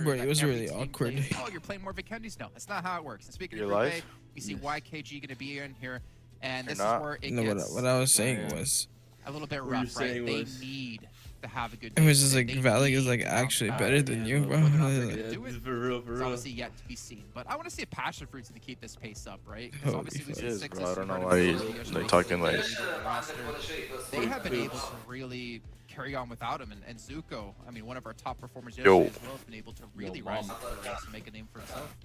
Bro, it was every really team awkward. plays, oh, you're playing more Vikendis? No, that's not how it works. And speaking of You're Group live? A, we see YKG going to be in here, and this You're not? is where it No, gets what I was saying was, a little bit What you rough, right? saying They was- need to have a good it day. was just today. like They Valley is need like to bounce actually back. better than you, bro. Whether or not they're Like, gonna do it, For real, for it's real. obviously yet to be seen. But I want to see a passion fruits to keep this pace up, right? Because Holy obviously we fuck. see It is, six bro. I as don't know converted why players, he's, the like, other talking leader like- of the roster. They have been able to really carry on without him, and Zuko, I mean, one of our top performers Yo. yesterday as well, has been able to really rise up the ranks and make a name for himself.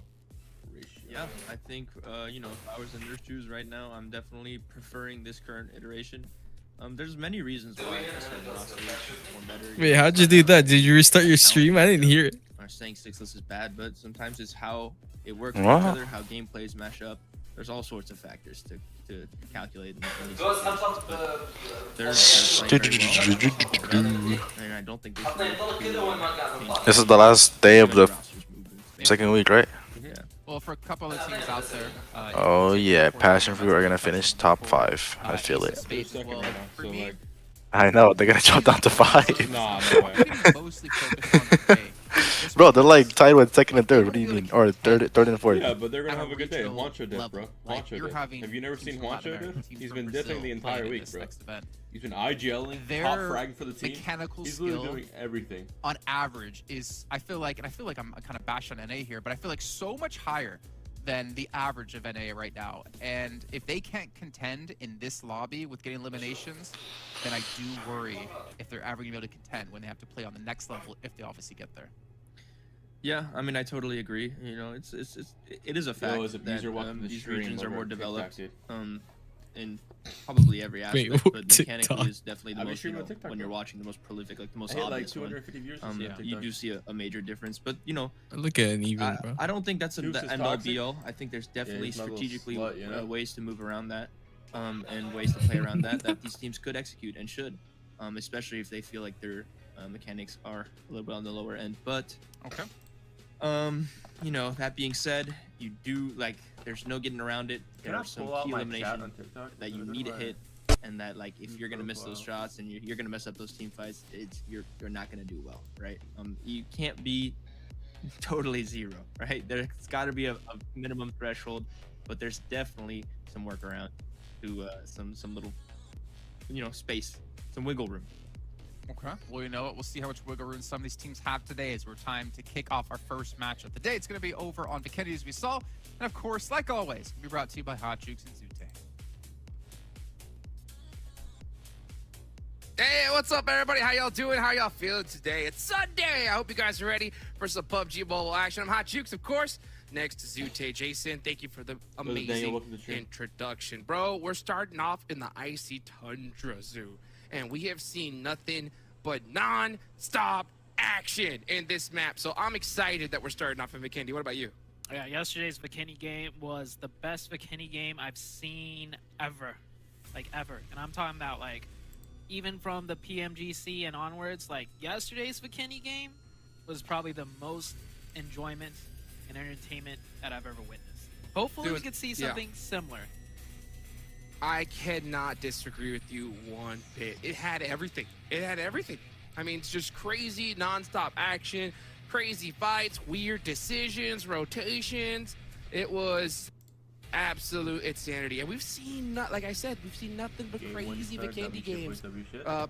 Yeah, I think, you know, if I was in their shoes right now, I'm definitely preferring this current iteration. There's many reasons why this current roster is more better. wait, how'd you do that? Did you restart your stream? I didn't hear it. I'm not saying Sixless is bad, but sometimes it's how it works What? with each other, how gameplays mesh up. There's all sorts of factors to calculate. And they're playing very well. And I don't think they should This is the last day of the second week, right? Yeah. Well, for a couple of teams out there. Oh yeah, Passion Fruit are gonna finish top 5. I feel it. Space as well. For me, I know they're gonna jump down to 5. Nah, no I'm way. getting mostly focused on the day. Just Bro, they're like because tied with second and third. What do you mean? Or third and fourth? Yeah, but they're at gonna a have a good day. regional Juancho did, level, bro. like, Juancho you're did. having Have you never teams seen from Latin Juancho, American dude? teams He's from been Brazil dipping the playing entire in week, this bro. next event. He's been IGLing, top Their fragging for the team. mechanical He's literally skill doing everything. on average is, I feel like I'm kind of bashed on NA here, but I feel like so much higher than the average of NA right now. And if they can't contend in this lobby with getting eliminations, then I do worry if they're ever gonna be able to contend when they have to play on the next level, if they obviously get there. Yeah, I mean, I totally agree. You know, it is a fact Yo, as a that user watching the these stream regions are over more at TikTok, developed. dude. In probably every Wait, aspect, what? but mechanically TikTok? is definitely the I've been most, you streaming know, on TikTok, when you're bro. watching the most prolific, like the most I hit like obvious one. 250 views. this year on You TikTok. do see a major difference, but you know, Look at an even, bro. I don't think that's Deuce the is end all toxic. be all. I think there's definitely he's my little strategically slut, you know? ways to move around that, and ways to play around that these teams could execute and should, especially if they feel like their mechanics are a little bit on the lower end. But Okay. you know, that being said, you do like there's no getting around it. There are some key eliminations that you need to hit, and that like if you're gonna miss those shots and you're gonna mess up those team fights, you're not gonna do well, right? You can't be totally zero, right? There's got to be a minimum threshold, but there's definitely some workaround to some little, you know, space, some wiggle room. Okay. Well, you know what? We'll see how much wiggle room some of these teams have today as we're time to kick off our first match of the day. It's going to be over on Vikendi, as we saw. And of course, like always, it'll be brought to you by Hot Jukes and Zute. Hey, what's up, everybody? How y'all doing? How y'all feeling today? It's Sunday. I hope you guys are ready for some PUBG Mobile action. I'm Hot Jukes, of course. Next to Zute. Jason, thank you for the Daniel, amazing welcome to the stream. introduction. Bro, we're starting off in the icy tundra zoo, and we have seen nothing but non-stop action in this map. So I'm excited that we're starting off in Vikendi. What about you? Yeah, yesterday's Vikendi game was the best Vikendi game I've seen ever. Like, ever. And I'm talking about, like, even from the PMGC and onwards, like, yesterday's Vikendi game was probably the most enjoyment and entertainment that I've ever witnessed. Hopefully Dude, we could see yeah. something similar. I cannot disagree with you one bit. It had everything. It had everything. I mean, it's just crazy, nonstop action, crazy fights, weird decisions, rotations. It was absolute insanity. And we've seen, like I said, we've seen nothing but crazy Vikendi games.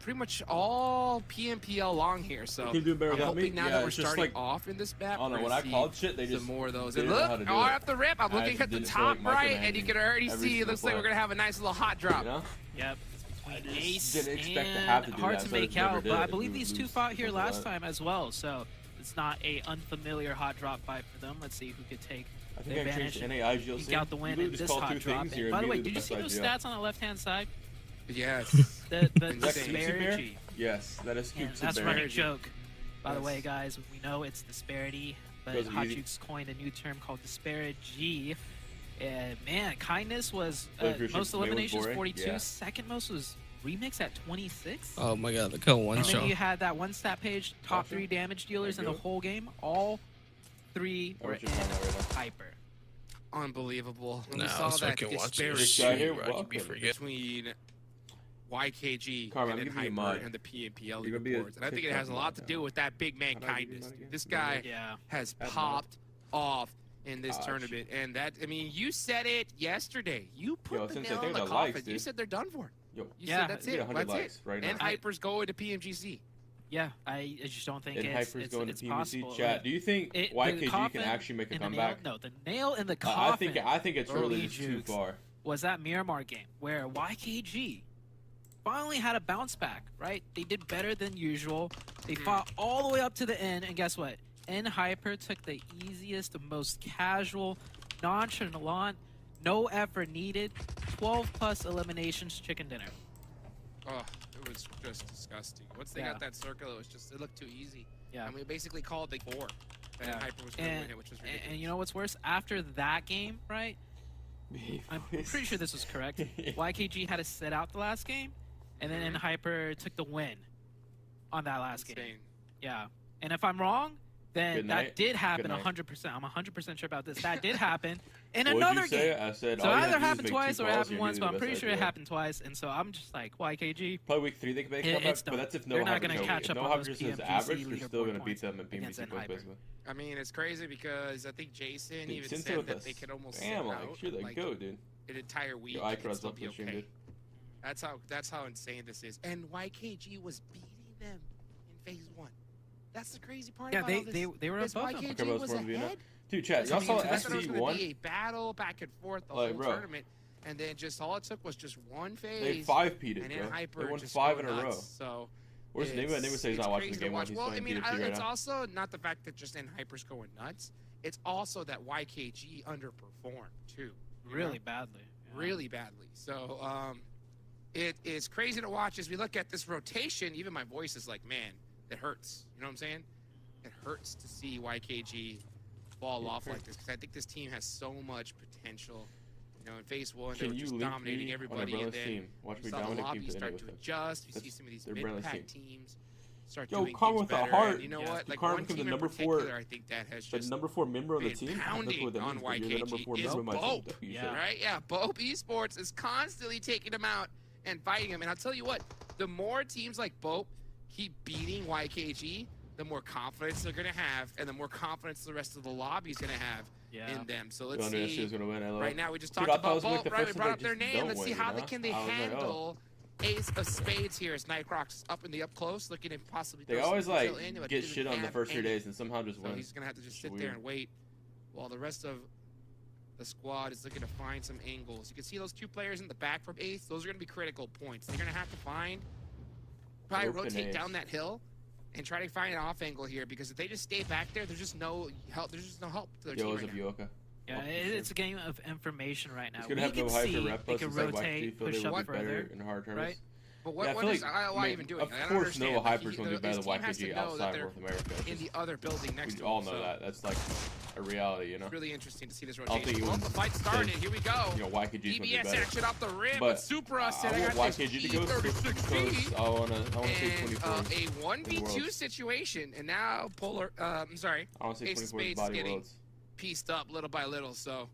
Pretty much all PMPL long here. So Can you do better I'm without me? hoping now Yeah, that we're it's just starting like- off in this map, I don't know, we're when gonna I see called shit, they some just more of those. And didn't know look, how to do right it. off the rip, I'm I looking just at the didn't feel top like right, and you can already every see it single looks like we're play. gonna have a nice little hot drop. You know? Yep. It's between I just Ace didn't expect to and have to do hard that, to so I make just never out, did but I it. believe We these would two lose fought here because of last that. time as well, so it's not a unfamiliar hot drop fight for them. Let's see who could take I the think I advantage changed and NA IGL. eke out the win in this hot drop. And by the way, did you see those stats on the left-hand side? Yes. The Is that disparity. Yes, that is Yeah, Scoop that's a Bear. running joke. By the Yes. way, guys, we know it's disparity, but Goes Hot easy. Jukes coined a new term called disparity. Man, Kindness was Like your shit most play was eliminations boring? 42. Yeah. Second most was Remix at 26. Oh my god, look how one And then shot. you had that one stat page, top Gotcha. 3 damage dealers in the Good. whole game. All 3 I were was in just talking about right now. Hyper. Unbelievable. When Nah, we I saw was that fucking watching disparity this guy shit, here, bro. I keep welcome. forgetting. between YKG Karma, I'm and giving you Hyper mud. and the PMPL You're gonna be a leaderboards. And I think it has a lot to do with that big man How do I give you kindness. mud again? This No, guy Yeah. has Add mud. popped off in this Gosh. tournament. And that, I mean, you said it yesterday. You put Yo, the Sensei, nail think in the of the coffin. likes, You dude. said they're done for. Yo, You Yeah, said that's get it. 100 That's likes it. right And now. Hyper's going to PMGC. Yeah, I just don't think And it's Hyper's it's, going it's to PVC. possible. Chat, do you think The YKG coffin can actually make a and the comeback? Nail, no, the nail in the I coffin. think it's Early really just too jukes. far. Was that Miramar game where YKG finally had a bounce back, right? They did better than usual. They fought all the way up to the end, and guess what? N Hyper took the easiest, the most casual, nonchalant, no effort needed, 12 plus eliminations chicken dinner. Oh, it was just disgusting. Once they Yeah. got that circle, it looked too easy. Yeah. And we basically called the 4. And Yeah. Hyper was going to win it, which was And ridiculous. you know what's worse? After that game, right? I'm pretty sure this was correct. YKG had to sit out the last game, and then N Hyper took the win on that last game. Insane. Yeah. And if I'm wrong, then Good that night. did happen Good night. 100%. I'm 100% sure about this. That did happen in What'd another you say? game. I said So all you either had to do is happened make twice two or it calls, happened you're once, gonna but do I'm the pretty best sure it idea. happened twice. And so I'm just like, YKG. Probably week 3 they can make a It's comeback, done. but that's if no They're not Hyper gonna can catch win. up No on Hyper those just as PMGC average, they're still leaderboard gonna beat points them in against PMGC points N-Hyper. basically. I mean, it's crazy because I think Jason Dude, even Sensei said with that us. they could almost Damn, sit like, out sure they like go, dude. an entire week Yo, and Icrod's still up be the stream, okay. dude. That's how insane this is. And YKG was beating them in phase 1. That's the crazy part Yeah, about all this. they were Because above them. YKG Okay, bro, was it's more than ahead. Dude, chat, y'all I mean, saw I thought it was gonna be SC1? a battle back and forth the Like, whole bro. tournament, and then just all it took was just one They phase, 5-peated, and then bro. Hyper They won just 5 go in a row. nuts. So Where's Nima? Nima says he's it's not watching crazy the to game while watch. he's Well, playing I mean, PFC right it's now. also not the fact that just N Hyper's going nuts. It's also that YKG underperformed too. you Really know? badly. Yeah. Really badly. So it is crazy to watch as we look at this rotation. Even my voice is like, man, it hurts. You know what I'm saying? It hurts to see YKG fall off like this because I think this team has so much potential. You know, in phase 1, they Can were you just leave dominating me everybody, on a and Brilliant then team? Watch you me saw the dominate lobby teams start with to them. adjust. You see That's some of these their Brilliant mid-pack team. teams start Yo, doing Karma things with the better. heart. And you know Yeah. what? Like Karma one became team the in number particular, 4 I think that has The just number 4 member of the been team? That's pounding what that on means, but you're the number YKG 4 is member of my team. Bope. That's what you Yeah. said. right? Yeah, Bope Esports is constantly taking them out and fighting them. And I'll tell you what, the more teams like Bope keep beating YKG, the more confidence they're going to have, and the more confidence the rest of the lobby is going to have in them. So let's Yo, see. Gonna win, LOL. Right now, we just Dude, talked I thought it about was like Bolt, the right? We first brought one up they their just name. don't Let's see win, how you they know? can they I was like, oh. handle Ace of Spades here as Nightcrocs up in the up close, looking to possibly They throw always some like kill in, but get doesn't shit on the have first 3 any. days and somehow just So win. he's gonna have to just It's sit weird. there and wait while the rest of the squad is looking to find some angles. You can see those 2 players in the back from Ace. Those are gonna be critical points. They're gonna have to probably Open rotate Ace. down that hill and try to find an off angle here because if they just stay back there, there's just no help. There's just no help to their Yo, team is right it now. Yoka? Yeah, it's a game of information right now. He's gonna We have no can hyper see rep they plus can it's like rotate, feel push they up would be better further. in hard terms. right? But what, Yeah, I what feel is like, why man, even doing? of I don't course understand. Nova Like, Hyper's gonna do his better team than has to YKG know that outside they're North America. in the other building next We to all him, know so that. That's like a reality, you know? it's really interesting to see this I don't rotation. think Well, he the fight started. says, Here we go. You know, YKG's gonna do DBS better. action off the rim, But but Supra said I I want got this YKG to go E36G. because I wanna say And 24. a 1v2 Worlds. situation, and now Polar, I'm sorry, I wanna say Ace of 24 is Spades body getting worlds. pieced up little by little. So,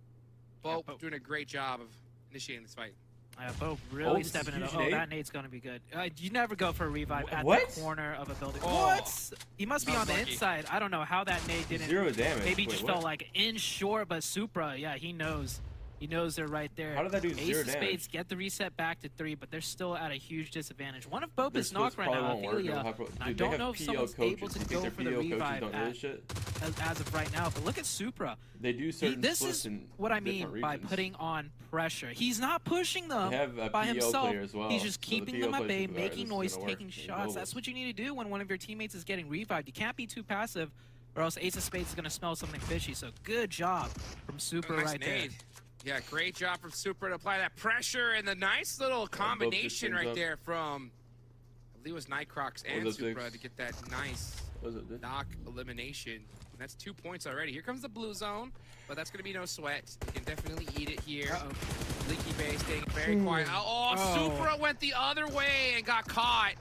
Bope doing a great job of initiating this fight. Both really this is stepping it up. huge Oh, nade. that nade's gonna be good. You never go for a revive at What? the corner of a building. Oh. What? He must be on the Unlucky. inside. I don't know how that nade didn't. 0 damage. Maybe Wait, just what? felt like in short, but Supra, yeah, he knows. He knows they're right there. How did that do Ace 0 of damage? Spades get the reset back to 3, but they're still at a huge disadvantage. One of Bope Their is splits knocked right probably now, won't work, Ophelia. they'll have- And I dude, they don't have know if PL someone's coaches. able to You think go their for the PL coaches revive don't know this shit? as of right now. But look at Supra. They do certain This splits is in what I mean different by regions. putting on pressure. He's not pushing them They have a by PL himself. player as well, He's just so the keeping PL them at player bay, should be like, making this is noise, gonna work taking in shots. globals. That's what you need to do when one of your teammates is getting revived. You can't be too passive, or else Ace of Spades is going to smell something fishy. So good job from Supra Nice right there. nade. Yeah, great job from Supra to apply that pressure and the nice little combination right up. there from, I believe it was Nightcrocs and those Supra six? to get that nice What was it, dude? knock elimination. And that's 2 points already. Here comes the blue zone, but that's going to be no sweat. You can definitely eat it here. Leaky Bay staying very quiet. Oh, Supra went the other way and got caught.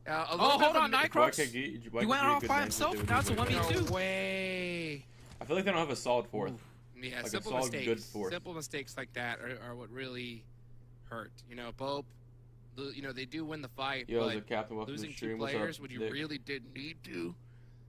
A little bit hold of on, a- Nightcrocs. YKG He went off by himself. Now it's a 1v2. No way. I feel like they don't have a solid fourth. Yeah, Like a simple solid, mistakes. good fourth. Simple mistakes like that are what really hurt. You know, Bope you know, they do win the fight, Yo, but the captain, welcome to losing the 2 stream. What's up, players when you Nick? really didn't need to, Welcome,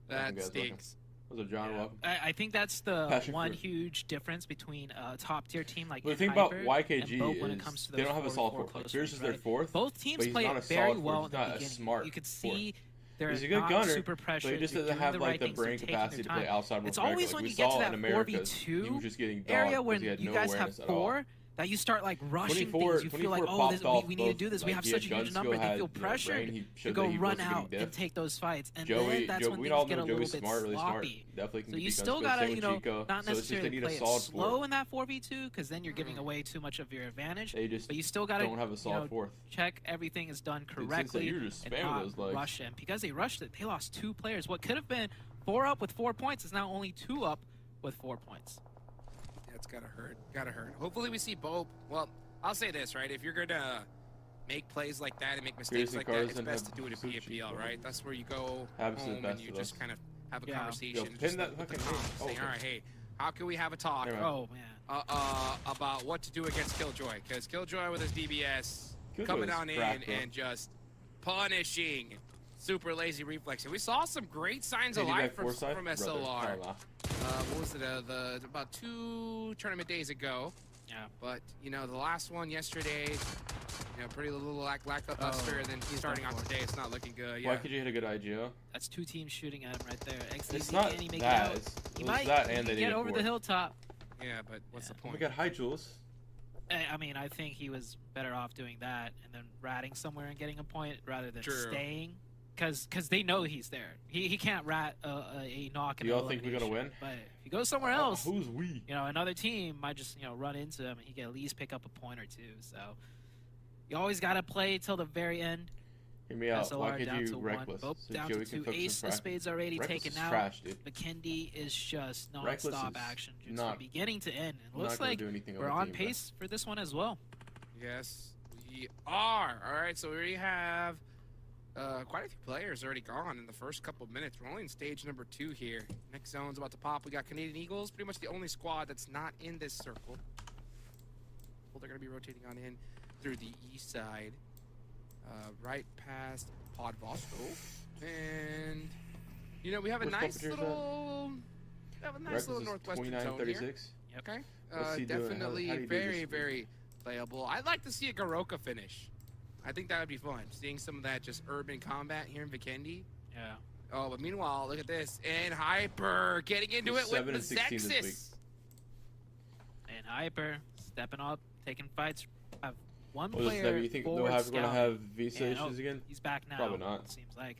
that guys, welcome. stinks. What's up, John? Welcome. I think that's the Passion one fruit. huge difference between a top tier team like But the thing about Hyper YKG and Boat when it comes is to they those don't have a 4v4 solid fourth. close Like, Fierce range, is their right? fourth. Both teams but he's play not a it very solid well fourth. in He's the not a beginning. smart You could fourth. see they're He's a good not gunner, super pressured. But he just they're doesn't doing have the like right the things, they're brain taking capacity their to play time. outside. It's North always America. when Like, you we get to saw that in Americas, 4v2 he was just getting dogged area because when he had you no guys have awareness at all. 4 that you start like rushing 24 things. You feel like, 24 oh, this, popped off we need to both, do this. We like, have he such had a gun huge skill, number. They had, feel you know, brain. pressured He to showed go that he run wasn't getting out and diff. take those fights. And Joey, then that's when we things all get a know little Joey's bit smart, really smart. sloppy. Definitely can So be you gun still skills. gotta, Same you with know, Chico. not So it's just they necessarily need a play it solid slow fourth. in that 4v2 because then you're giving away too much of your advantage. They just But you still gotta, don't have a solid fourth. check everything is done Dude, correctly Sensei, you're just and spamming not those legs. rush it. Because they rushed it, they lost 2 players. What could have been 4 up with 4 points is now only 2 up with 4 points. That's gotta hurt. Gotta hurt. Hopefully we see Bope. Well, I'll say this, right? If you're gonna make plays like that and make mistakes Pearson like that, it's Carson best have to do it at Sushi. PMPL, right? That's where you go Habs is the home best and you of just us. kind of have a Yeah. conversation. Yo, just pin that with the fucking comms, link. saying, Oh, all right, hey, how can we have a talk Never mind. Oh man. about what to do against Killjoy? Because Killjoy with his DBS Killjoy coming is on in cracked, bro. and just punishing super lazy reflex. And we saw some great signs of Hey, you life got foresight? from Brother, SLR. nah. What was it? About 2 tournament days ago. Yeah. But you know, the last one yesterday, you know, pretty little lackluster, Oh, and then he's starting done off for. today, it's not looking good. Why Yeah. could you hit a good IGO? That's 2 teams shooting at him right there. XDZ, It's not can he make that. it out? It's, He it might was that and he they get needed over the four. hilltop. Yeah, but what's the Oh my point? god, hi Jules. I mean, I think he was better off doing that and then ratting somewhere and getting a point rather than True. staying. Because they know he's there. He can't rat a knock. Do in y'all an think we're gonna elimination. win? But if he goes somewhere else, Who's we? you know, another team might just, you know, run into him and he can at least pick up a point or 2. So you always got to play till the very end. Hear me out. Why SLR could down you to 1, reckless? Bope So down Joey to can 2. cook Ace some of crack. Spades already Reckless taken is out. trash, dude. Vikendi is just Reckless non-stop is action just not- from beginning to end. It Not looks gonna like do anything we're the on team, pace for this one as well. Yes, we are. All right, so we already have quite a few players already gone in the first couple of minutes. We're only in stage number 2 here. Next zone's about to pop. We got Canadian Eagles, pretty much the only squad that's not in this circle. Well, they're going to be rotating on in through the east side, right past Pod Vostro. And, you know, we have a Which nice puppeteer's little, Reckless is northwestern zone here. 29-36. Okay. What's he doing? How Definitely do you do very, this? very playable. I'd like to see a Garoka finish. I think that would be fun. Seeing some of that just urban combat here in Vikendi. Yeah. Oh, but meanwhile, look at this. And Hyper getting into it with 7 and 16 this Zexis. And Hyper stepping up, taking fights. Have one What is player that? You think forward they'll have gonna scout. have visa And, issues again? He's back now. Probably not. It seems like.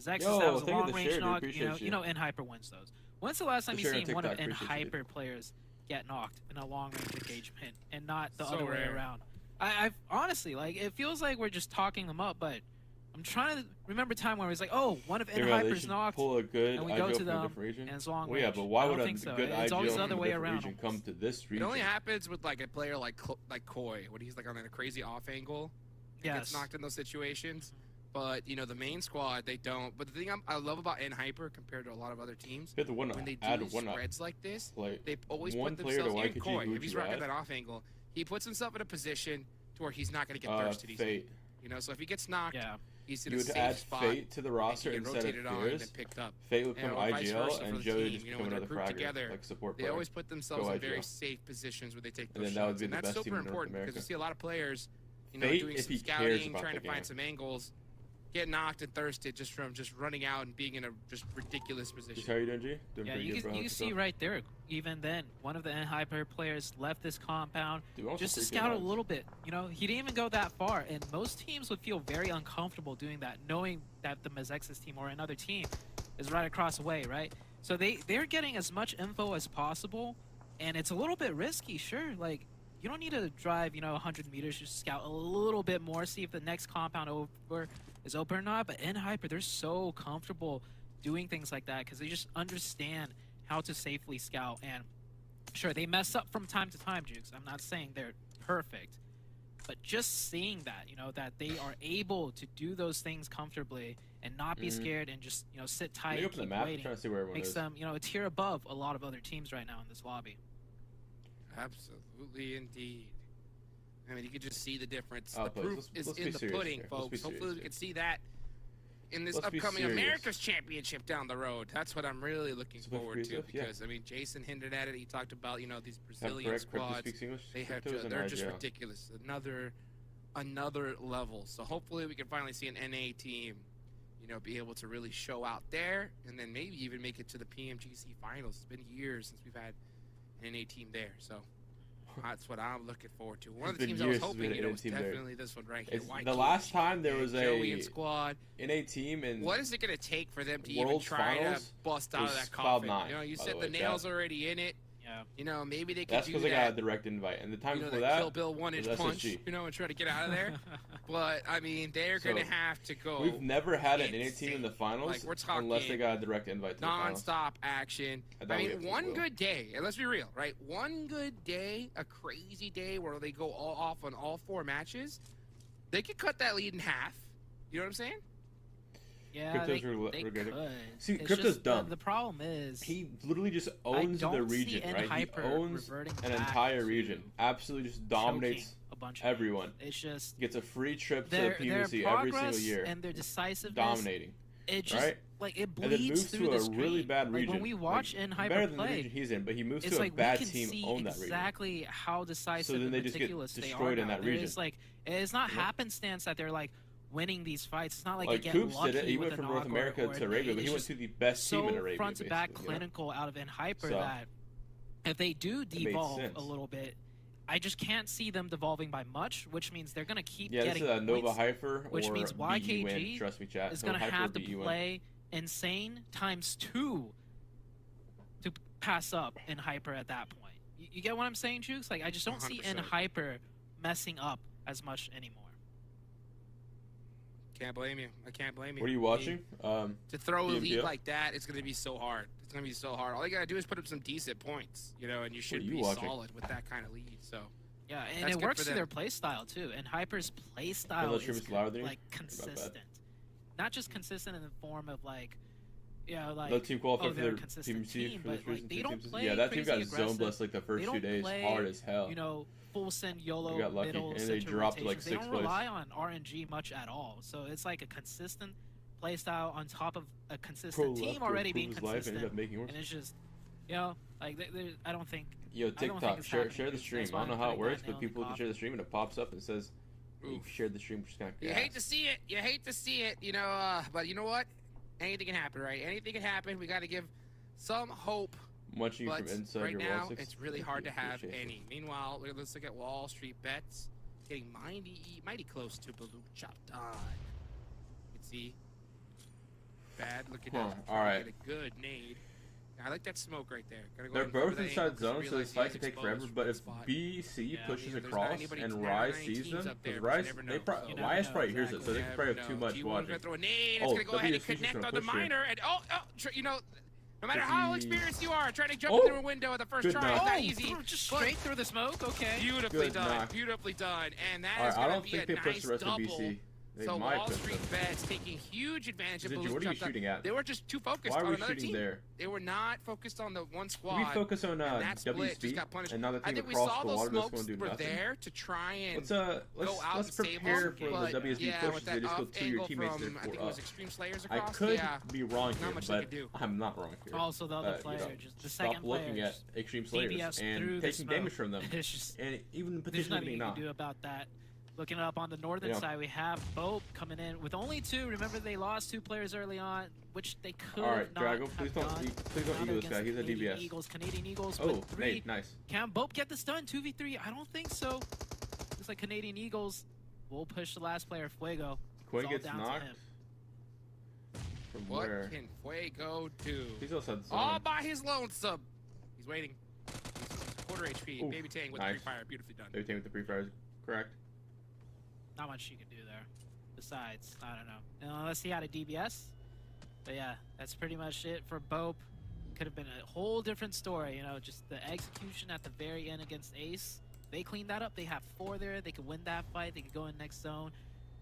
Zexis, Yo, that was a thank you for long the range share, dude. knock. Appreciate You you. know, N Hyper wins those. When's the last time The you share on seen one of TikTok, N appreciate you, Hyper players get knocked in a long range engagement and not the So other way rare. around? I've honestly, like, it feels like we're just talking them up, but I'm trying to remember a time where it's like, oh, one of N Yeah, they Hyper's should knocked pull a good and we IGO go to from a them different region. and it's long Well, yeah, range. but why I would don't a think so. good It's IGO always the from other a way different around. region come to this It region? only happens with like a player like Koi, when he's like on a crazy off angle. He Yes. gets knocked in those situations. But, you know, the main squad, they don't. But the thing I love about N Hyper compared to a lot of other teams, You have to when they do add one spreads like this, play. they always one put player to themselves in YKG, Koi. who If would he's you rocking add? that off angle, he puts himself in a position to where he's not going to get thirsted easily. Fate. You know, so if he gets knocked, Yeah. he's in You a would safe add spot. Fate to the and roster he can instead rotate of it on and Fears. then picked up. Fate would And, become vice versa IGL for and the Joey team, just you know, become when they're another grouped fragger, together, like support They player. always put themselves Go in very IGL. safe positions where they take And those then that would shots. be And the that's best team super in North important because America. you see a lot of players, you know, Fate, doing if some he cares scouting, about trying the to find game. some angles, get knocked and thirsted just from just running out and being in a just ridiculous Just position. how you doing, G? Doing Yeah, pretty you good, can, bro. you can see right there, even then, one of the N Hyper players left this compound Dude, I want just to some free scout a kill little bit. You know, he didn't even go that far, and most teams would feel very uncomfortable doing that, knowing that the Mazexis team or another team is right across the way, right? So they're getting as much info as possible, and it's a little bit risky, sure. Like, you don't need to drive, 100 meters, just scout a little bit more, see if the next compound over is open or not. But N Hyper, they're so comfortable doing things like that because they just understand how to safely scout. And sure, they mess up from time to time, Jukes. I'm not saying they're perfect, but just seeing that, that they are able to do those things comfortably and not be scared and just, sit Can tight, you open the keep map? I'm waiting, trying to see where everyone makes is. them, a tier above a lot of other teams right now in this lobby. Absolutely, indeed. I mean, you can just see the difference. Oh, The but proof let's is be in the serious pudding, here. Let's be folks. Hopefully, serious we here. can see that in this Let's be upcoming serious. America's Championship down the road. That's what I'm really looking Let's be forward to serious, yeah. because I mean, Jason hinted at it. He talked about these Have Brazilian correct, Crypto squads. speaks English. They have Crypto's an they're just IGL. ridiculous. Another level. So hopefully we can finally see an NA team, be able to really show out there, and then maybe even make it to the PMGC finals. It's been years since we've had an NA team there, so that's what I'm looking forward to. One of the It's teams been I was years since we hoping, had an was NA team there. definitely this one right here. It's the Vikendi last time there and was Joey a and squad. NA team and What is it going to take for them to even World try Finals to bust out of was that coffin? Cloud9, You by said the the way, nail's chat. already in it. Yeah. Maybe they could that's do because I that. got a direct invite. And the time The before Kill that, Bill one-inch was punch, SSG. and try to get out of there. But I mean, they're So, gonna have to go. we've never had an NA team in the insane. finals Like, we're unless they talking got a direct invite to the finals. non-stop action. I I doubt we mean, have one goodwill. good day, and let's be real, right? One good day, a crazy day where they go all off on all 4 matches, they could cut that lead in half. You know what I'm saying? Yeah, Crypto's they regretting- could. See, It's Crypto's just dumb. The problem is He literally just I owns don't the see region, N right? He Hyper owns reverting an back entire to region. Absolutely just dominates choking a bunch of everyone. games. It's just Gets a free trip to their PMC every single progress year. and their decisiveness. Dominating. It just right? like it And then bleeds moves through to the a screen. really bad Like, region. when we watch like, N Hyper better than the play, region he's in, but he moves it's to like a bad we can team see own that region. exactly how decisive So then and they just get meticulous they destroyed are in now. that region. It's like it's not You know? happenstance that they're like winning these fights. It's not like, Like they get Coops lucky did it. He with went a from knock North America or to Arabia, but it's he went just to the best so team in Arabia. front to back basically, you know? clinical out of N Hyper So, that if they do made devolve sense. a little bit, I just can't see them devolving by much, which means they're gonna keep Yeah, this getting is a Nova points, Hyper which or means BE win. YKG Trust me, chat. is Nova gonna Hyper have to BE win. play insane times 2 to pass up N Hyper at that point. You get what I'm saying, Jukes? Like I just don't see N 100%. Hyper messing up as much anymore. Can't blame you. I can't blame you. What are you watching? To throw a lead PMPL? like that, it's going to be so hard. It's going to be so hard. All you got to do is put up some decent points, and you should you be watching? solid with that kind of lead. So, Yeah, and That's it good works for to their them. play style too. And Hyper's play Well, style that stream is is louder than you? like Sorry about that. consistent. Not just consistent in the form of like, like The team qualified for they're the a consistent PMC team, for but this like reason. they don't play Yeah, that team got crazy zone aggressive. blessed like the They first don't 2 days, play, hard as hell. Full send YOLO got lucky, middle and they center dropped to, like, rotations. They 6th don't place. rely on RNG much at all. So it's like a consistent play style on top of a consistent team already being consistent. Ended up making worse. And it's just, I don't think. Yo, I don't think TikTok, it's share happening. the stream. That's I why don't know I'm how it putting that works, nail but in the people can coffin. share the stream and it pops up and says, "You Oof. shared the stream," which is kind of you hate to see it. You hate to see it, but you know what? Anything can happen, right? Anything can happen. We got to give some hope. Munching But from inside right your now, wall six. it's really Thank hard you, to have appreciate it. any. Meanwhile, let's look at Wall Street bets. Getting mighty close to Baloo Chop Time. You can see. Bad looking Huh, out. alright. Get a good nade. I like that smoke right there. Gotta go They're ahead and cover both that inside angle 'cause zone, you so this realize fight he can is take forever. exposed But from if the spot. BC Yeah, pushes there's not across anybody- and there are Rise 9 sees teams them, up there, because but you Rise, never they know, probably, so- You never Rise know, probably hears it, so exactly. they could probably have too much G1's watching. gonna throw a nade. It's Oh, gonna go ahead and WSC 's connect gonna on the push here. miner. And no matter Does how he- experienced you are, trying to jump Oh! through a window at the first Good try knock. is not Oh, easy. just but straight through the smoke. Okay. Beautifully Good done. knock. Beautifully done. And that Alright, is I going don't to be think a they pushed nice the rest of double. BC. They So might Wall push Street them. bets taking huge advantage of Zinji, Baloo's what are you jump shooting shot. at? They were just too focused Why are on we another shooting team. there? They were not focused on the one squad. We focus on and that split WSP, just got punished. and now the I team think we across saw the those water that's smokes going to do were nothing. there to try and Let's go out let's and save prepare them, for but the WSB yeah, pushes. with They that just go off to your angle teammates from, there I think it for was us. Extreme Slayers I across. could Yeah. be wrong not here, much they but could do. I'm not wrong here. Also, the other You player, know, just the stop second looking player, at just Extreme Slayers DBS through and the taking damage smoke. from them, It's just and even there's potentially nothing being you knocked. can do about that. Looking up on the northern Yeah. side, we have Bope coming in with only 2. Remember, they lost 2 players early on, which they could All right, have not Drago, have please done. don't Now eagle they're this guy. against He's a Canadian DBS. Eagles. Canadian Eagles Oh, with 3. Nate, nice. Can Bope get this done? 2v3? I don't think so. Looks like Canadian Eagles will push the last player, Fuego. Quinn all gets down to knocked. him. From What where? can Fuego do? He's outside the All zone. by his lonesome. He's waiting. He's quarter HP. Oof, Baby Tang with nice. the free fire. Beautifully done. Everything with the pre-fires, correct? Not much you can do there. Besides, I don't know. Unless he had a DBS. But yeah, that's pretty much it for Bope. Could have been a whole different story, just the execution at the very end against Ace. They cleaned that up. They have 4 there. They could win that fight. They could go in next zone.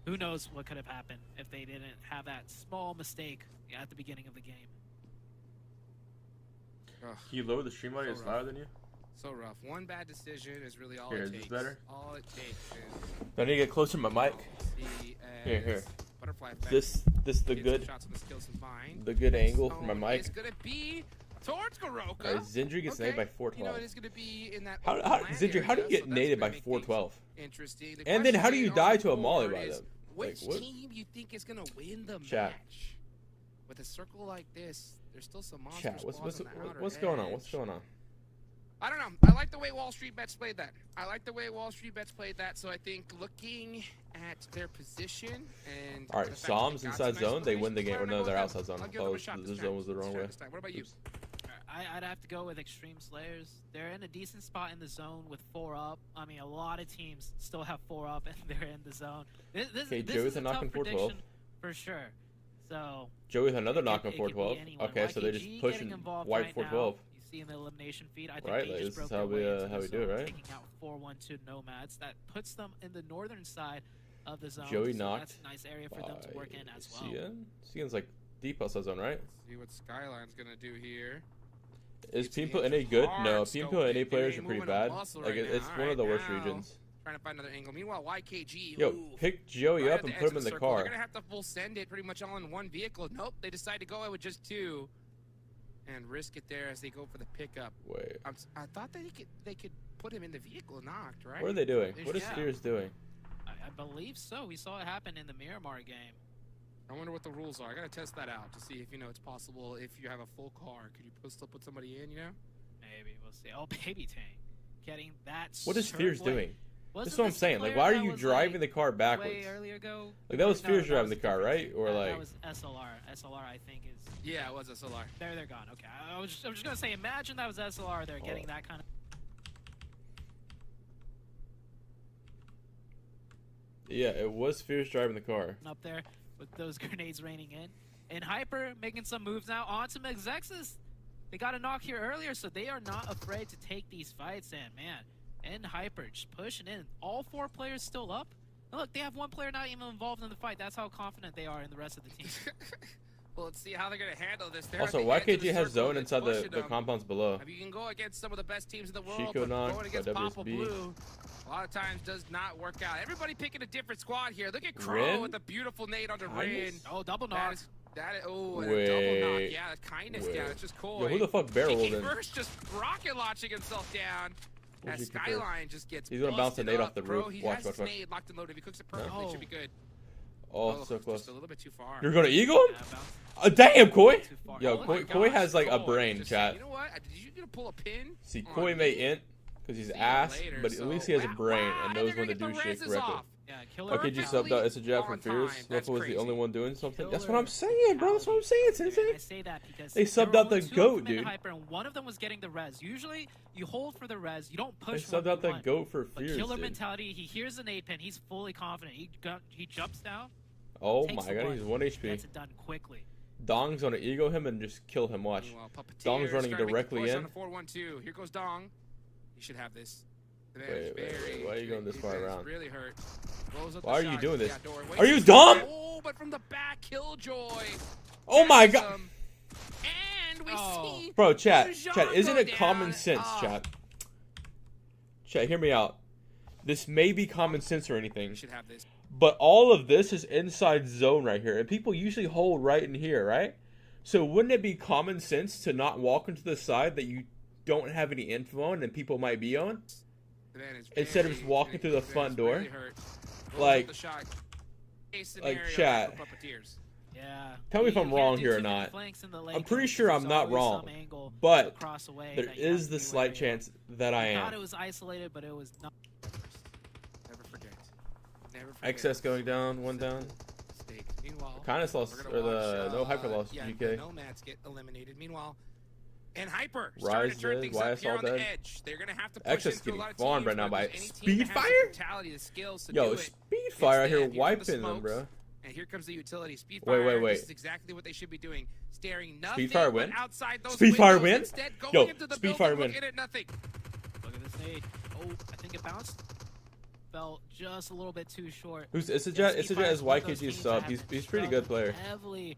Who knows what could have happened if they didn't have that small mistake at the beginning of the game. Ugh, Can you lower the stream audio? So It's rough. louder than you. So rough. One bad decision is really all Here, it is takes. this better? All it takes I need to get closer to my mic. is Here. butterfly effect. This the Get good some shots on the skills of mine. the good angle for my Zone mic. is gonna be towards Garoka. Alright, Zindri gets naded by 412. You know, it is gonna be in that How open land Zindri, how do you area, get so that's naded by gonna make things 412? Interesting. The And then question how do you being die on to a the molly board by is, them? Which Like, what? team you think is gonna win the Chat. match? With a circle like this, there's still some monster Chat, squads on the outer what's going on? What's edge. going on? I don't know. I like the way Wall Street Bets played that. So I think looking at their position and Alright, the fact that Psalms they got inside some nice zone, they win the game. formations, Or no, I'm they're gonna go outside with zone. them. I I'll give them a thought shot the this zone was the time. wrong Let's try way. this time. What about you? I'd have to go with Extreme Slayers. They're in a decent spot in the zone with 4 up. I mean, a lot of teams still have 4 up and they're in the zone. This Okay, this Joey is with a a knock tough on 412. prediction for sure. So Joey with another it knock could- on it could be 412. anyone. Okay, so they're just YKG pushing getting involved white right 412. now. You see in the elimination feed, I think Right, they like, just this is broke how their we, way into how the we do it, zone, right? taking out 4-1-2 Nomads. That puts them in the northern side of the zone. Joey so knocked that's a nice area for them to work in as well. Cian? Cian's like deep outside zone, right? See what Skyline's gonna do here. Is It's the PMPL NA good? hard No, scope. PMPL NA They players ain't are pretty moving a bad. muscle Like, right it's now. one of the worst Now, regions. Trying to find another angle. Meanwhile, YKG. Yo, ooh, pick Joey right up at and the put edge him of in the circle. car. They're gonna have to full send it pretty much all in one vehicle. Nope, they decide to go with just 2 and risk it there as they go for the pickup. Wait, I thought they could put him in the vehicle knocked, right? what are they doing? They What is should. Spears doing? I believe so. We saw it happen in the Miramar game. I wonder what the rules are. I gotta test that out to see if it's possible if you have a full car. Could you still put somebody in? Maybe we'll see. Oh, Baby Tank, getting that. What is Spears circle. doing? Wasn't That's what I'm this the saying. Like, player why are that you was, driving the like, car way backwards? earlier ago? Like, that was No, Spears that driving was the car, different. right? Or That like, was SLR. SLR, I think is. Yeah, it was SLR. They're gone. Okay, I was just gonna say, imagine that was SLR. They're getting that kind of. yeah, it was Spears driving the car. Up there with those grenades raining in. And Hyper making some moves now onto Mexexus. They got a knock here earlier, so they are not afraid to take these fights. And man, and Hyper just pushing in. All 4 players still up. And look, they have 1 player not even involved in the fight. That's how confident they are in the rest of the team. Well, let's see how they're gonna handle this. They're Also, at the edge of the YKG has circle. zone It's inside the pushing them. compounds below. If you can go against some of the best teams in the world, Chico but knocked going by against Papa WSB. Blue, a lot of times does not work out. Everybody picking a different squad here. Look at Crow Rin? with a beautiful nade onto Kindness? Rin. Oh, double That knock. is, and a double knock. Wait. Yeah, kindness Wait. down. It's just coy. Yo, who the fuck barreled Kiki in? first just rocket launching himself down. Where's As Kiki Skyline just gets He's gonna bounce a busted nade up. off the Crow, roof. He Watch, has watch, his watch. nade locked and loaded. If he cooks it perfectly, it should be good. Oh, so close. Just a little bit too far. You're gonna eagle him? Yeah, bounce Damn, Koi! too far. Yo, Oh my Koi gosh, has like a Koi, brain, just chat. You know what? Did you gonna pull a pin? See, on Koi me? may int because he's See you ass, later, but at so- least he has a Wow, brain wow, and they're knows when to gonna do get the shit reses correctly. off. Yeah, killer. Okay, just Perfectly subbed out. It's a jab on from Fierce. time. That's Leffel was the only crazy. one doing something. That's what Killer I'm saying, bro. That's what I'm saying, And Sensei. I say that because They there subbed were out the only 2 of GOAT, them in dude. Hyper, and one of them was getting the res. Usually, you hold for the res. You don't They push. subbed out the 1v1. GOAT for But Fierce, killer dude. mentality. He hears the nade pin. He's fully confident. He jumps down. Oh takes my the god, one, he's 1 HP. Gets it done quickly. Dong's gonna ego him and just kill him, watch. Meanwhile, Puppeteer Dong's running starting to make the directly push in. on the 4-1-2. Here goes Dong. He should have this. That is Wait, very- why are you going this far that is around? Really hurt. Blows up Why the are you shot. doing this? Yeah, Dora, wait Are you just- dumb? Oh, but from the back, Killjoy. Oh my Gets god. him. And we Oh. see Bro, chat, Lujanko isn't it down. common sense, Ah. chat? Chat, hear me out. This may be common sense or anything, We should have this. but all of this is inside zone right here, and people usually hold right in here, right? So wouldn't it be common sense to not walk into the side that you don't have any info on and people might be on? The man is Instead of very, just walking through the very front door? really hurt. Blows up Like- the shot. Case like, scenario chat. for Puppeteers. Yeah. Tell me if You I'm can't wrong do here or too many not. flanks in the lane I'm pretty because sure there's I'm not always wrong, some angle but across the way there that you have is to the be slight wary of. chance that I Thought it am. was isolated, but it was not. Never forget. Never forget. XS going down, one down. Mistake. Meanwhile, Kindness lost, we're or gonna the watch, no hyper lost yeah, GK. the Nomads get eliminated. Meanwhile, and Hyper starting Rise to turn dead, things up YS here all on the dead. edge. They're gonna have to push XS into a getting lot of farmed teams, right now but by if there's any team that has the Speedfire? mentality, the skills to Yo, do it, Speedfire out here them. Here come the wiping them, smokes. bro. And here comes the utility. Speedfire. wait. This is exactly what they should be doing. Staring nothing Speedfire but win? outside those Speedfire windows. win? Instead, going Yo, into the Speedfire building, win. looking at nothing. Look at this nade. Oh, I think it bounced. Fell just a little bit too short. Who's Isajet? Isajet is Speedfire's one of those YKG's teams sub. that He's have been pretty good player. struggling Heavily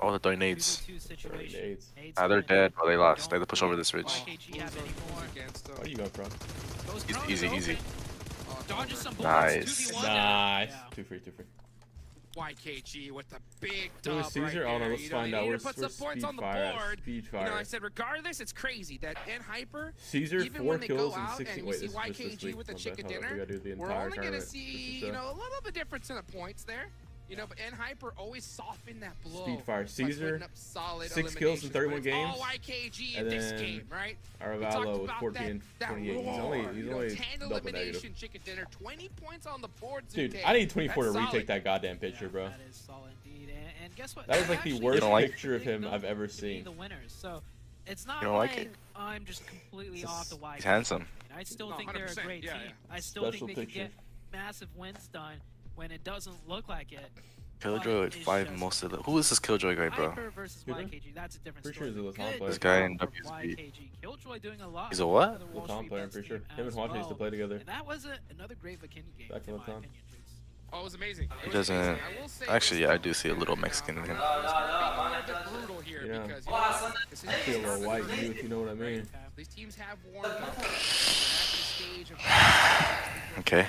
Oh, they're throwing nades. 2v2 situation. Nades. Nades Ah, they're win. dead. Oh, they lost. They Don't had to push over think this ridge. YKG have any more. Where are you going from? Those Easy, drones easy, are easy. open. Dodges some bullets. Nice. 2v1. Nice. Yeah. 2 free, 2 free. YKG with the big Who is dub Caesar? right Oh, no, there. let's You know, find they out. need to Where's put some points on the Speedfire board. at? You know, I Speedfire. said regardless, it's crazy that in hyper, Caesar, even 4 when they go kills and out 16. and Wait, you see this is just this YKG week. with a My bad. chicken Hold on, dinner, we gotta do the we're entire only gonna tournament. see, This is you know, a little bit difference in the points there. You know, but in hyper always soften that blow. Speedfire. by Caesar, putting up solid 6 kills in eliminations, 31 but it's games. all YKG in And this then game, right? Aravallo with about 14 and that 28. He's roar, only, you he's know, only 10 double elimination negative. chicken dinner, 20 points on the board. Dude, Zuke. I need 24 to That's retake solid. that goddamn picture, bro. That is solid indeed. And guess what? That is like the Actually, worst don't like- picture of him I've ever to be seen. the winners. So it's not You don't like like it? I'm just completely off the YKG. He's handsome. I still No, think they're a 100%, great yeah, team. yeah. I still Special think they picture. can get massive wins done when it doesn't look like it. Killjoy But it's 5 just- most of the. Who is this Killjoy guy, bro? Hyper versus Who that? YKG, that's a different Pretty sure story. he's a Latam Good player. This guy job in from WSB. YKG. Killjoy doing a lot. He's a what? for the Wall Latam Street player, I'm Bets pretty sure. team Him and as Hwacha used to well. play together. And that was another great Vikendi game, Back in in my Latam. opinion, Trees. Oh, it was amazing. He It was amazing. doesn't. I will say Actually, this, yeah, I though. do see a little Mexican in him. It's gonna be a little bit brutal here Yeah. because, you know, this is I feel a little white youth, you know what I mean? these teams have warmed up. We're at this stage of Okay.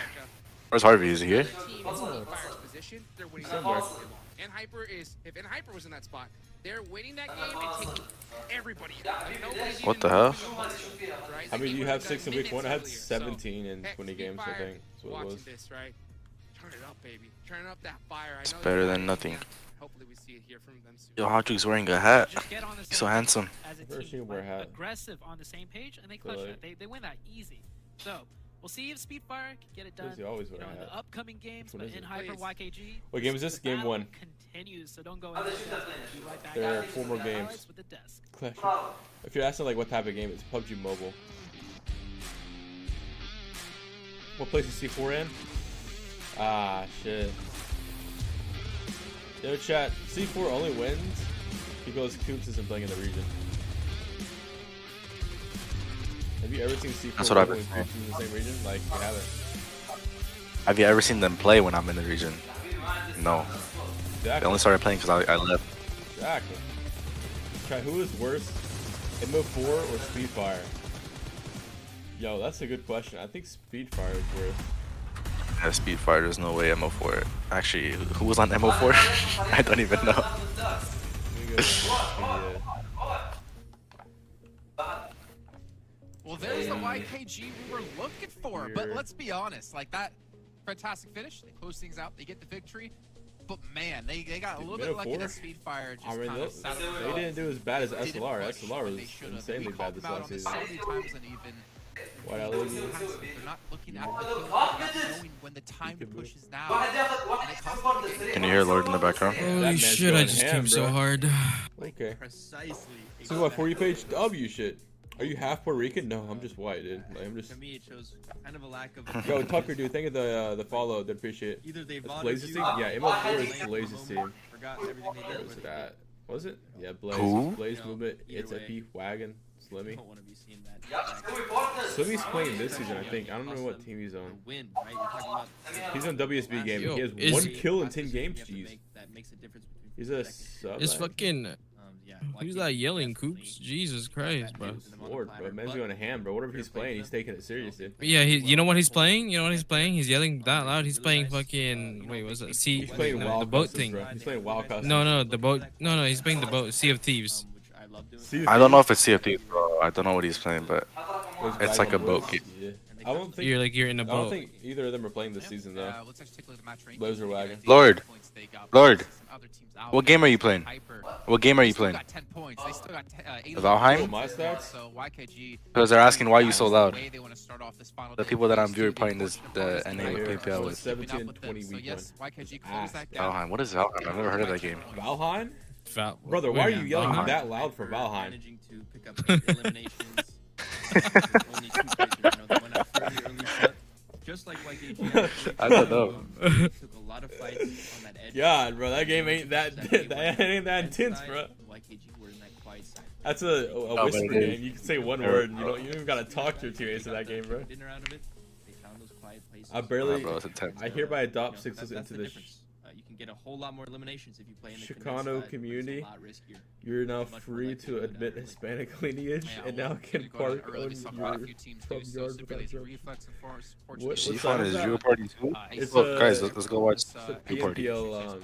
Where's Harvey? Is he here? team in Speedfire's position, they're winning that Somewhere. game all day long. And Hyper is, if In Hyper was in that spot, they're winning that game and taking everybody out. Like, nobody's What even the hell? moving the punch, right? How That many do game you was have done 6 in week 1? I had minutes earlier. 17 in Heck, 20 games, I Speedfire, think. That's what it watching was. this, right? Turn it up, baby. Turn up that fire. It's I know better they're than fighting. nothing. Hopefully we see it here from them soon. Yo, Hachu's wearing a hat. Just get on the He's so same handsome. as a I've never team, seen him wear a like, hat. aggressive on the same page, and they clutch Really? it. They win that easy. So we'll see if Speedfire can get it done. Does he always You wear know, a in the hat? upcoming games, Which but one is in it? Hyper Please. YKG. What game is this? the Game battle 1. Continues, so don't go. Be right back. There are after 4 more the games. highlights with the desk. Clash. If you're asking like what type of game, it's PUBG Mobile. What place is C4 in? Ah, shit. Yo, chat. C4 only wins because Coops isn't playing in the region. Have you ever seen C4 That's what I've when been Coops is in the same region? Like, you haven't. Have you ever seen them play when I'm in the region? No. They Exactly. only started playing because I left. Exactly. Chat, who is worse, MO4 or Speedfire? Yo, that's a good question. I think Speedfire is worse. Yeah, Speedfire, there's no way MO4. Actually, who was on MO4? I don't even know. Let me go to Wikipedia. Well, there's the YKG we were looking for. But Weird. let's be honest, like that fantastic finish. They close things out. They get the victory. But man, they got a Dude, little bit lucky that Speedfire? Speedfire just I mean, kind of sat they on the didn't do as bad as didn't SLR. push SLR when was they should've. insanely We bad called this them out last on this season. so many times and even White they're LED. not looking at the field, they're not knowing when the time to push is now. And it costs them the game. Can you hear Lord in the background? That Holy man's shit, I going just ham, came so bro. hard. Okay. Precisely. So what, For You page W shit? Are you half Puerto Rican? No, I'm just white, dude. Like, I'm just. To me, it shows kind of a lack of. Yo, Tucker, dude, thank you the follow. I'd appreciate it. Either they That's voted Blaze's you, team? Yeah, ML4 is Blaze's team. Forgot everything they What did. was but that? Was it? Yeah, Blaze. Who? Blaze You know, movement. either It's a way. P wagon. You Slimmy. don't want to be seeing that. Slimmy's playing this season, I think. I don't know what team he's The on. win, right? You're talking about. He's on WSB game. Yo, He has is- 1 kill in 10 Decision games. you have to Jeez. make that makes a difference between He's two a seconds. sub. It's fucking. Yeah, Who's YKG that yelling, definitely Coops? Jesus Christ, bro. puts them on the Lord, bro. platter, Man's but going to ham, bro. Whatever he's they're playing, he's them. taking it serious, dude. Yeah, you know what he's playing? You know what he's playing? He's yelling that loud. He's playing fucking. Wait, what's that? See, He's playing the Wild boat Customs, thing. bro. He's playing Wild Customs. No, the boat. No, he's playing the boat. Sea of Thieves. Which I love doing. See, I don't know if it's CFD, bro. I don't know what he's playing, but those it's like a Wagon boat Boys. game. Yeah. I don't think. You're in a I don't boat. think either of them are playing this season though. Let's actually take a look at the match ranking. Blaze or Wagon? Lord. Points they got Lord. versus some other teams out What there. game are you playing? Hyper. What game are They you still playing? got 10 points. They still got 8 Valheim? My stats? So YKG. Because they're asking why you so loud. Way they want to start off this final The day. people that I'm These viewing two playing big this opponents the in NA Hyper. with PMPL So with. keeping up 17 with them. 20 So week yes, YKG Ah. closed that gap. Valheim. What is Valheim? I've never heard of that game. Valheim? Val- Brother, why are Wait, you yelling Valheim? that loud for Valheim? Managing to pick up 8 eliminations. Only 2 players, you know, that went out fairly early, but just like YKG, I don't know. took a lot of fights on that edge. God, bro, that game ain't that game that was ain't that intense, side, bro. YKG were in that quiet side. That's a but whisper it is. game. You can say one Yeah. word and you don't even gotta talk to your teammates in that game, bro. Dinner out of it. They found those quiet places. I barely Nah, bro, it's intense. I hereby adopt You know, sixes that's into the this difference. You can can get a whole lot more eliminations if you play in the condensed Chicano side, but community, it's a lot riskier. you're now Much more free likely to to admit die. Hispanic lineage Yeah, and well, now can go down park early. on We saw your quite a few teams do front so. yard Civilians, without Reflex, and Force, What Portuguese. side C-Fun is is that? you party too? It's Look, guys, a- let's go watch. it's a P-party. PMPL,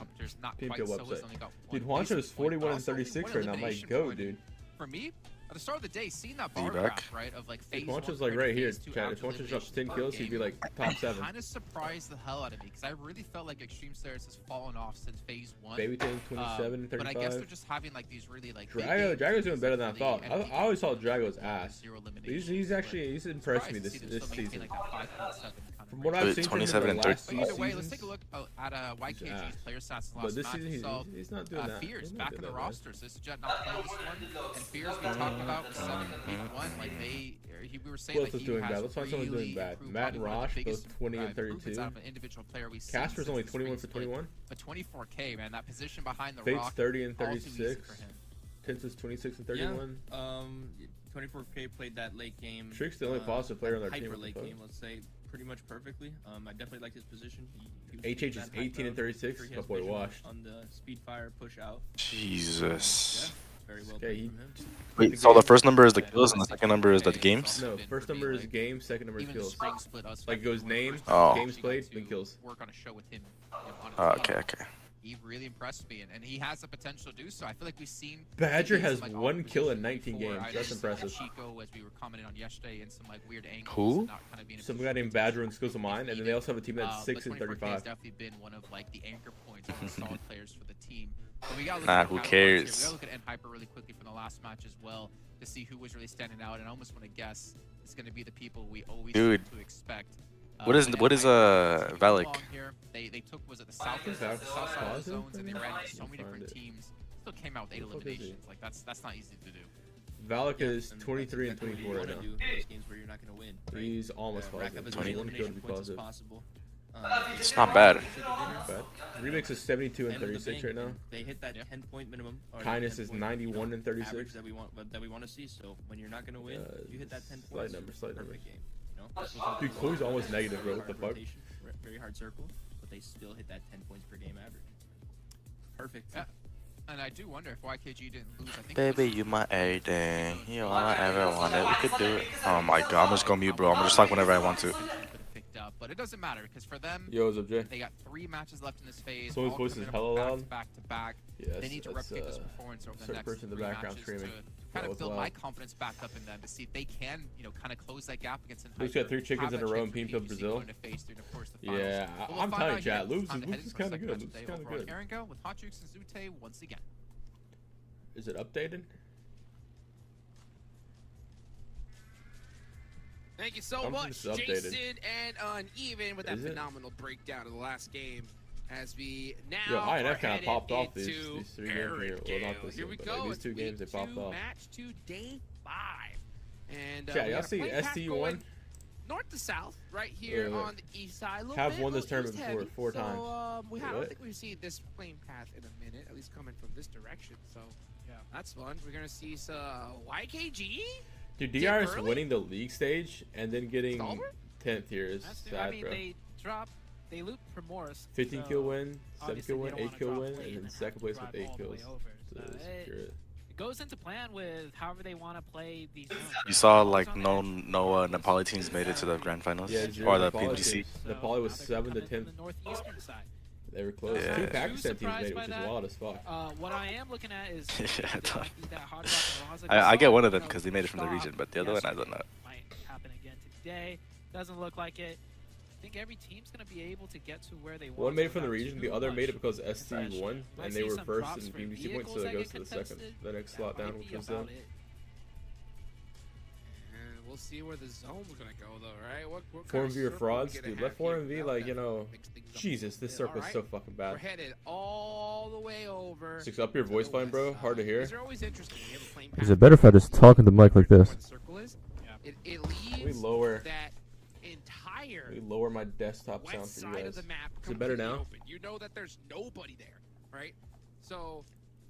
PMPL website. Dude, Juancho's 41 and 36 right now. My goat, dude. For me, at the start of the day, seeing that bar Feedback. graph, right, of like If phase Juancho's one like compared right to here, phase two chat. If after Juancho drops elimination 10 per kills, he'd be game, like top 7. kind of surprised the hell out of me because I really felt like Extreme Stairs has fallen off since phase one. Baby thing 27 and But I guess they're 35. just having like these really like big Drago's games doing better than I for the thought. MVP. I always thought Drago's ass. Zero He's eliminations, actually but impressed me surprised to this see them this still maintain, season. like, that 5.7 kind of From what range. I've Wait, seen from 27 him and the last But 2 either way, let's seasons, take a look at He's YKG's ass. player stats but last this match. season So he's not doing that. Fears He's not back doing in the that, roster. So this is Jet not playing this one. And Fears we talked about with 7 and 1. Like we were saying Who like else is he doing has bad? Let's find someone doing really bad. improved, Matt and probably one of Rosh, the both biggest, 20 and improvements 32. out of an individual player we've seen Casper's since only the 21 spring for split. 21. But 24K, man, that position behind the Fate's rock, 30 and all too easy 36. for him. Tense is 26 and Yeah. 31. 24K played that late game. Trick's the only positive player on their team. Hyper What the late fuck? game, let's say, pretty much perfectly. I definitely liked his position. He was HH is that 18 and hyper. 36. Sure he My has boy vision washed. on the speed fire push out. Jesus. Very well Okay, played he- from him. Wait, so the first number is the kills and the second number is the games? No, first number is game, second number is Even the kills. spring split, us Like, it goes name, Oh. games played, then kills. Work on a show with him. On a team. Okay, okay. He really impressed me, and he has the potential to do so. I feel like we've seen Badger he's in, has like, 1 kill in opposition 19 before, games. either That's impressive. Chico, as we were commenting on yesterday, in some like weird angles. Who? And not kind of being in a Some position guy named to Badger and shoot Skills of Mine, and then they also have a team that's 6 but and 24K has 35. definitely been one of like the anchor points, one of the solid players for the team. But we gotta look Nah, at who the categories cares? here. We gotta look at N-Hyper really quickly from the last match as well to see who was really standing out, and I almost want to guess it's going to be the people we always Dude. seem to expect. What is N-Hyper Valak? along here. They took, was it the south, think the that's south side of the positive, zones, and they maybe? ran into so I'll many find different it. teams. Still came out with 8 What the fuck is he? eliminations. Like that's not easy to do. Valak is And that's 23 and exactly what 24 you right now. wanna do in those games where you're not gonna win. Right? He's almost Rack up positive. as 20. many One kill to elimination be points as positive. possible. It's not bad. But Remix is 72 and Handle the 36 bank, right now. and They hit that Yeah. 10-point minimum. Or Kindness 10 is point, 91 and average 36. that we want to see. So when you're not gonna win, you hit that 10 Slight points. number, slight number. Perfect game. You know? Dude, Chloe's almost negative, bro. What the Hard fuck? rotation, very hard circle, but they still hit that 10 points per game average. Perfect. Yeah. And I do wonder if YKG didn't lose. I think Baby, you my everything. You all I ever wanted. We could do it. Oh my god, I'm just gonna mute, bro. I'm gonna just talk whenever I want to. Could have picked up, but it doesn't matter because for them, Yo, what's up, Jay? they got 3 matches left in this phase. Someone's all voice coming is up hella loud. back to back. Yes, They need to that's, replicate this performance over the certain next person in the 3 background matches screaming. to That kind was of build loud. my confidence back up in them to see if they can, kind of close that gap against N-Hyper. Luke's got 3 chickens have in a that row chance in for PMPL PGC Brazil. going to phase 3 and of course the finals. Yeah, But we'll I'm find telling you, out here. chat. Lubes Time to head is into kind our of second good. match Lubes of the is day kind of over on good. Erringo with Hot Jukes and Zute once again. Is it updated? Thank you so I'm much, just updated. Jason and Uneven, with that Is it? phenomenal breakdown of the last game. As we now Yo, INF are kind of headed popped off these into 3 games here. Well, not Erringo. this Here one, we but go. like these It's 2 games they week popped 2, off. match 2, day 5. And Chat, we y'all got a see play path ST1? going north to south, right here Yeah. on the east side. A little Have bit, won this a little tournament east before, heavy. 4 so, times. I don't What? think we've seen this flame path in a minute, at least coming from this direction. So yeah, that's fun. We're gonna see some YKG. Dude, Dip DRS early? winning the league stage and then getting Stalwart? 10th here is That's sad, I mean, bro. they loop for Morris. 15 kill win, 7 obviously kill they win, don't 8 wanna kill drop win, late and then have second to place with drive 8 all the way kills. over. So So secure it. it goes into plan with however they want to play these. zones. You saw Always like on no edge. Nepali teams made it to the grand finals Yeah, zero or the Nepali PMGC. teams. So Nepali was now they're 7 to coming 10. from the northeastern side. They were close. Yeah. 2 Too Pakistan teams surprised made it, by which is that. wild as fuck. What I am looking at is Yeah, they tough. might be that Hard Rock and Raza I get one of you them know, because they made it from the stop region, but the other one I don't yesterday. know. Might happen again today. Doesn't look like it. I think every team's gonna be able to get to where they want. One made it to from the without region, too the other made it much because SC concession. won, Might and see they were some first drops in for PMGC points, vehicles so it that goes get to the second, contested. the next That slot might down, be which is about them. it. And we'll see where the zone's gonna go, though, right? What kind Foreign of V or circle frauds, we gonna dude. Let have Foreign here V, now like, you that know, mix things up a Jesus, little this bit? circle's Alright. so fucking We're bad. headed all the way over. 6 up your to voice the fine, west bro. side. Hard to hear. These are always interesting. We have a flame Is path it better if I just talk in the mic like where this? the circle is. Yeah. It We leaves lower, that entire we lower my desktop sound west for you side guys. of the map Is it better completely now? open. You know that there's nobody there, right? So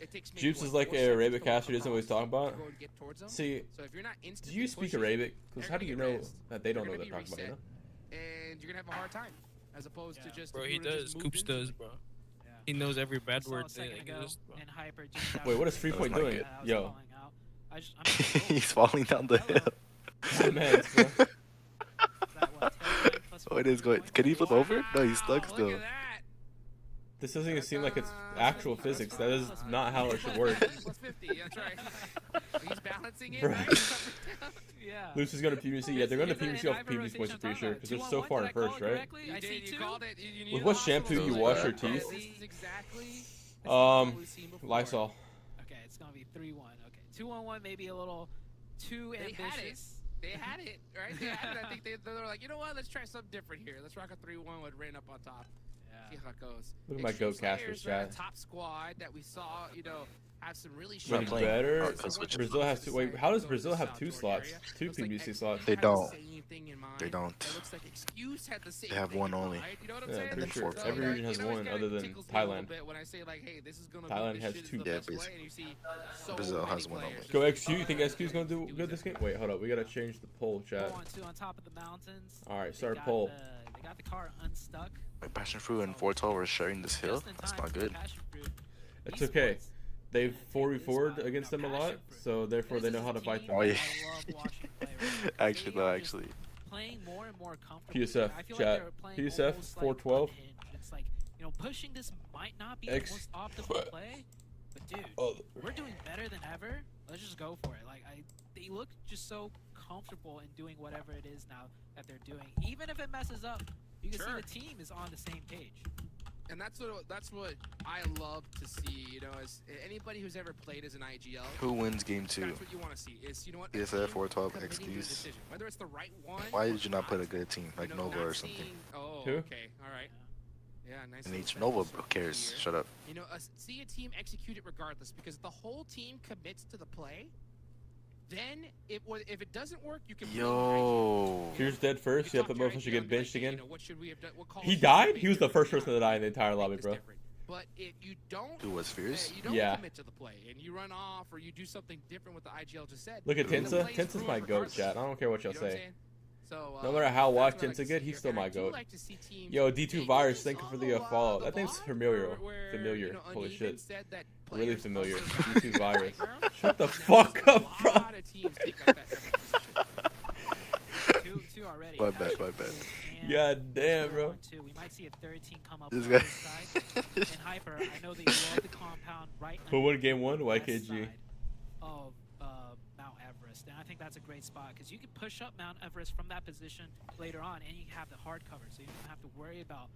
it takes maybe, Juice what, is like 4 a seconds Arabic to walk caster, doesn't know what he's talking across about. to go and get towards them. See, So if you're not do instantly you speak pushing, Arabic? Because they're how do you gonna know get rezzed. that they don't They're know what gonna they're talking about, you know? and you're gonna have a hard time, as opposed to just Bro, if he you would've does. just moved Coops into does, it. bro. Yeah. He knows every I bad saw word a second that ago exists, bro. in Hyper just out Wait, of what does That was 3-point not doing? good. I was Yo. falling out. I'm He's falling down the hill. Man, bro. that what, 10 plus Oh, What is going? Can he flip over? No, he's stuck Wow, still. Look at that. This doesn't even seem like it's actual physics. That is not how it should work. Plus 50, that's right. He's balancing it, Bruh. right? Yeah. Luce is going to PBC. Yeah, they're going to PBC off PBC points, I'm pretty sure, because they're so far in first, right? You did, you called it. You With knew what the shampoo hospital you was wash like, your teeth? This is exactly we've seen before. Lysol. Okay, it's gonna be 3-1. Okay, 2-1-1 maybe a little too They had it. ambitious. They had it, right? They had it. I think they were like, you know what? Let's try something different here. Let's rock a 3-1 with Rain up on top. See Yeah. how it goes. Look at my Extreme goat casters, Slayers are a chat. top squad that we saw, have some really Not Much playing. better. Oh, that's what Brazil has two. Wait, how does Brazil have two slots? Two PBC slots. They don't. They don't. It looks like Excuse had the same They have thing one in only. mind, you know what I'm Yeah, saying? And then pretty sure. four. Every region has it always one kinda other than tickles me a little Thailand. bit when I say like, hey, this is gonna Thailand be, has this shit is two. the Yeah, best way, basically. and you see so Brazil many has one players. only. Go XQ. You think XQ is going to do good this game? Wait, hold up. We got to change the poll, chat. 4-1-2 on top of the mountains. All right, They start got poll. They got the car unstuck. Wait, Passion Fruit and 412 are sharing this hill. Just in That's time not for the good. passion fruit. It's okay. Esports, They've they take this 4v4'd spot. against Now, them a lot, passion fruit. so therefore they This know how is a to fight team them. Oh, that yeah. I love watching play right now. Actually, They no, are just actually. playing more and more comfortable. PSF, I feel chat. like they're playing PSF, almost 412. Like unhinged. It's like, pushing this might not be X- the most optimal play, but dude, Oh, we're doing better than ever. Let's just go for it. Like they look just so comfortable in doing whatever it is now that they're doing. Even if it messes up, you can Sure. see the team is on the same page. And that's what I love to see, as anybody who's ever played as an IGL. Who wins game 2? That's what you want to see. Is a PSF, team 412, committing to a Excuse. decision, whether it's the right one. Why or did you not put a not. good team like Not Nova or something? seeing- Oh, Who? okay, all right. Yeah, nice. And little each bench Nova, boost who right cares? here. Shut up. See a team execute it regardless, because if the whole team commits to the play, then if it doesn't work, you can. blame the Yo. Fear's dead IGL. first. You Yeah, can the talk to motherfucker should your get IGL and be benched like, hey, again. what should we have done? What calls He should we died? have He was made the first here? person to die in the entire lobby, It's bro. different. But if you don't, Who was Fierce? you don't Yeah. commit to the play and you run off or you do something different with the IGL just said. Look at then the Tinsa. play's Tinsa's my ruined goat, regardless. chat. I don't care what y'all You know what I'm say. saying? So, No matter how that's washed what I like Tinsa to get, see he's here. still And I my do goat. like to see teams Yo, D2 take Virus, this thank you for on the the follow. the That name's bar, familiar. where, Familiar. Holy Uneven shit. said that Really players familiar. also D2 Virus. background. Shut the Now, fuck a up, bro. lot of teams take like that type of position. Two already. My bad, my bad. And God damn, bro. 4-1-2. We might see a third team come up This on guy. this side. And Hyper, I know they love the compound right Who on won game 1? the west YKG. side of Mount Everest. And I think that's a great spot because you can push up Mount Everest from that position later on and you have the hard cover. So you don't have to worry about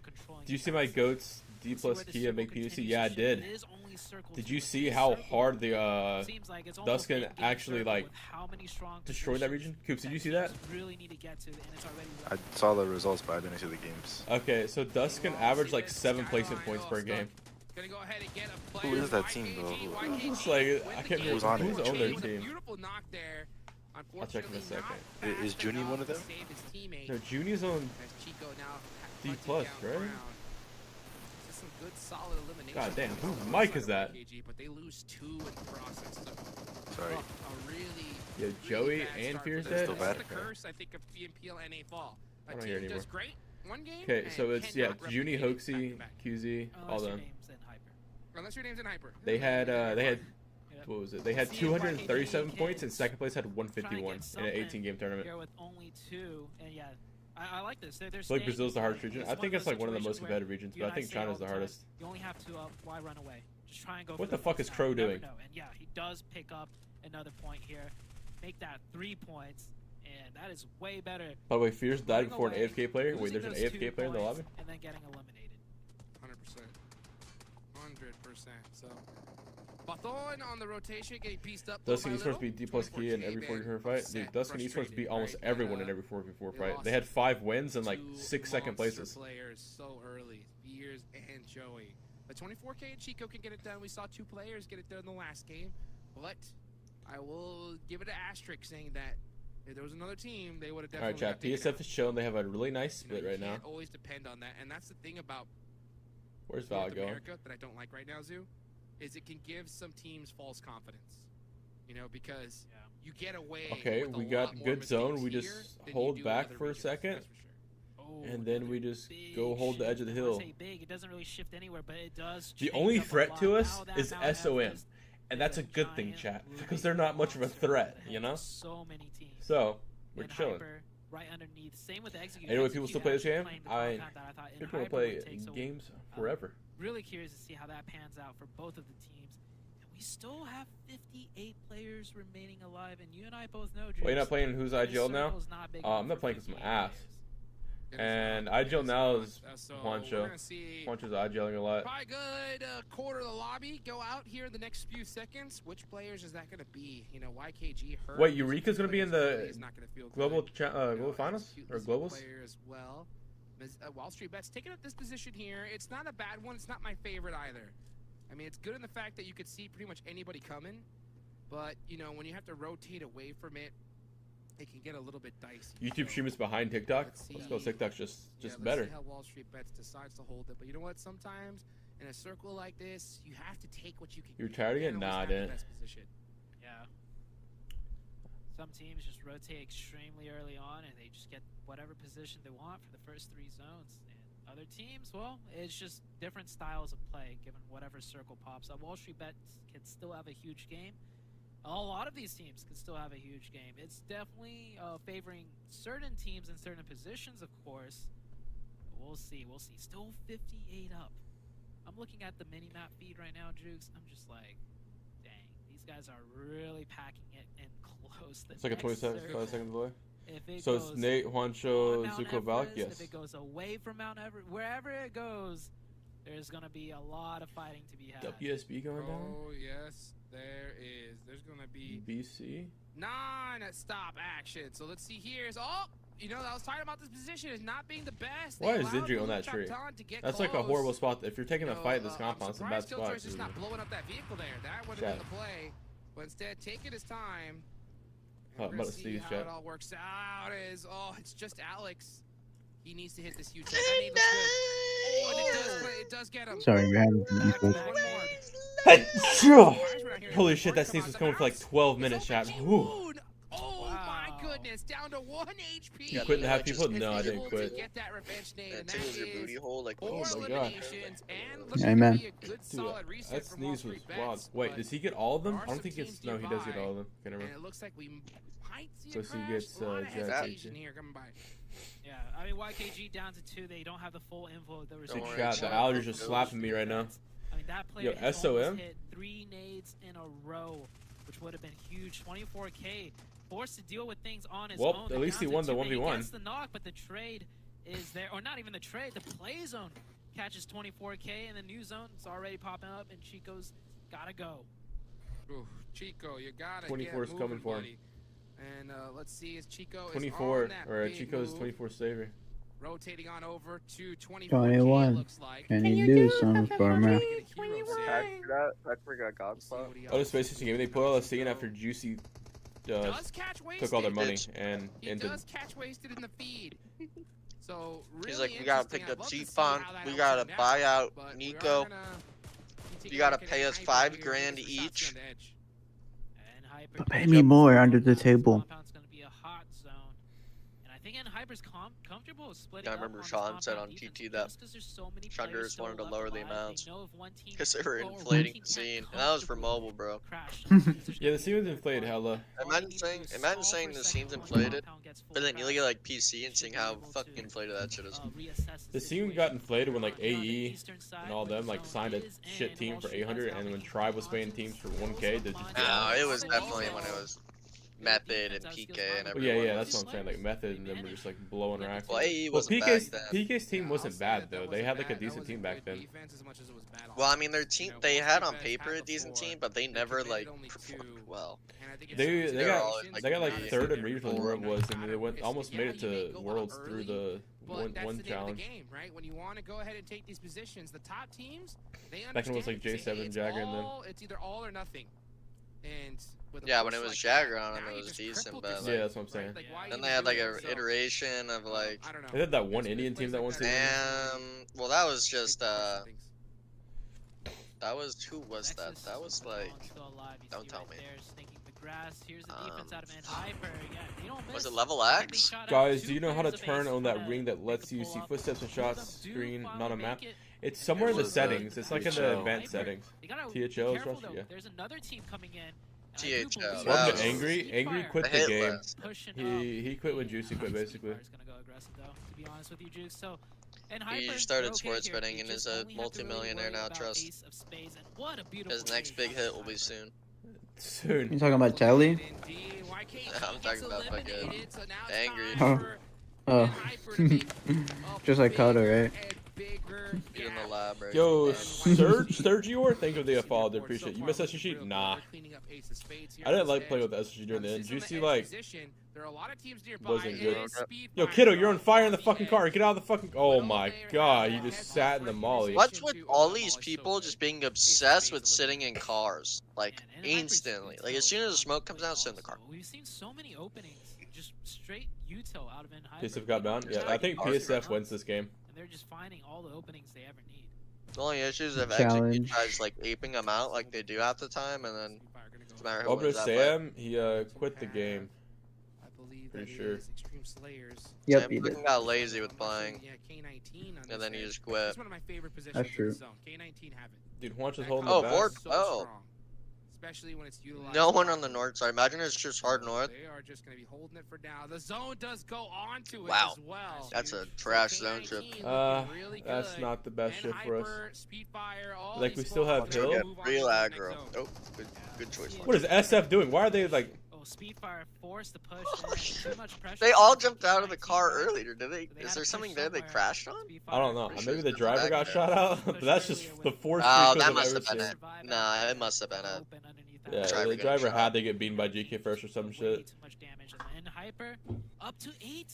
controlling. Do you the see my pass. goats D See plus where the Kia circle make PUC? continues Yeah, I to shift. did. It is only circle Did to you it. see This how circle hard the seems like it's almost Duskin a big actually, circle like, with how many strong destroyed that positions region? Coops, did you see teams that? really need to get to, and it's already I saw the results, but I didn't see the games. Okay, so Duskin Well, averaged see like this 7 Skyline placement points per stuck. game. Gonna go ahead and get a Who player. is that team, though? YKG, It's like, win I the can't game. Who's on it? Who's on their With a team? beautiful knock there. I'll check in a Unfortunately, second. not Is fast Junie enough one of to them? save his teammate. No, Junie's on. As Chico now D hunting plus, down right? Brown. Just some good solid elimination. God damn, on whose the mic side is of that? YKG, but they lose 2 in the process. So, Sorry. a really, Yeah, really Joey bad and start for Fear's them. dead? Still bad? That's the curse, I think, of PMPL NA fall. I A don't hear team anymore. does great one game. Okay, so and it's, yeah, cannot Junie, replicate it Hoaxie, back-to-back. QZ, all unless your them. name's in Hyper. Unless your name's in Hyper. They had, Yep. what was it? They had See if 237 YKG points, and can second place had try to 151 get in an 18 something game tournament. Here with only 2, and yeah, I like this. They're I feel like staying Brazil's the hardest region. it's I one think of it's those like one of the most situations where competitive regions, you but I and think say China's all the the time, hardest. You only have to why run away? Just try and go. What for the fuck is first Crow down. You never doing? know. And yeah, he does pick up another point here, make that 3 points, and that is way better. By the way, Fears died Running before an away, AFK player. Wait, losing there's an those 2 AFK player in the points, lobby? and then getting eliminated. 100%. 100%. So, Bathon on the rotation, getting pieced up. Dustin little by Esports beat D plus little. Key in every 24K, 4v4 fight. upset, Dude, Dustin Esports frustrated, beat almost right? everyone in every 4v4 they fight. lost They had 5 wins and like 2 6 second monster places. players so early. Fears and Joey. But 24K and Chico can get it done. We saw 2 players get it done in the last game. But I will give it an asterisk saying that if there was another team, they would have Alright, definitely chat. PSF is showing they have a really nice split you right now. can't always depend on that. And that's the thing about Where's North Val going? America that I don't like right now, Zoo, is it can give some teams false confidence. Because Yeah. you get away. Okay, with a we lot got more good zone. mistakes We here just than you hold do in back other for a regions, second. that's for sure. Oh, And then another we just big go hold the edge of the shift. I wanna hill. say big. It doesn't really shift anywhere, but it does. The change only up a threat lot. to us Now that is Mount SOM. Everest And is that's a good thing, giant chat. looming Because they're not much of a monster threat, ahead you of know? So many teams. So, we're And chilling. Hyper right underneath. Same with the execute. Anyway, people still play this game? Playing the I content that I thought in think we'll Hyper play would take so- games forever. Really curious to see how that pans out for both of the teams. And we still have 58 players remaining alive, and you and I both know, Well, you're Drews, not playing Who's this IGL now? circle's not big I'm enough not for playing with some 58 ass. players. And IGL now is So Juancho. we're gonna see Juancho's IGLing a lot. probably good quarter of the lobby go out here in the next few seconds. Which players is that going to be? You know, YKG hurt. Wait, Eureka's gonna be in the He's not gonna feel Global good. Global Finals or Globals? Player as well. Wall Street Bets taking up this position here. It's not a bad one. It's not my favorite either. I mean, it's good in the fact that you could see pretty much anybody coming, but you know, when you have to rotate away from it, it can get a little bit dicey. YouTube So, streamers behind TikTok. let's Let's go see. TikTok's just let's better. see how Wall Street Bets decides to hold it. But you know what? Sometimes in a circle like this, you have to take what you can. You're get. tired You again? can't always Nah, I have the didn't. best position. Yeah. Some teams just rotate extremely early on, and they just get whatever position they want for the first 3 zones. And other teams, well, it's just different styles of play, given whatever circle pops up. Wall Street Bets can still have a huge game. A lot of these teams can still have a huge game. It's definitely favoring certain teams in certain positions, of course. But we'll see. We'll see. Still 58 up. I'm looking at the mini-map feed right now, Jukes. I'm just like, dang, these guys are really packing it in close. It's like a 25 seconds away. If it So it's goes Nate, on Juancho, Mount Zuko, Valk. Everest, Yes. if it goes away from Mount Everest, wherever it goes, there's gonna be a lot of fighting to be had. WSB going down. Oh yes, there is. There's gonna be BC. non-stop action. So let's see here. You know, I was talking about this position as not being the best. Why They is allowed Zindri on Blue that Chop tree? Ton to get That's like a close. horrible spot. If you're taking You a know, fight this I'm compound, it's a bad surprised spot. Killjoy's just not blowing up that vehicle there. That would have been the play. But instead, taking his time. Oh, And I'm we're about to gonna see see his how chat. it all works out. It's just Alex. He needs to hit this huge shot. That nade looks good. Oh, and it does get him. Sorry, we're having some Back to issues. back more. Holy shit, that sneeze was coming for like 12 minutes, chat. Whew. Oh my Wow. goodness, down to 1 HP. You quit to have like, people? just No, I Is didn't able to quit. get that revenge nade, That and that tickles your is booty hole like four Oh my God. eliminations and looking Amen. to be a good Dude, solid reset that from Wall sneeze was Street wild. Bets, Wait, but does he get all of them? there I are don't some think it's. teams No, he does get nearby, all of them. Can't and remember. it looks like we might see So a he crash. gets, a lot of Jack hesitation Jackson. here coming by. Yeah, I mean YKG down to 2. They don't have the full info. There was Don't Big worry, chat, the chat. allergies just slapping me right now. I mean that player Yo, has SOM? almost hit 3 nades in a row, which would have been huge. 24K forced to deal with things on his Well, own. at They're least down he to won the 2, and he 1v1. gets the knock, but the trade is there, or not even the trade. The play zone catches 24K, and the new zone's already popping up, and Chico's gotta go. Ooh, Chico, you gotta 24 is get coming moving, for him. buddy. And let's see as Chico is 24, on that or big Chico's move, 24 saver. rotating on over to 24K, 21. it looks like. Can you do something for me? I forgot Godspot. Oh, the Space Station game. They put all the scene after Juicy Does catch wasted. took all their money Bitch. and He ended. does catch wasted in the feed. So really He's like, we gotta interesting. pick I'd up love to see G-Fon, how that we all gotta turned buy out but we are Nico. gonna be taking You gotta a look pay at us Hyper 5 here grand because the shots each. on the edge. And Hyper But pay me more under the table. Compound's gonna be a hot zone. And I think Hyper's comfortable with splitting Yeah, I up remember on his Sean said compound on defense TT that just 'cause there's so many Sean players just still wanted to left lower the alive. amounts. They know if one team Because they were or one inflating team the scene. can't And that was for comfortably mobile, bro. crash them, there's Yeah, the gonna scene be was a inflated fight. hella. All you Imagine need to saying, do is imagine stall saying for a the second scene's before the inflated, compound gets full but then you look crash. at like PC and You seeing should be how able fucking to, inflated that shit is. reassess The scene situation. got inflated when like Now, on the AE eastern side, and all where them the like zone signed a is, shit and team Wall for Street 800, Bets and when now Tribe was paying making teams for those 1K, they just lines did No, out. it was So definitely also, when it was their Method and defense PK outskills and are Well, yeah, everyone. yeah, that's what I'm saying. Like Method and them were just like blowing racks. Well, AE Well, wasn't PK's bad then. PK's team Yeah, wasn't I'll say bad that though. They wasn't had like a bad. That decent wasn't team back good then. defense as much as it was bad Well, I offense. mean, their team, You know, they Wall had Street on Bets paper had a decent before. team, but they They never committed like only performed two. well. And I think it's They something they They're got all in, like, they got like the third in second regional four. where it was, and they went It's- almost yeah, made it you may to go out Worlds through early, the But that's one the name challenge. of the game, right? When you want to go ahead and take these positions, the top teams, they understand. Back when it was like Say, J7, it's Jagger, and them. It's either all or nothing. And with a Yeah, when push it was like Jagger that, on 'em, now it you was just decent, crippled but, yourself, Yeah, that's what I'm right? saying. Like, why Then even they had do like it? an So, iteration of like, I don't know. They had that one There's Indian team that won plays season. like that. well, that was Big just push things. that was who was that? Nexus That was still like, alive. You don't see tell right me. there, sneaking McGrath. Here's the defense out of Hyper again. They don't was miss. it level I think they X? shot out Guys, two do you know how to players of turn ace on for that to ring that make lets a you pull see off? footsteps and Some of shots them do screen, finally not a make map? it. It's somewhere in the was, settings. It's like in the THL. advanced settings. You gotta THL be is careful Russia, though. yeah. There's another team coming in, THL. Welcome Wow. to Angry. Angry quit A the hit game. list. He quit when Juicy quit, basically. Gonna go aggressive though, to be honest with you, Juice. So, and He Hyper, started they're okay sports here. betting They and is just a only have to really multimillionaire worry now, about trust. ace of spades, and what a beautiful His next ace big by hit will be Hyper. soon. Soon. You talking about Jelly? I'm talking about fucking Angry. Oh. Just like Coda, right? Get in the lab, right? Yo, Sergio, thank you for the follow. I appreciate it. You missed SSG? Nah. I didn't like playing with SSG during the end. Juicy, like, wasn't good. Yo, Kiddo, you're on fire in the fucking car. Get out of the fucking. Oh my god, you just sat in the molly. What's with all these people just being obsessed with sitting in cars? Like, instantly. Like, as soon as the smoke comes out, sit in the car. We've seen so many openings, just straight util out of Hyper. PSF got down? Yeah, I think PSF wins this game. And they're just finding all the openings they ever need. The only issue is if Challenge. execute tries like aping them out like they do half the time, and then no matter who Over wins that fight. Sam, he quit the game. Pretty sure. Yep, Sam he did. fucking got lazy with playing, and then he just quit. That's true. Dude, Juan's just holding Oh, the Vort. back. Oh. Especially when it's utilized. No one on the north side. Imagine it's just hard north. They are just going to be holding it for now. The zone does go on to it Wow. as well. That's a trash zone trip. That's not the best shit for us. Speedfire, all Like, these we still have squads Hill? are Get gonna move on real to the next aggro. zone. Oh, good choice. What is SF doing? Why are they like? Oh, Speedfire forced the push. Too much pressure. They all jumped out of the car K19, earlier, did they? but Is had there to something push there they somewhere. crashed on? I don't know. Pretty sure Maybe the it's driver back got there. shot out, but that's just the force Oh, vehicles that I've must ever have been seen. it. Nah, it must have been it. Yeah, Driver the getting driver shot. had to get beaten by GK first or some Way shit. too much damage. And Hyper up to 8.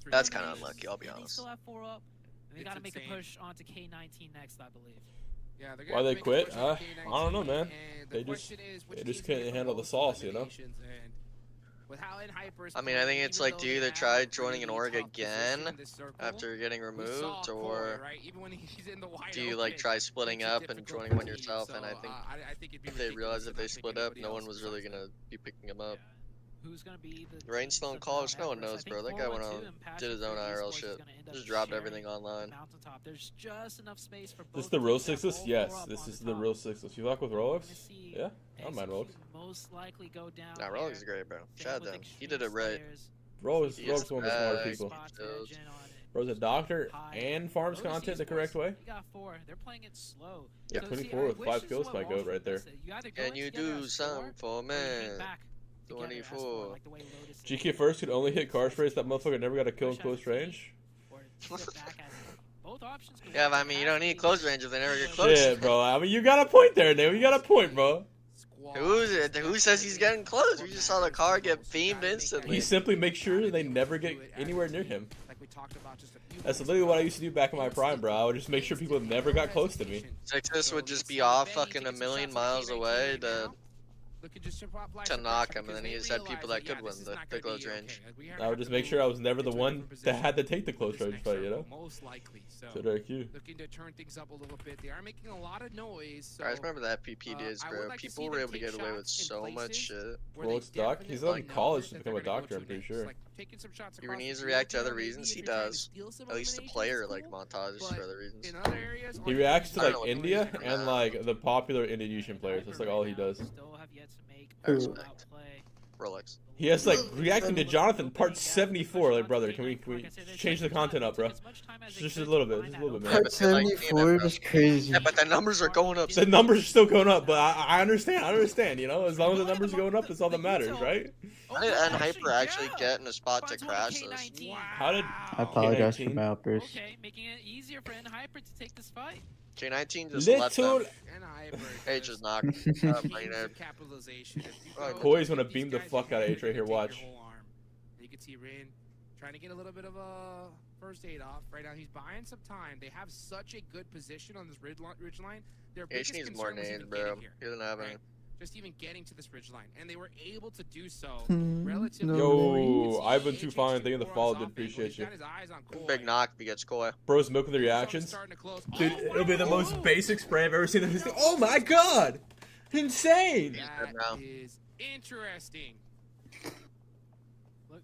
That's kind of unlucky, I'll be And they honest. still have 4 up. And they It's got to make insane. a push onto K19 next, I believe. Yeah, they're Why gonna they make a quit? push on I don't know, man. and They the just- question is, which they just team's gonna couldn't get handle the most sauce, you know? eliminations, and with how Hyper's I mean, I think playing, it's even like, though do you they either have try a joining an really org tough position again in this circle, after getting we removed, saw Koi, or right? Even when he's in the wide do you like open, try splitting it's a up and difficult joining one team, yourself? so, And I think I think it'd be if they ridiculous realize to if they not pick split up, anybody no else one was besides really them. gonna be picking them up. Who's gonna be the Rain's still in of college, no one non-Everest? I knows, think bro. That guy went 4-1-2 on, and Passion did his own for IRL esports is shit. gonna end up Just dropped sharing everything online. Mountaintop. There's just enough space for This both the real teams to have sixes? all Yes, 4 up this on is the the top. real sixes. You like with We're Rolex? gonna see Yeah, I don't mind Rolex. execution most likely go down Nah, here. Rolex is great, bro. Same Shout out with to him. He extreme did it right. slayers. Rolex, He is Rolex one of the smarter back. people. Spots Shows. edge in on it. Bro's a doctor High. and farms Go to content the esports. correct way. You got 4. They're playing it slow. Yeah, So, 24 I with wish 5 this kills is by what GOAT Wall right there. Street does. You either go Can in you together do as something 4, for or you hang me? back together as 4, 24. like the way Lotus is. GK first could only hit car sprays. That motherfucker never got a kill in close range. Or sit back as both options could Yeah, work. but I mean, you don't need close range if they never get Shit, close. Shit, bro. I mean, you got a point there, Nate. You got a point, bro. Who says he's getting close? We just saw the car get beamed instantly. He simply makes sure they never get anywhere near him. Like we talked about just a few That's literally what I used to do back in my prime, bro. I would just make sure people never got close to me. Texas would just be off fucking a million miles away to knock him, and then he just had people that could win the close range. I would just make sure I was never the one that had to take the close range fight, you know? Most likely. So they're cute. Looking to turn things up a little bit. They are making a lot of noise. So I just remember that PP days, I would bro. like to People see were them able to take get away with shots in so much places shit. where Well, they it's Doc. He's definitely in know college to that become they're a gonna go doctor, I'm to pretty next. sure. Like, taking some shots If he across needs the to react to field, other maybe reasons, if he you're trying to does. steal some At least the eliminations, player cool. like montages But for other reasons. in other areas, He on reacts to I don't like know what the India reason for and that. like the popular Indonesian players. That's like all he does. Still have yet to make I respect. outplay. Rolex. He has like reacting to Jonathan part 74. Like, brother, can we change the content up, bro? Just a little bit, just a little bit, man. Part 74 is crazy. Yeah, but the numbers are going up. The numbers are still going up, but I understand, you know? As long as the numbers are going up, that's all that matters, right? How did N Hyper actually get in a spot to crash this? How did... I apologize for my outburst. Okay, making it easier for Hyper to take this fight. J19 just let Little... them. H is knocked. Koi's gonna beam the fuck out of H right here, watch. You can see Rin trying to get a little bit of a first aid off. Right now, he's buying some time. They have such a good position on this ridge line. Their H biggest needs more concern was nades, even bro. getting here, He doesn't have any. right? Just even getting to this ridge line, and they were able to do so Hmm, relatively. Yo, quickly. Ivan Too H Fine, takes thank you for the more follow, on dude. offense, but Appreciate he's you. got his eyes on Koi. Big knock if he gets Koi. Bro's milking the reactions. Dude, it'll be the most basic spray I've ever seen in history. Oh my god! Insane! He's dead now. That is interesting. Look,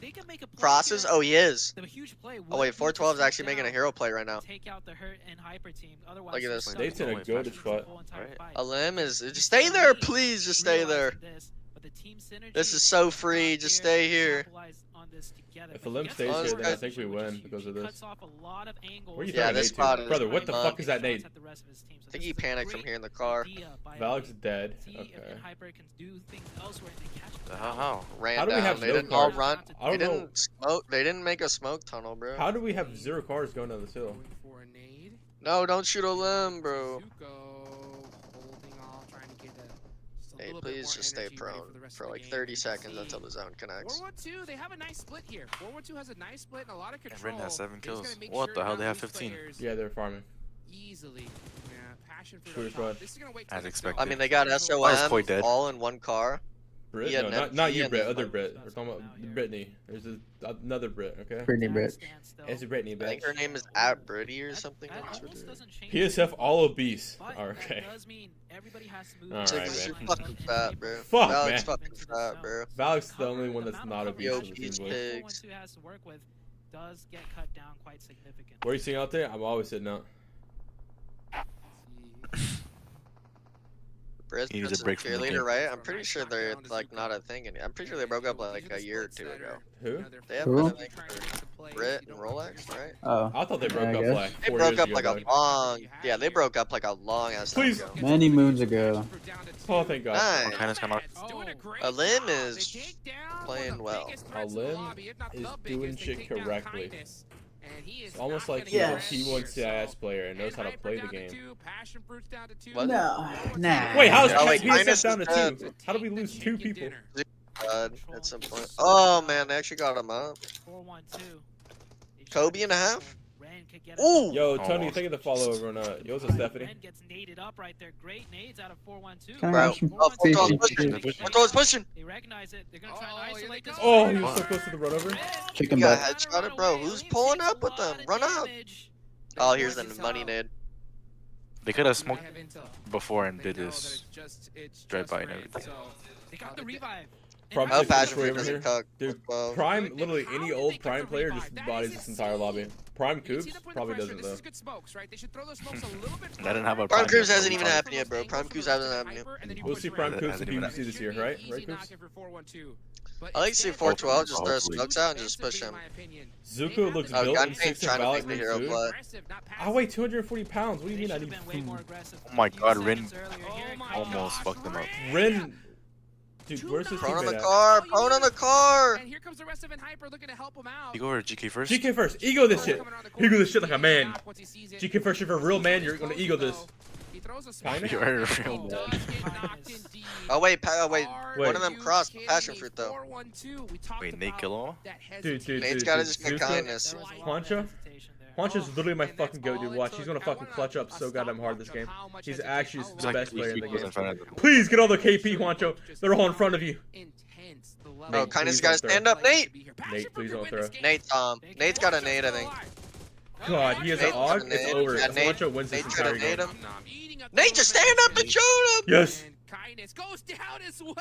They can make a play Crosses? here. Oh, he is. The huge play Oh wait, would be to 412 is sit actually making a down, hero play right now. Take out the hurt and hyper team. Otherwise, Look at you're this. stuck Snake's in a with good the spot. whole entire Right. fight. Alim is He's just stay there, finally please. Just stay there. realizing this, But the team synergy This is so free. Just stay here. If the limb stays here, then I think we win because of this. Where are you Yeah, throwing this nade spot to? is Brother, what the mud. fuck is that nade? I think he panicked from here in the car. Valk's dead. Okay. How? Ran How do we down. have They no didn't all cars? run. I don't They know. didn't smoke. They didn't make a smoke tunnel, bro. How do we have 0 cars going down this hill? Going for a nade. No, don't shoot a limb, bro. Zuko holding off, trying to get just a Hey, little bit please more just stay energy ready prone the rest for of the like game. 30 You can seconds see until the zone connects. 4-1-2, they have a nice split here. 4-1-2 has a nice split and a lot of control. Rin has 7 They just kills. gotta make What sure the hell? none They of have these 15. players Yeah, they're farming. Easily. Yeah, passion for Sure, the sure. top. This is gonna wait till As the expected. I mean, they got Why is SOM Koi dead? all in one car. Brit? Yeah, No, no, not yeah, you, Brit. no. Other Brit. We're talking about Brittany. There's another Brit, okay? Brittany Brit. It's Brittany, I think bitch. her name is @Britty or something on Twitter. PSF all obese. But Oh, okay. that does mean everybody has to move. All It's right, like, man. you're fucking fat, bro. Fuck, Alex man. fucking fat, bro. Valk's the only one that's not obese Yo, in the he's team. big. Boy. 412 has to work with does get cut down quite significantly. Where are you sitting out there? I'm always sitting out. Brisbane's needs a a break from the cheerleader, game. right? I'm pretty sure they're like not a thing anymore. I'm pretty sure they broke up like a year or two ago. Who? They have Who? been a thing for Brit and Rolex, right? Oh, I thought they broke I up guess. like They 4 broke years up ago. like a dog. long, yeah, they broke up like a long ass time Please. ago. many moons ago. Oh, thank God. Nice. Kind of come out. Alim is playing well. Alim is doing shit correctly. It's almost like he's Yeah. a T1 CIS player and knows how to play the game. What? No, nah. Wait, how's Oh, wait, PSF Minus down to is 2? How did we lose 2 people? At some point. Oh man, they actually got him up. 412. Kobe and a half? Ren could get Ooh! Yo, Tony, Almost. thank you for the follow over on Yo's a Stephanie. Ren gets naded up right there. Great nades out of 412. Can I Bro, have some oh, fish? Forto's pushing. Forto's pushing. They recognize it. They're gonna try and isolate this. Oh, he was so close to the run over. Chicken You got butt. headshotted, bro. Who's pulling up with them? Run up. Oh, here's the money nade. They could have smoked before and did this drive by and everything. They got the revive. Prime Oh, 6 Passion over Fruit doesn't here. cook. Dude, Well, Prime, literally any old Prime player just bodies this entire lobby. Prime Coops probably doesn't though. I didn't have a Prime Prime Cruise yet, hasn't so even we happened yet, bro. Prime Cruise hasn't happened yet. We'll see Prime Coops Hasn't in even PVC this year, right? Right, Coops? I like to see 412 just throw Hopefully. smokes out and just push him. Zuko looks Oh, built and Gunpaint's 6 and trying to Valak make the needs hero food. play. I weigh 240 pounds. What do you mean I need food? Oh my God, Rin almost fucked them up. Rin, dude, where's his Prone on the teammate at? car. Prone on the car. And here comes the rest of Hyper looking to help him out. You go over GK first? GK first. Ego this shit. Ego this shit like a man. GK first, if you're a real man, you're gonna ego this. Kinda? You are a real man. Oh wait, wait. One of them crossed passion fruit though. Wait, Nate kill him? Dude, Nate's gotta just get kindness. Juancho? Juancho's literally my fucking goat, dude. Watch, he's gonna fucking clutch up so goddamn hard this game. He's actually the best player in the game. Please get all the KP, Juancho. They're all in front of you. Bro, kindness please gotta don't stand throw. up, Nate. Nate, please don't throw. Nate's got a nade, I think. God, he has an Nate's got AUG. a It's nade. over. Yeah, Nate- Juancho wins this Nate tried entire to nade game. him. Nate, just stand up and shoot him. Yes. Kindness goes down as well.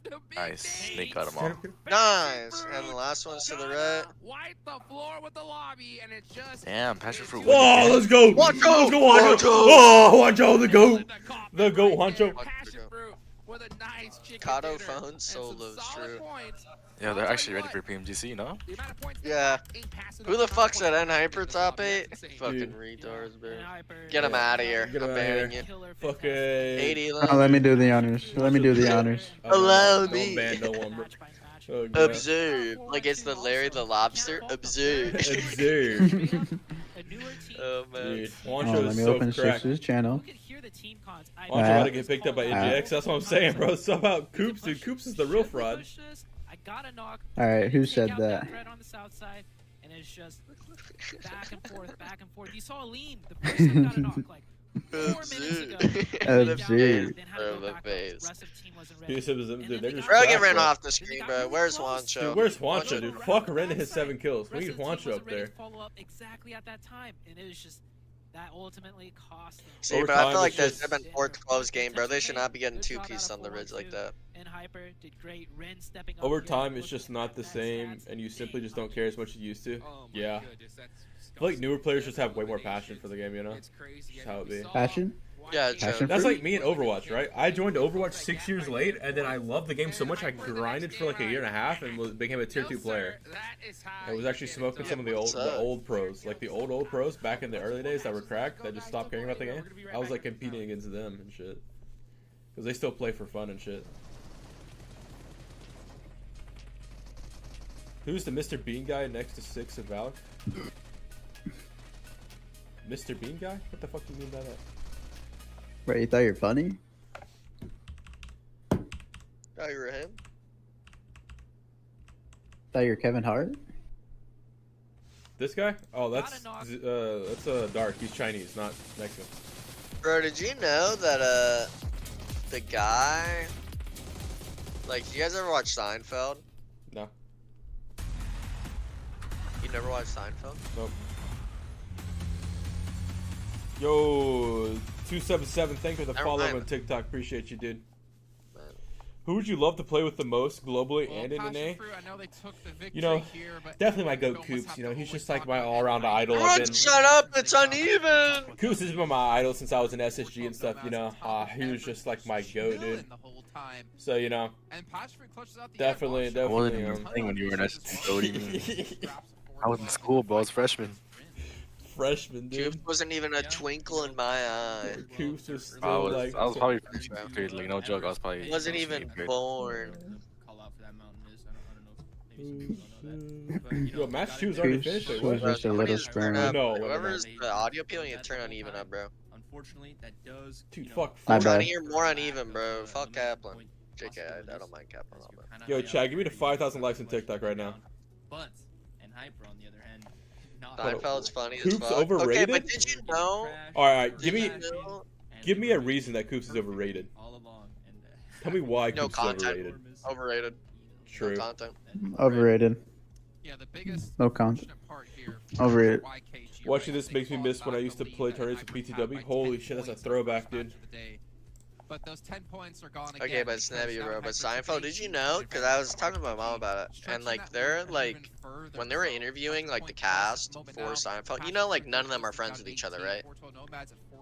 The big Nice. nade. Nate cut him off. Nice. And the last one's to the right. Wipe the floor with the lobby, and it's just. Damn, Passion Fruit. Oh, let's go. Juancho! Let's go, Juancho. Juancho! Oh, Juancho, the goat. The goat, Juancho. Passion fruit with a nice chicken Kato dinner phone and some solos, solid true. points. Yeah, they're actually ready for PMGC, you know? The amount of points Yeah. ain't passing Who up the the fuck's amount that of N points hyper the top lobby. 8? That's insane. Fucking Dude. retards, bro. Get Get him out of here. Get I'm him outta banning here. you. Fucking. 80 Oh, let me do the honors. Let me do the honors. Allow Don't me. ban no one, bro. Oh, God. Observe. Like it's the Larry the Lobster. Observe. Observe. Oh man. Dude, Oh, Juancho let is me so open cracked. Six's channel. Juancho about to get picked up by NGX. That's what I'm saying, bro. It's about Coops, dude. Coops is the real fraud. Alright, who said that? On the south side, and it's just back and forth, back and forth. You saw Lean, the first time got a knock like 4 minutes ago. Observe. Then had to go back up. face. Rest of the team wasn't Dude, ready. dude, they're just Bro, get trash, ran bro. off the screen, bro. Where's Juancho? Dude, where's Juancho, dude? Fuck Ren and his 7 kills. We need Rest of the team Juancho wasn't up ready there. to follow up exactly at that time, and it was just that ultimately cost them. See, Over but I time, feel like it's that just- should have been 4-12's game, bro. They should not be getting 2-piece on the ridge like that. And Hyper did great. Ren stepping up Over here, time, it's looking just not the at same, stats. and you simply Big just don't care as much as you used to. Oh my Yeah. goodness, that's I feel like newer players just have way more passion for the game, you know? It's crazy. Just how it be. Passion? Yeah, Passion That's fruit? like me in Overwatch, right? I joined Overwatch 6 years late, and then I loved the game so much I grinded for like a year and a half and became a tier 2 player. I was actually smoking some of the old pros, like the old pros back in the early days that were cracked that just stopped caring about the game. I was like competing against them and shit, because they still play for fun and shit. Who's the Mr. Bean guy next to 6 of Valor? Mr. Bean guy? What the fuck do you mean by that? Wait, you thought you were funny? Oh, you were him? Thought you were Kevin Hart? This guy? Oh, that's Dark. He's Chinese, not Mexican. Bro, did you know that the guy, like, you guys ever watch Seinfeld? No. You never watched Seinfeld? Nope. Yo, 277, thank you for the follow on TikTok. Appreciate you, dude. Man. Who would you love to play with the most globally and in NA? You know, definitely my goat Coops. You know, he's just like my all-around idol. Shut up! It's uneven. Coops has been my idol since I was in SSG and stuff. You know, he was just like my goat, dude. So you know, definitely. I wasn't even playing when you were in SSG. So what do you mean? I was in school, bro. I was freshman. Freshman, dude. Coops wasn't even a twinkle in my eye. Coops was still I was like. probably 15th grade, like no joke. I was probably. Wasn't even born. Call out for that mountain is. I don't know. Maybe some people know that. Yo, match 2's already finished. Wait, what? Was just a little sperm. No, Whoever's the audio appeal, you turn uneven up, bro. Unfortunately, that does. Dude, fuck. My I'm trying to bad. hear more uneven, bro. Fuck Kaplan. JK, I don't mind Kaplan all that. Yo, Chad, give me the 5,000 likes on TikTok right now. But and Hyper on the other hand, not Seinfeld's funny as Coops fuck. overrated? Okay, but did you know? Alright, Did you know? give me a reason that Coops is overrated. all along. And, Tell me why No Coops is content. overrated. Overrated. True. No content. Overrated. Yeah, the biggest No content. part here. Overrated. Watching this makes me miss when I used to play tournaments with BTW. Holy shit, that's a throwback, dude. But those 10 points are gone again. Okay, but Snappy, bro. But Seinfeld, did you know? Because I was talking to my mom about it. And, like, they're, like, when they were interviewing, like, the cast for Seinfeld, you know, like, none of them are friends with each other, right?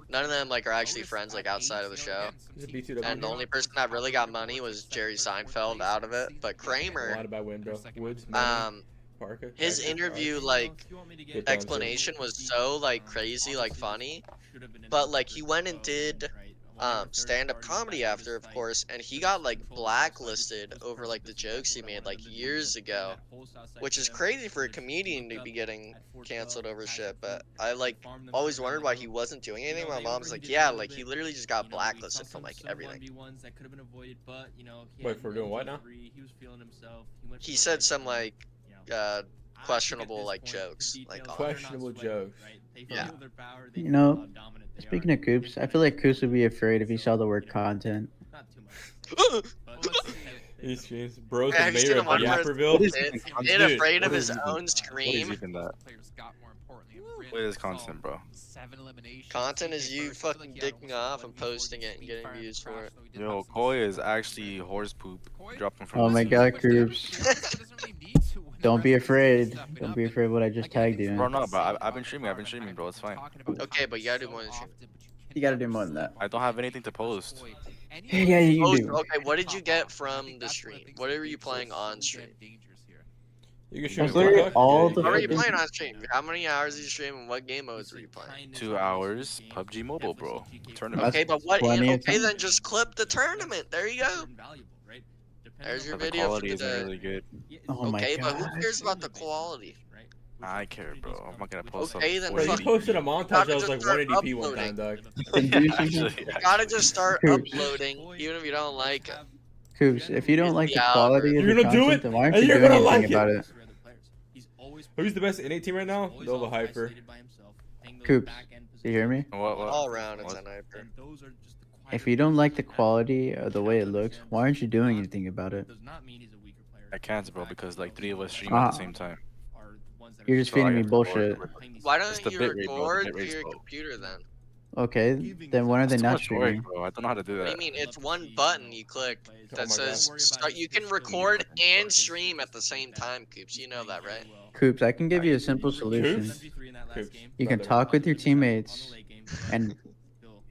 None of them, like, are actually friends, like, outside of the show. Is it BTW? And the only person that really got money was Jerry Seinfeld out of it. But A Kramer, lot about win, bro. Woods, Manning, Parker. his Actually, interview, alright. like, Good times, explanation was so, like, crazy, like, funny. But, like, he went and did stand-up comedy after, of course, and he got like blacklisted over like the jokes he made like years ago, which is crazy for a comedian to be getting canceled over shit. But I like always wondered why he wasn't doing anything. My mom's like, yeah, like he literally just got blacklisted from like everything. Wait, for doing what now? He said some like questionable like jokes, like on it. Questionable jokes. Yeah. You know, speaking of Coops, I feel like Coops would be afraid if he saw the word content. These streams. Bro's Yeah, the have you seen mayor the of one where Yapperville. It afraid of What his is own even- scream. What is even that? What is content, bro? Content is you fucking dicking off and posting it and getting views for it. Yo, Koi is actually horse poop dropping from Oh the my ceiling. god, Coops. Don't be afraid. Don't be afraid what I just tagged you Bro, in. no, bro. I've been streaming, bro. It's fine. Okay, but you gotta do more than stream. You gotta do more than that. I don't have anything to post. Yeah, you Oh, do. okay, what did you get from the stream? What were you playing on stream? You can stream That's literally TikTok? all the What were you fucking- playing on stream? How many hours did you stream and what game modes were you playing? 2 hours. PUBG Mobile, bro. Tournament. Okay, but what? plenty of Okay, time. then just clip the tournament. There you go. There's your But the video for quality the isn't day. really good. Oh my Okay, but god. who cares about the quality? I care, bro. I'm not gonna post Okay, something. then Bro, you fuck- posted a montage that was like 180p one time, dog. Actually, You gotta just start Coops. uploading, even if you don't like it. Coops, if you don't like the Yeah, quality of You're the gonna do content, it, then why aren't and you you're doing gonna anything like about it. it? Who's the best NA team right now? Nova Hyper. Coops, do you hear me? what? All around, it's What? a hyper. If you don't like the quality or the way it looks, why aren't you doing anything about it? I can't, bro, because like 3 of us stream Ah. at the same time. You're just So I feeding me have to bullshit. Why It's don't the you bit rate, bro. The record bit rate's to your low. computer then? Okay, then when are they It's too not much work, streaming? bro. I don't know how to do What do that. you mean? It's one button you click Oh my that says God. start. You can record and stream at the same time, Coops. You know that, right? Coops, I can give you a simple solution. Coops? Coops, You can brother. talk with your teammates and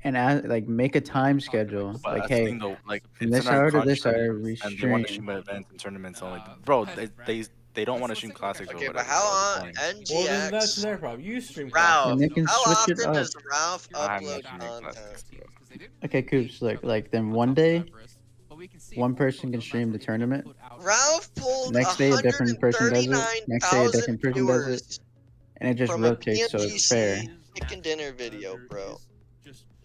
and like make a time schedule. But Like, that's the hey, thing, though, like from it's this in our hour to this contract, hour we and they want to stream. stream events and tournaments only. Bro, they don't want to stream classics or Okay, whatever. but how so on it's fine. Well, then that's NGX? their problem. You stream Ralph, And they can how switch it often up. does Ralph I have upload not streamed content? classics, bro. Okay, Coops, look, like then one day, one person can stream the tournament. Ralph pulled Next day, a different person does it. Next day, a 139,000 different person does it. viewers And it just from a rotates, so it's fair. PMGC chicken dinner video, bro.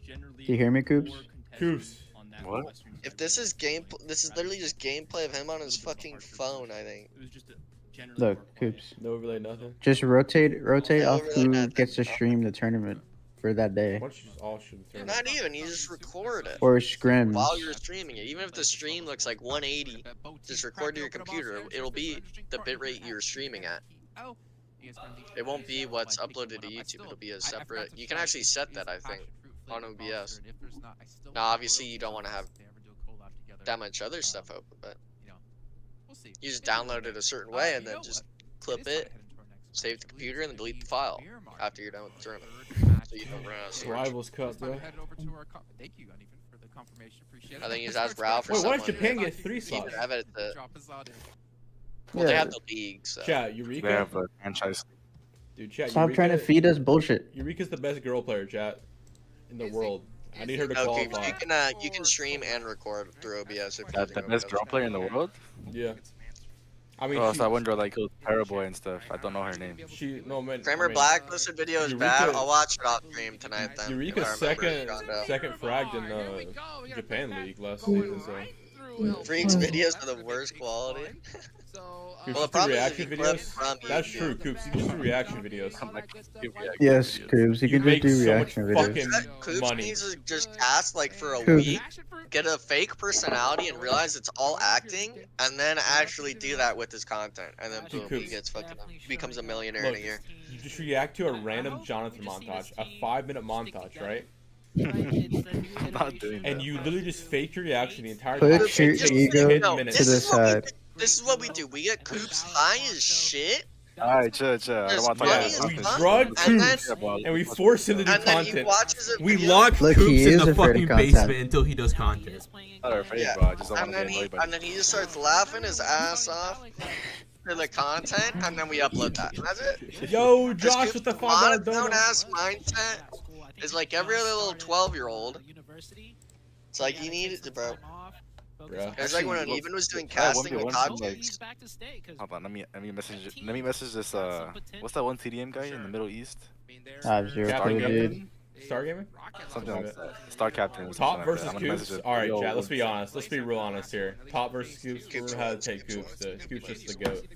Do you hear me, Coops? Coops. What? If this is this is literally just gameplay of him on his fucking phone, I think. Look, Coops. No overlay, nothing. Just rotate No off overlay, who nothing. gets to stream the tournament for that day. Why don't you just all stream the Not even, you just record it Or scrims. while you're streaming it. Even if the stream looks like 180, just record to your computer. It'll be the bitrate you're streaming at. It won't be what's uploaded to YouTube. It'll be a separate. You can actually set that, I think, on OBS. Now, obviously, you don't want to have that much other stuff open, but you just download it a certain way and then just clip it, save the computer, and then delete the file after you're done with the tournament. So you don't run out of storage. Rivals Cup, bro. Thank you, Uneven, for the confirmation. Appreciate it. I think you just ask Ralph or Wait, why someone. does Japan get 3 You slots? have it at the. Drop us out in. Well, they Yeah. have the league, so. Chat, They Eureka. have a franchise. Dude, chat. Stop trying to Eureka, feed us bullshit. Eureka's the best girl player, chat, in the world. I need her to Okay, qualify. you can stream and record through OBS if you're That's the using best OBS. girl player in the world. Yeah. I mean, Oh, she, so I wonder like who's Paraboy and stuff. I don't know her name. she no man. Kramer I mean, Blacklisted video is Eureka- bad. I'll watch it off stream tonight then. Eureka's if I remember second Rondo. second fragged in Japan League last season, so. Freaks videos are the worst quality. Coops, Well, you the problem do is reaction if you clip videos? from That's YouTube. true, Coops. You can just do reaction videos. Yes, Coops, you You can make just do so much reaction videos. fucking Coops money. needs to just cast like for a Coops. week, get a fake personality and realize it's all acting, and then actually do that with his content, and then boom, he Coops. gets fucking becomes a millionaire in Look, a year. you just react to a random Jonathan montage, a 5-minute montage, right? I'm not doing that. And you literally just fake your reaction the entire Put time. your It takes ego 10 No, minutes. to the this is what we side. do. This is what we do. We get Coops high as shit, Alright, chill. I don't Just want to money talk is about we this. fun, drug and then Coops and we force him to do and then he content. watches a We video, lock Look, Coops he in is the afraid of fucking content. basement until he does content. I'm not afraid, Yeah. bro. I just don't and want to then get he annoyed by and then he just starts laughing his ass off for the content, and then we upload that. That's it. Yo, This Josh Coops with the $5 monotone donut. ass mindset is like every other little 12-year-old. It's like you need it, bro. Bruh. It's like when Actually, Uneven was doing yeah, casting with 1v1 Cognigs. Hold on, let me message this what's that one TDM guy in the Middle East? 5-0 Captain dude. Gaming? Stargaming? Something like that. Star Captain. or Top something like versus that. I'm gonna message Coops? it. Alright, Yo, chat, let's be honest. Let's be real honest here. Top versus Coops, we're Coops gonna have wins, to take Coops Coops. wins. Coops just the GOAT.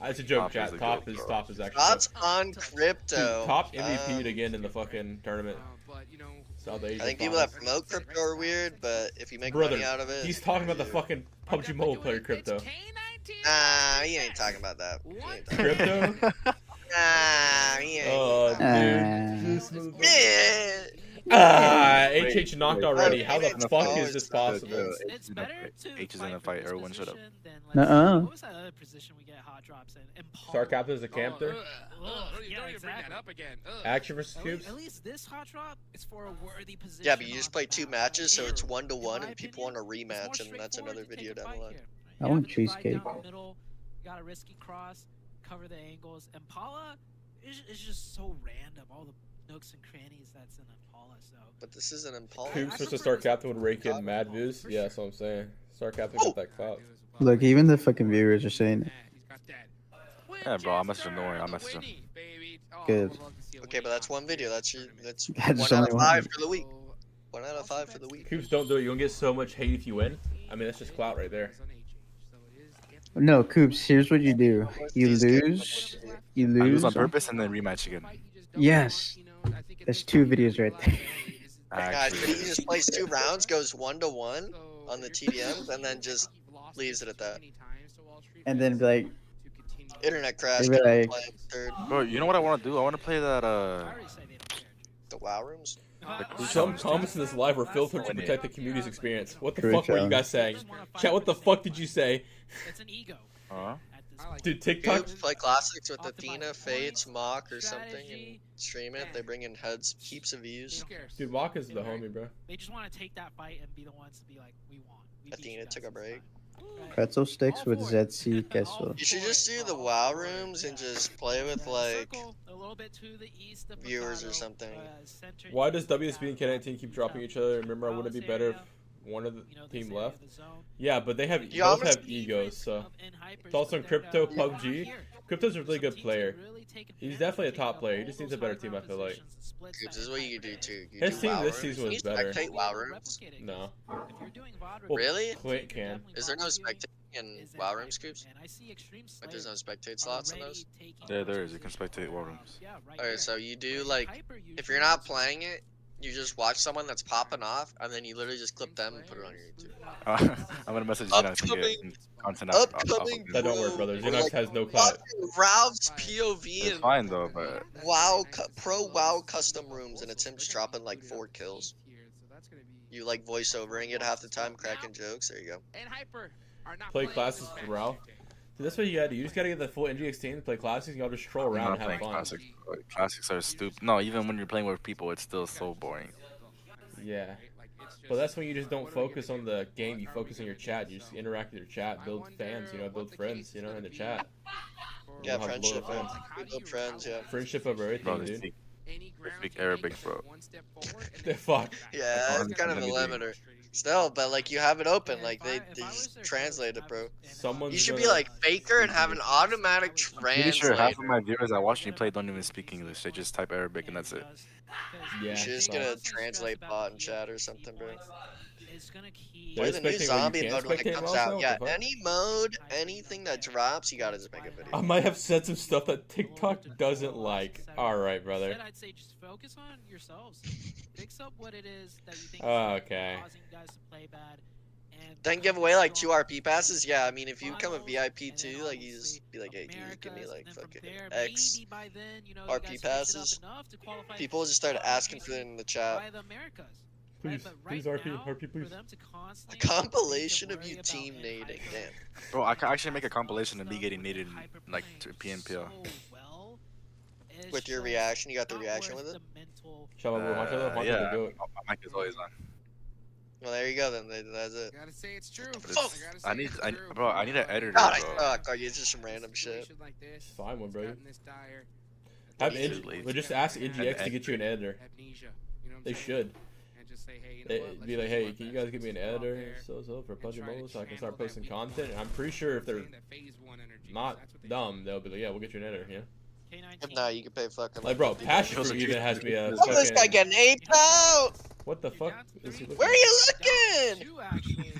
It's a joke, Top chat. is the Top GOAT, is bro. top is actually Shots dope. on Dude, crypto. top MVP'd again in the fucking tournament. South Asia. I think people that promote crypto are weird, but if you make Brother, money out of it, he's talking about the fucking PUBG Mobile player crypto. nah, he ain't talking about that. He ain't talking- Crypto? Nah, he ain't. Oh, Uh, dude. This motherfucker. Yeah. Ah, Wait, HH knocked wait, already. wait, How the wait, fuck wait, is this wait, possible? It's better to H is in a fight. Everyone shut up. Nuh-uh. What was that other position we get hot drops in? Impala. Star Captain is a camp there. Yeah, exactly. Action versus Coops? At least this hot drop is for a worthy position. Yeah, but you just on play the 2 map. matches, so it's Here, 1-to-1, in my and people want opinion, a it's more rematch, and that's straightforward another to video take a down the fight line. here. I You want have the divide cheesecake. down the middle, you got a risky cross, cover the angles. Impala is just so random. All the nooks and crannies that's in Impala. So But this isn't Impala. Coops versus Star Captain would rake in mad views? Yeah, that's what I'm saying. Star Captain got that clout. Look, even the fucking viewers are saying it. Yeah, bro. I'll message him. Don't worry. I'll message him. Good. Okay, but that's one video. That's That's 1 out only of one. 5 for the week. 1 out of 5 for the week. Coops, don't do it. You're gonna get so much hate if you win. I mean, that's just clout right there. No, Coops, here's what you do. You lose. You I lose. lose on purpose and then rematch again. Yes. There's 2 videos right there. Guys, Actually, he just plays 2 rounds, goes 1-to-1 on the TDMs, and then just leaves it at that. And then be like, Internet crash. They be couldn't like- play third. bro, you know what I want to do? I want to play that I already said it. The WoW rooms. Some comments in this live were filtered to protect the community's experience. What the True fuck were you challenge. guys saying? Chat, what the fuck did you say? It's an ego. huh? At Dude, TikTok. Oops, play classics with Optimize Athena, points, Fates, Mock, or something, and strategy, stream it. They bring in heads, heaps of views. Dude, Walk is the homie, bro. They just want to take that fight and be the ones to be like, we won. We beat you Athena guys took a this break. time. Right. Pretzel sticks All with for it. ZC queso. All You should for just it, do the bro. WoW rooms and just play with like Circle a little bit to the east of viewers or Mercado, something. center Why east does of WSB and Mercado, K19 keep dropping each other? Remember, wouldn't it be better if one of the you know, this team area left? of the zone. Yeah, but they have Yeah, both I'm have egos, so it's also in crypto, PUBG. Crypto's a really good player. He's definitely a top player. He just needs a better team, I feel like. This is what you could do too. You His do team WoW this rooms. season Can was you better. spectate WoW rooms? No. Well, Really? Clint can. Is there no spectating in WoW room scoops? Like there's no spectate slots in those? Yeah, there is. You can spectate WoW rooms. Alright, so you do like, if you're not playing it, you just watch someone that's popping off, and then you literally just clip them and put it on your YouTube. I'm gonna message Xenox to Upcoming- get content out. Upcoming That don't work, brother. bro, Xenox like, has no clout. fucking Ralph's POV It's and fine though, but pro WoW custom rooms, and it's him just dropping like 4 kills. You like voiceovering it half the time, cracking jokes. There you go. And Hyper are not Play playing classes this for match. Ralph. Dude, that's what you gotta do. You just gotta get the full NGX team, play classics, and y'all just stroll I'm around not and have playing fun. classics. Like, classics are stupid. No, even when you're playing with people, it's still so boring. Yeah. But that's when you just don't focus on the game, you focus on your chat. You just interact with your chat, build fans, you know, build friends, you know, in the chat. Yeah, Have a load of friendship. fans. We build friends. Yeah. Friendship over everything, Bro, they dude. speak, Any they ground speak you Arabic, take, bro. one step forward and The then fuck? Yeah, it's kind of a limiter. Still, but like you have it open, like they just translate it, bro. Someone's You should be gonna- like Faker and have an automatic pretty sure half of translator. my viewers that watch me play don't even speak English. They just type Arabic and that's it. Yeah, You should just fuck. get a translate bot in chat or something, bro. It's gonna keep. Play They're the new spectating what you zombie can mode when spectate it comes also? out. What Yeah, the fuck? any mode, anything that drops, you gotta just make a video. I might have said some stuff that TikTok doesn't like. Alright, brother. Instead, I'd say just focus on yourselves. Fix up what it is that you think Okay. is causing you guys to play bad. And Then give away like 2 RP passes. Yeah, I mean if you become a VIP too, like you just be like, hey, dude, give me like fucking X RP passes. People just start asking for it in the chat. By the Americas. Please, But please, right RP, now, RP, please. for them to A constantly compilation think of and you worry team about nading. hyper- Damn. Bro, I can actually make a compilation of me getting nated like to PMPL. so well, it's With your just reaction, you got the not reaction worth with it? the mental- Shall I watch it? Yeah, Do it. my mic is always on. Well, there you go then. That's it. Gotta say it's true. But Fuck. it's, I need, bro, I need an editor, God, I bro. suck. Like it's just some random shit. It's fine one, bro. Dire Have These are NG, lazy. well, just ask And NGX to get you an editor. amnesia. You know what I'm They saying? should. And just say, hey, you know They, what? be Let's like, just hey, let can you that guys give me an go out editor there for and PUBG try to Mobile so I can channel start that posting people content? And I'm pretty sure if they're saying that phase 1 energy. not That's what they dumb, they'll be like, yeah, we'll get you an editor, yeah? If not, you can pay fucking. Like, bro, $50. Passion Fruit even has me a Look at this guy fucking... getting aped out. What the fuck is he Where looking are you looking? Two, actually.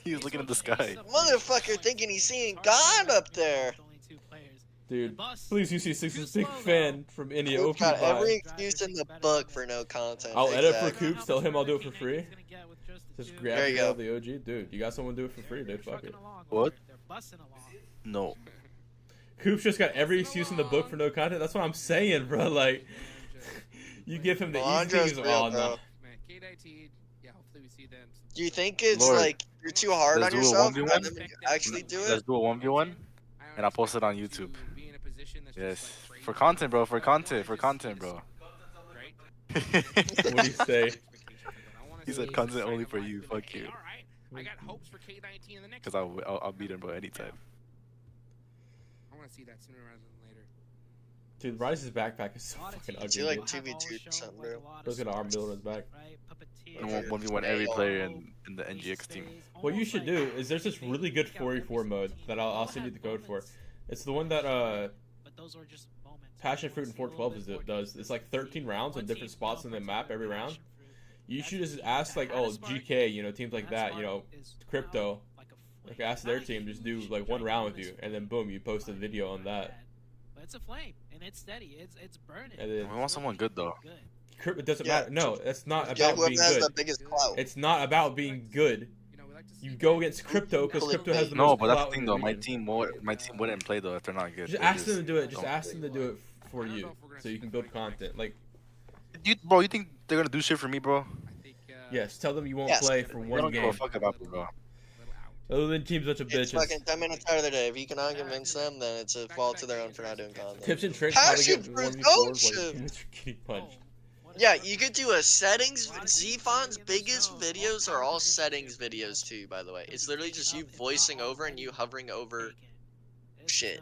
He's looking at the sky. Motherfucker thinking he's seeing God up there. Dude, please use UC6 big fan from India. We've OP got every vibe. excuse in the book for no content. I'll edit for Exactly. Coops, tell him I'll do it for free. Just grab There you it go. out of the OG. Dude, you got someone do it for free, dude. Fuck it. What? They're bussing along. No. Coops just got every excuse in the book for no content. That's what I'm saying, bro. Like, you give him the easy Alejandro's things. real, Oh, bro. no. Man, K19, yeah, hopefully we see them. Do you think it's Lord, like you're too hard let's on do a yourself? 1v1? And then you actually do Let's it? do a 1v1, and I'll post it on YouTube. Yes, for content, bro. For content, bro. What do you say? He said content only for you. Fuck you. I got hopes for K19 in the next. Cause I'll beat him, bro, anytime. I want to see that sooner rather than later. Dude, Rice's backpack is so fucking ugly. Do like Dude. 2v2 or something, bro. Bro's got an arm build on his back. And 1v1 every player in the NGX team. What you should do is there's this really good 4v4 mode that I'll send you the code for. It's the one that But those are just moments. Passion Fruit in 412 does. It's like 13 rounds on different spots in the map every round. You should just ask like, oh, GK, you know, teams like that, you know, Crypto, like ask their team, just do like one round with you, and then boom, you post a video on that. But it's a flame, and it's steady. It's burning. And then We want someone good though. it doesn't Yeah. matter. No, it's not Yeah, about whoever being has the good. biggest clout. It's not about being good. You know, we like to see You go against Crypto because Crypto has the No, most but that's clout the in thing the though. My region. team wouldn't play though if they're not good. Just They ask them to do it. Just don't ask play. them to do it for you, so you can build content. Like, Bro, you think they're gonna do shit for me, bro? I think, yes, tell them you won't Yes. play for They one don't give a game. fuck about me, bro. Other than teams, bunch of It's bitches. fucking 10 minutes out of the day. If you cannot convince them, then it's a fault to their own for not doing content. Tips and tricks how to get Passion for 1v4 zone while shift. you're getting punched. Yeah, you could do a settings. Zfon's biggest videos are all settings videos too, by the way. It's literally just you voicing over and you hovering over shit.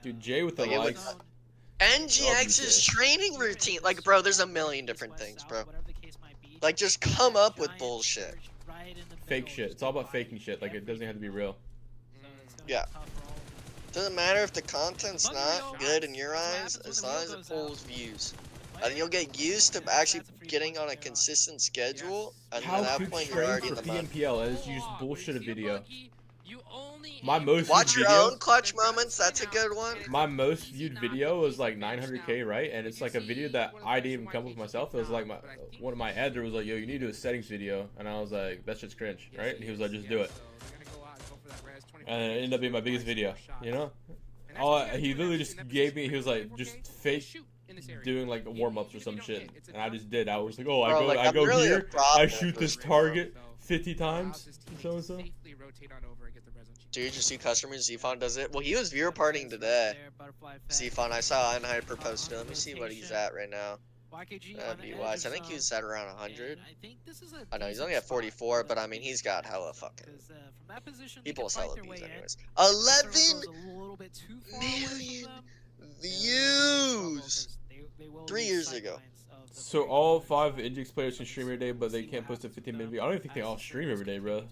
Dude, Jay with the Like, it would- likes. NGX's training routine. Like, bro, there's a million different things, bro. Like, just come up with bullshit. Fake shit. It's all about faking shit. Like, it doesn't have to be real. Yeah. Doesn't matter if the content's not good in your eyes, as long as it pulls views. And then you'll get used to actually getting on a consistent schedule, and How at that could point you're train already for in the money. PMPL and just use bullshit a video? My most Watch viewed your video, own clutch moments, that's a good one. my most viewed video was like 900K, right? And it's like a video that I didn't even come up with myself. It was like one of my editor was like, "Yo, you need to do a settings video," and I was like, "That shit's cringe," right? And he was like, "Just do it." And it ended up being my biggest video, you know? He literally just gave me, he was like, just fake doing like warm-ups or some shit, and I just did. I was like, "Oh, Bro, like, I I'm go really a here, prop I for shoot this this video. target 50 times, so and so." Dude, you see customers, Zfon does it. Well, he was viewer partying today. Zfon, I saw Unhyper posted. Let me see what he's at right now. That'd be wise. I think he's at around 100. I know he's only at 44, but I mean he's got hella fucking. He pulls hella views anyways. 11 million views 3 years ago. So all 5 Injix players can stream every day, but they can't post a 15-minute video. I don't even think they all stream every day, bro.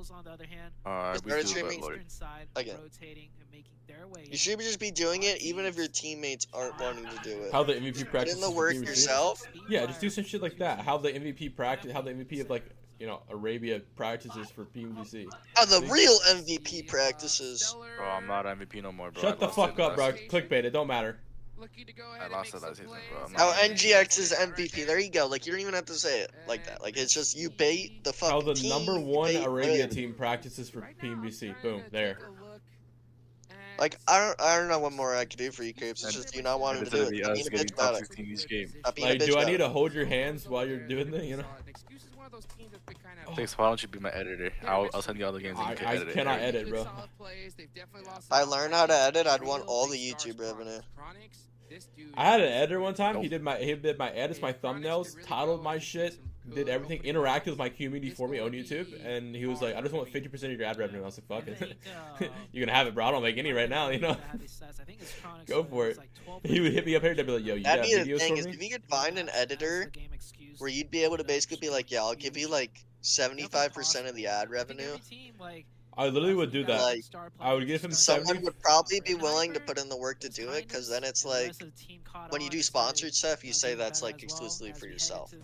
Just We started do, streaming but Lord. again. You should just be doing it even if your teammates aren't wanting to do it. How the MVP Put practice. in the work yourself. Yeah, just do some shit like that. How the MVP practice, how the MVP of like, you know, Arabia practices for PMGC. Oh, the real MVP practices. Bro, I'm not MVP no more, bro. Shut I the lost fuck it up, bro. last- Clickbait, it don't matter. I lost it last season, bro. I'm How not NGX is MVP. There you go. Like, you don't even have to say it like that. Like, it's just you bait the fucking How the team, number you 1 bait Arabia win. team practices for PMGC. Boom, there. Like, I don't know what more I could do for you, Creeps. It's just you not wanting to do it. be Stop us being a getting bitch about top it. 16 each game. Stop being a Like, bitch do I about need it. to hold your hands while you're doing that, you know? Thanks, why don't you be my editor? I'll send you all the games and you can I edit it. cannot edit, bro. If I learn how to edit, I'd want all the YouTube revenue. I had an editor one time. He did my edits, my thumbnails, titled my shit, did everything, interacted with my community for me on YouTube, and he was like, "I just want 50% of your ad revenue." And I was like, "Fuck it, you're gonna have it, bro. I don't make any right now, you know." Go for it. He would hit me up here and be like, "Yo, you got That'd be the videos thing for is me?" if you could find an editor where you'd be able to basically be like, yeah, I'll give you like 75% of the ad revenue. I literally would do that. Like, I would give him Someone 70. would probably be willing to put in the work to do it, because then it's like, when you do sponsored stuff, you say that's like exclusively for yourself.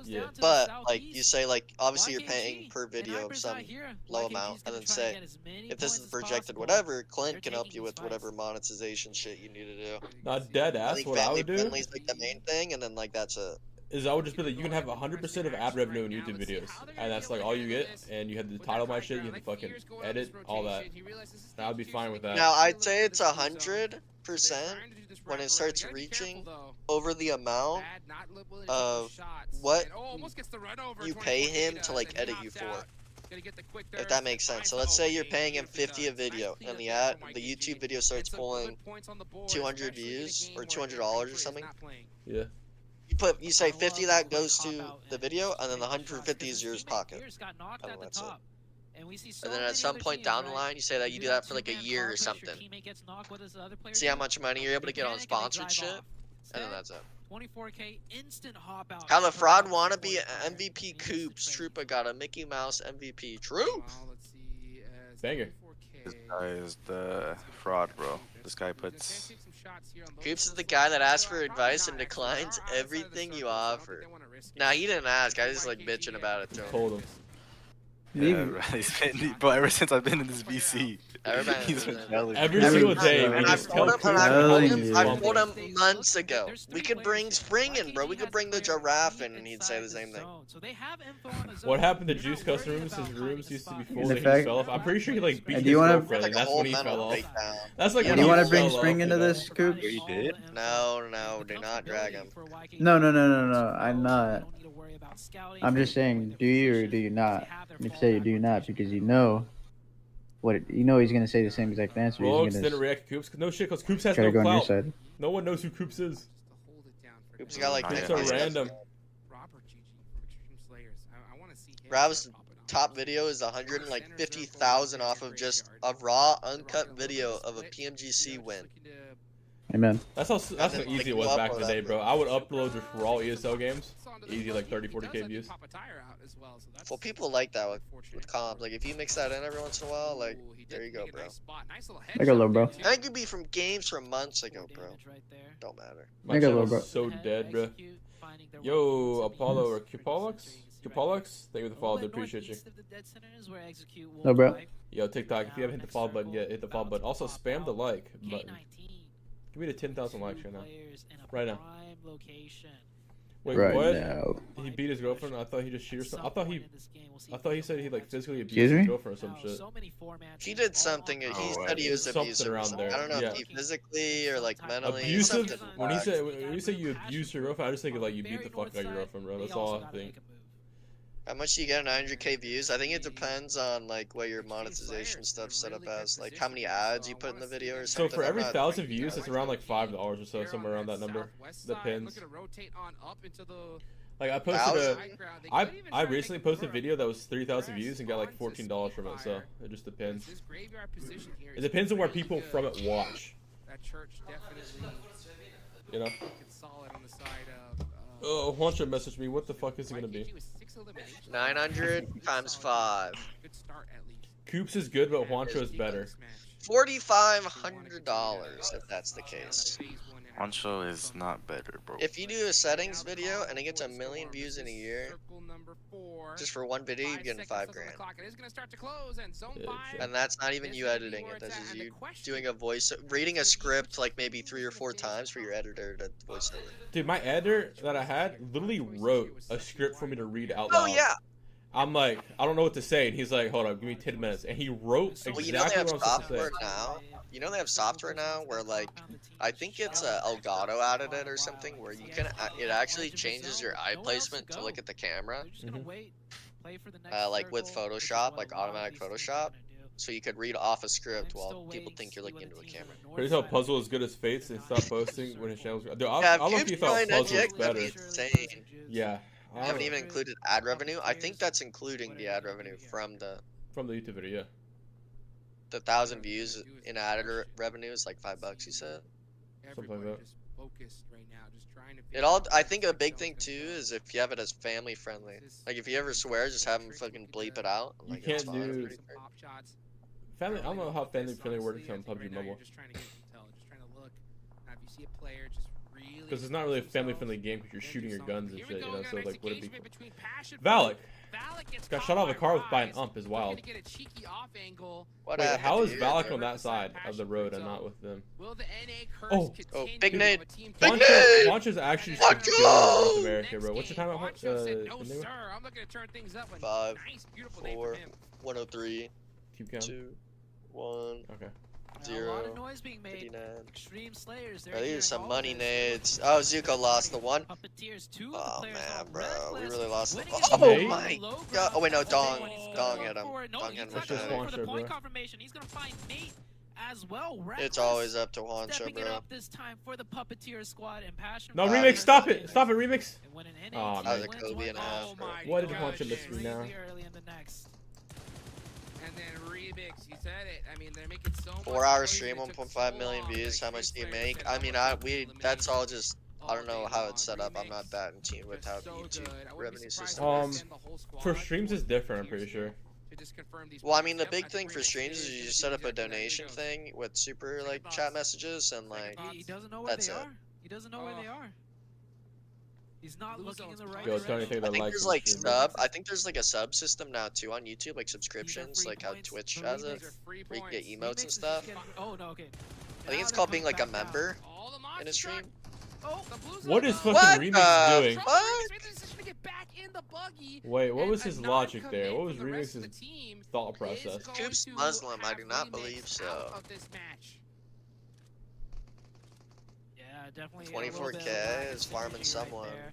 Yeah. But like you say, like obviously you're paying per video of some low amount, and then say if this is projected whatever, Clint can help you with whatever monetization shit you need to do. Not dead I ass. think What I family would do friendly's like the main thing, and then like that's it. is I would just be like, you can have 100% of ad revenue in YouTube videos, and that's like all you get. And you have to title my shit, you have to fucking edit all that. And I'd be fine with that. Now I'd say it's 100% when it starts reaching over the amount of what you pay him to like edit you for. If that makes sense. So let's say you're paying him 50 a video, and the YouTube video starts pulling 200 views or $200 or something. Yeah. You say 50 that goes to the video, and then the 150 is yours pocket. And that's it. And then at some point down the line, you say that you do that for like a year or something. See how much money you're able to get on sponsored shit, and then that's it. 24K instant hop out. How the fraud wannabe MVP Coops Troopa got a Mickey Mouse MVP. True. Banger. This guy is the fraud, bro. This guy puts. Coops is the guy that asks for advice and declines everything you offer. Nah, he didn't ask. I was like bitching about it to him. Told him. Yeah, bro, he's been, bro, ever since I've been in this VC, Everybody he's been yelling. Every single day, we And just I've tell told him, Coops and to I've Telling you. told him months ago. We could bring Spring in, bro. We could bring the giraffe in, and he'd say the same thing. What happened to Juice custom rooms? His rooms used to be full. In Then he effect- fell off. I'm pretty sure he like beat And his do you wanna- girlfriend, and Like a that's whole when he fell mental off. breakdown. That's like Yeah, when Do you he want to bring fell Spring off, into you know? this, Coops? You did? No, do not drag him. No. I'm not. I'm just saying, do you or do you not? And if say or do you not? Because you know you know he's gonna say the same exact answer. Rolex He's didn't gonna react to Coops. No shit, because Coops has try no to go on your clout. side. No one knows who Coops is. Coops got like Coops 50 are random. Robert GG from Extreme Slayers. I want to see him Rob's start popping off. top video is 150,000 off of just a raw, uncut video of a PMGC win. Amen. That's how easy it was back in the day, bro. I would upload just raw ESL games. Easy, like 30, 40K views. Well, people like that with comp. Like, if you mix that in every once in a while, like, there you go, bro. I got low, bro. That could be from games from months ago, bro. Don't matter. My I got channel's low, bro. so dead, bro. Yo, Apollo or Cupolux? Cupolux? Thank you for the follow, dude. Appreciate you. No, bro. Yo, TikTok, if you haven't hit the follow button yet, hit the follow button. Also, spam the like button. Give me the 10,000 likes right now. Right now. Wait, Right what? now. He beat his girlfriend? I thought he just cheated or something. I thought he said he like physically abused Excuse his me? girlfriend or some shit. He did something. He said he was Something abusive. around there, I don't know yeah. if he physically or like mentally. Abusive? something When whack. you say you abused your girlfriend, I just think like you beat the fuck out of your girlfriend, bro. That's all I think. How much do you get? 900k views? I think it depends on like what your monetization stuff set up as, like how many ads you put in the video or So something. for I'm every not- 1,000 views, it's around like $5 or so, somewhere around that number. Depends. Like I posted I recently posted a video that was 3,000 views and got like $14 from it, so it just depends. It depends on where people from it watch. That church definitely, You know? solid on the side of. Oh, Juancho messaged me. What the fuck is it gonna be? 900 times 5. Good start at least. Coops is good, but Juancho is better. $4,500 if that's the case. Honcho is not better, bro. If you do a settings video and it gets 1 million views in a year, just for one video, you're getting $5 grand. And that's not even you editing it. That's just you doing a voice, reading a script like maybe 3 or 4 times for your editor to voice over. Dude, my editor that I had literally wrote a script for me to read out loud. Oh yeah. I'm like, I don't know what to say, and he's like, hold up, give me 10 minutes, and he wrote exactly Well, you know they have what I'm supposed to say. software now. You know they have software now where like, I think it's Elgato added it or something where you can, it actually changes your eye placement to look at the camera. Like with Photoshop, like automatic Photoshop. So you could read off a script while people think you're looking into a camera. Crazy how Puzzle is good as Fates and stop posting when his channel's. Dude, I Yeah, love if you Coops thought joined Puzzle was NGX, that'd be better. insane. Yeah. I haven't even included ad revenue. I think that's including the ad revenue from the YouTube video, yeah. the 1,000 views in ad revenue is like $5. You said. Something like that. It all. I think a big thing too is if you have it as family friendly. Like if you ever swear, just have them fucking bleep it out. You Like, can't it's fine. do family. I don't know how family friendly works on PUBG Mobile. Because it's not really a family friendly game because you're shooting your guns and shit, you know. So like, would it be? Valak got shot out of a car by an ump is wild. What Wait, happened, how is dude? Valak on that side of the road and not with them? Oh, big nade. Big Juancho, nade. Juancho's actually Let's good in go! North America, bro. What's your time at No, sir. I'm looking to turn things up. 5, Nice, beautiful day 4, for him. 103, Keep counting. 2, 1, Okay. A lot 0. of noise being made. 59. Extreme Slayers. Bro, these are some money nades. Oh, Zuko lost the one. Puppeteers, 2 Oh players man, on bro, we Reckless, really lost the. winning Oh Nade? my low god! ground. Oh wait, no, Dong When he's hit gonna him. look for it. No, Dong he's hit him not with gonna That's the look just for the Juancho, point bro. confirmation. He's gonna find Nate as well. It's Reckless always up to Juancho, stepping it bro. up this time for the Puppeteer squad and Passion. No, Wow. remix, stop it! Stop it, remix! And when an NA Aw, team man. That was a wins Kobe and a one half, match, bro. Why did gosh, Juancho miss me now? really early in the next. And then remix, you said it. I mean, they're making so much 4-hour noise, stream, and it took 1.5 so million long. views. The How much do you Extreme make? Slayers I mean, said, that's all just. I don't know all how day it's set long. up. I'm not that in tune with They're how the so YouTube good. I wouldn't be revenue surprised system if they is. send the whole squad For streams is different, I'm pretty here sure. to just confirm these Well, I mean, the points. big Yep, thing I for think streams Remix is you is just gonna set be up a there for that donation video. thing with super like chat messages and like. He doesn't know where That's they it. are. He doesn't know where they are. He's not looking in the right Yo, it's direction. anything I that think likes there's the like stream. I think there's like a sub system now too on YouTube, like subscriptions, like how Twitch has it, where you can get emotes Remix and is stuff. getting- Oh no, okay. I think it's Now called they're being like a coming back member All the in a monster stream. truck. Oh, the Blues What are is up. fucking What Remix the doing? fuck? Remix made the decision to get back in the buggy, Wait, what and was a his logic non-commit there? What was from the rest of Remix's the team thought is process? going Coop's to Muslim, I have do not Remix believe out so. of this match. Yeah, definitely. a 24K little bit of lack of is farming synergy right someone. there.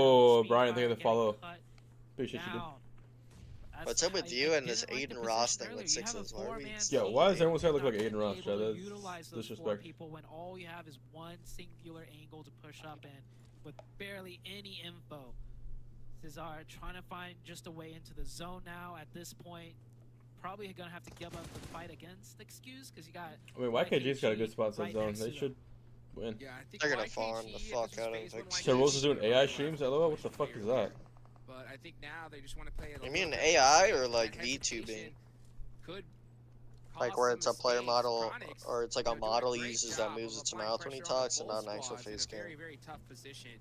Oh, Brian, thank you for the follow. Appreciate you, dude. What's up with you and this Aiden Ross thing with sixes? Why are we? Yeah, why does everyone say I look like Aiden Ross? That's disrespect. People when all you have is one singular angle to push up in with barely any info. Cesar trying to find just a way into the zone now at this point. Probably gonna have to give up the fight against Excuse because you got. I mean, YKG's got a good spot inside zone. They should win. Yeah, I think They're gonna YKG farm the fuck at this out of phase when Vikendi. So Rose is doing AI streams. LOL. What the fuck is that? but I think now they just want to play it. You mean AI or like VTubing? Could like where it's a player model, or it's like a model he uses that moves its mouth when he talks, and not an actual face cam. Very, very tough position,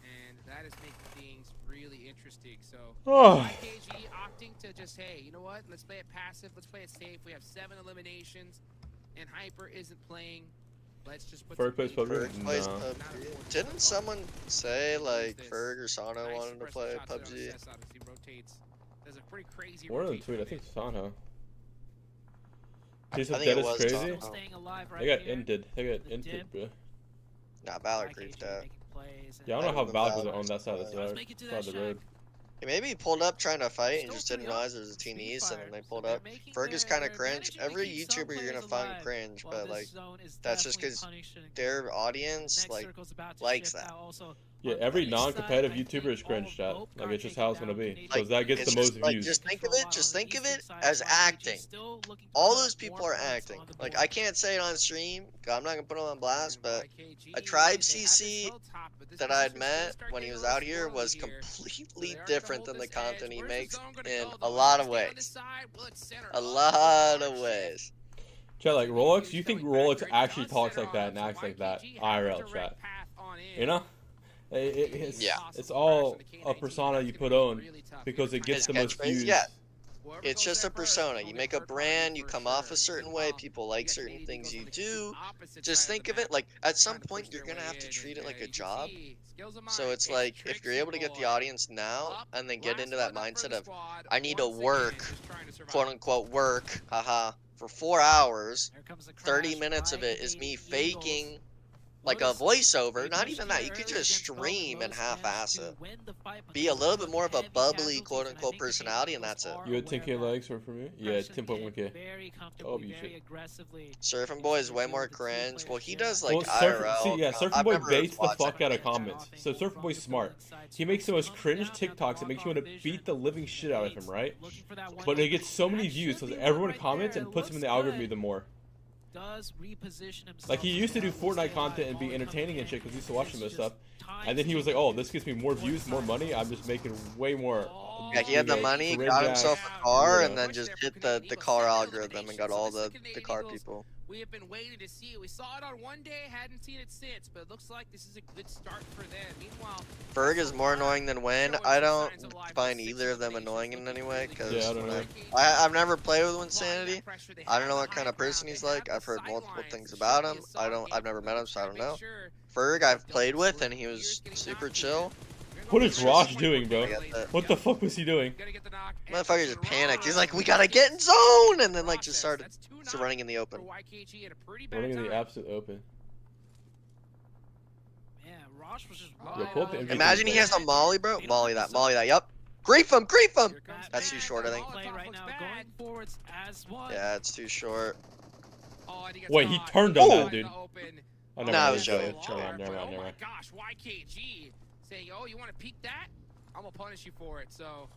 and that is making things really interesting. So, YKG opting to just, hey, you know what? Let's play it passive. Let's play it safe. We have 7 eliminations, and Hyper isn't playing. Let's just put Ferg plays PUBG? No. Didn't someone say like Ferg or Sano wanted to play PUBG? One of them tweeted, I think Sano. He's I as think dead it as was crazy. Sano. They got ended. They got ended, bro. Nah, Valor griefed that. Yeah, I don't know how Valk was on that side of the road. Maybe he pulled up trying to fight and just didn't realize there was a team east, and then they pulled up. Ferg is kind of cringe. Every YouTuber you're gonna find cringe, but like that's just because their audience like likes that. Yeah, every non-competitive YouTuber is cringe, chat. Like it's just how it's gonna be, because that gets the most views. Just think of it as acting. All those people are acting. Like I can't say it on stream, 'cause I'm not gonna put them on blast, but a Tribe CC that I had met when he was out here was completely different than the content he makes in a lot of ways. A lot of ways. Chat, like Rolex, you think Rolex actually talks like that and acts like that? IRL, chat. You know? It's all a persona you put on because it gets the most views. Yeah. It's just a persona. You make a brand, you come off a certain way, people like certain things you do. Just think of it like at some point you're gonna have to treat it like a job. So it's like if you're able to get the audience now and then get into that mindset of I need to work, quote unquote work, haha, for 4 hours, 30 minutes of it is me faking like a voiceover, not even that, you could just stream and half-ass it. Be a little bit more of a bubbly, quote-unquote, personality, and that's it. You had 10k likes for me? Yeah, 10.1k. Oh, you shit. Surfing Boy is way more cringe. Well, he does, like, IRL. IRL. See, yeah, Surfing Boy baits the fuck out of comments. So Surfing Boy's smart. He makes the most cringe TikToks that makes you want to beat the living shit out of him, right? But it gets so many views because everyone comments and puts him in the algorithm even more. Like he used to do Fortnite content and be entertaining and shit because he used to watch him and stuff, and then he was like, "Oh, this gives me more views, more money. I'm just making way more." Yeah, he had the money, got himself a car, and then just hit the car algorithm and got all the car people. We have been waiting to see it. We saw it on one day, hadn't seen it since, but it looks like this is a good start for them. Meanwhile, Ferg is more annoying than Win. I don't find either of them annoying in any way, because I've never played with Winsanity. I don't know what kind of person he's like. I've heard multiple things about him. I've never met him, so I don't know. Ferg I've played with, and he was super chill. What is Rosh doing, bro? What the fuck was he doing? Motherfucker just panicked. He's like, we gotta get in zone! And then, like, just started running in the open. Running in the absolute open. Imagine he has a molly, bro. Molly that, yup. Grief him! That's too short, I think. Yeah, it's too short. Wait, he turned on that, dude. Oh, no, it was joking. Never mind. Oh my gosh, YKG saying, "Oh, you want to peek that? I'm gonna punish you for it." So.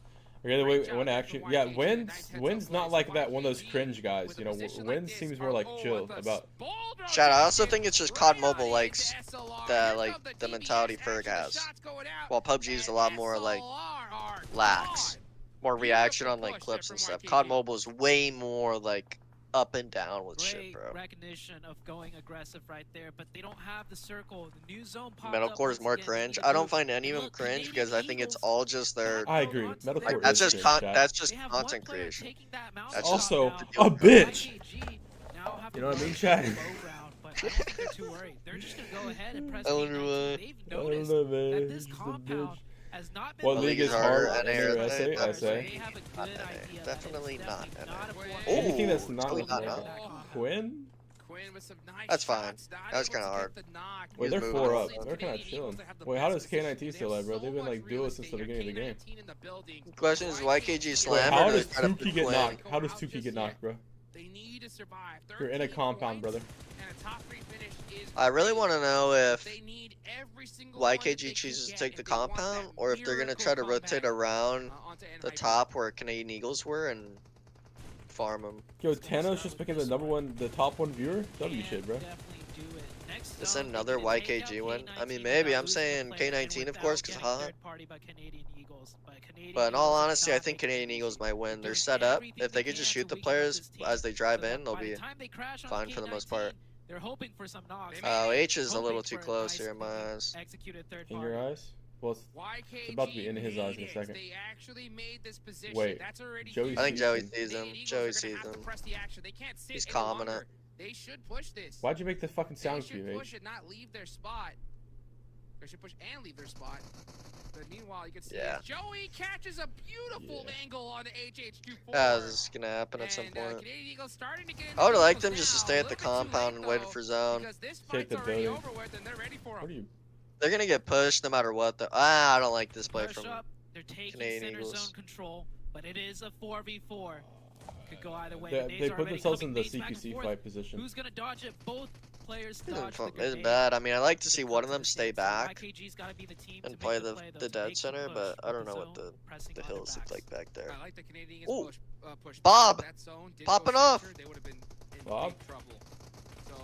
Okay, wait, Win actually, yeah, Win's not like that one of those cringe guys. You know, Win seems more like chill about. Shout out. I also think it's just COD Mobile likes the mentality Ferg has, while PUBG is a lot more like lax, more reaction on like clips and stuff. COD Mobile is way more like up and down with shit, bro. Recognition of going aggressive right there, but they don't have the circle. The new zone Metalcore is more cringe. I don't find any of them cringe because I think it's all just their. I agree. Metalcore that's is just cringe, that's just content creation. That's also a bitch. You know what I mean, chat? They're just gonna go ahead and press. I wonder why. They've noticed that this compound has not been. What league is harder? SA? Definitely not. Anything that's not Quinn? That's fine. That was kind of hard. Wait, they're 4 up. They're kind of chilling. Wait, how does K19 still live, bro? They've been like duos since the beginning of the game. Question is YKG slam. How does 2P get knocked? How does 2P get knocked, bro? You're in a compound, brother. I really want to know if YKG chooses to take the compound, or if they're gonna try to rotate around the top where Canadian Eagles were and farm them. Yo, Thanos just became the top one viewer. W shit, bro. Is that another YKG win? I mean, maybe. I'm saying K19, of course, because hot. But in all honesty, I think Canadian Eagles might win. They're set up. If they could just shoot the players as they drive in, they'll be fine for the most part. They're hoping for some knocks. Oh, H is a little too close here in my eyes. In your eyes? Well, it's about to be in his eyes in a second. They actually made this position. Wait, Joey I think Joey him. sees him. Joey sees him. He's calming it. They should push this. Why'd you make the fucking sound They should cue, push H? it, not leave their spot. They should push and leave their spot. But meanwhile, you can see Joey catches a beautiful angle on the HH24. This is gonna happen at some point. Canadian Eagles starting to get I would have liked them them just to stay at the compound and wait for zone. because this Take fight's the already building. over with and they're ready for What him. are you? They're gonna get pushed no matter what. I don't like this play Push from up, they're taking Canadian center Eagles. zone control, but it is a 4v4. Could go either way. They put themselves in the CQC fight position. Who's gonna dodge it? Both players It's dodge the it's grenade. bad. I mean, I like to They see come one of to them the stay stance, so back YKG's gotta be the team to and make play the the play, though, the to dead make center, push but I with don't know what zone, pressing the on their hills look backs. like back there. I like the Canadians Ooh. push Bob! that zone, didn't Popping go off! center, they would have been in Bob? big trouble. So,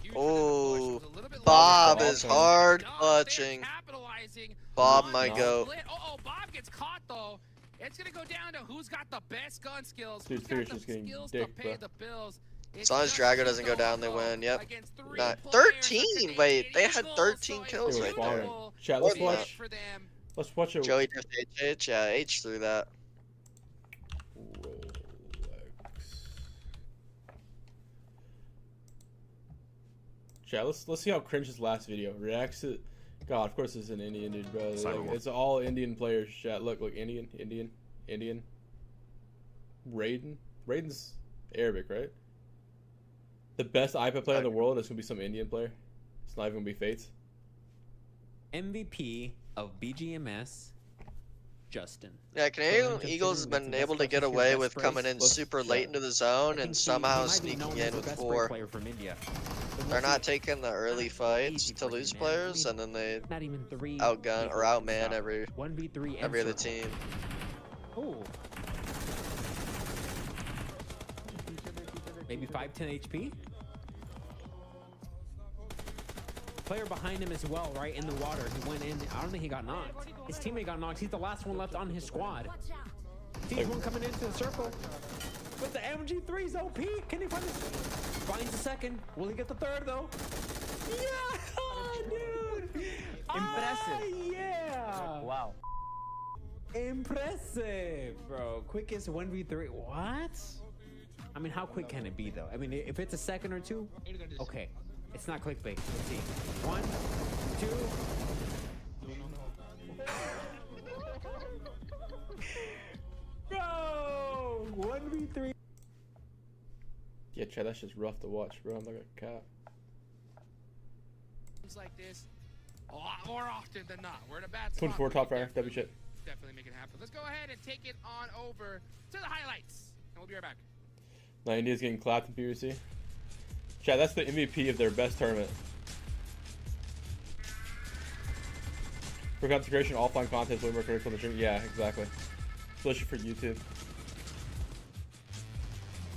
huge Oh, push, it was a little bit Bob lower. is hard They're clutching. capitalizing Bob on might the go. split. Uh-oh, Bob gets caught though. It's gonna go down to who's got the best gun skills. Dude, Who's got the Fierce is getting skills dick, to pay bro. the bills. As long as Drago doesn't go down, they win. Yep. Against three Not players, 13. the Wait, they had Canadian 13 Eagles, kills so They right were there. fine. beautiful Chat, More let's than watch. that. for them. Let's watch it. Joey just H. Yeah, H threw that. Rolex. Chat, let's see how cringe his last video reacts to. God, of course it's an Indian dude, bro. Like, it's all Indian players. Chat, look, Indian. Raiden's Arabic, right? The best iPad player in the world is gonna be some Indian player. It's not even gonna be Fates. MVP of BGMS, Justin. Yeah, Canadian Eagles has been able to get away with coming in super late into the zone and somehow sneaking in with 4. They're not taking the early fights to lose players, and then they Not even 3 outgun or outman every 1v3 other team. Oh. Maybe 510 HP. Player behind him as well, right in the water. He went in. I don't think he got knocked. His teammate got knocked. He's the last one left on his squad. Team one coming into the circle. But the MG3's OP. Can he find this? Finds the second. Will he get the third though? Yeah, dude. Impressive. Yeah. Wow. Impressive, bro. Quickest 1v3. What? I mean, how quick can it be though? I mean, if it's a second or two, okay. It's not clickbait. Let's see. 1, 2. Bro, 1v3. Yeah, Chad, that's just rough to watch, bro. I'm not gonna cap. Things like this a lot more often than not. We're in a bad spot. 24 but top we fryer, W shit. Definitely make it happen. Let's go ahead and take it on over to the highlights, and we'll be right back. Now India's getting clapped in PVC. Chad, that's the MVP of their best tournament. For concentration, offline content is way more critical than streaming. Yeah, exactly. Especially for YouTube.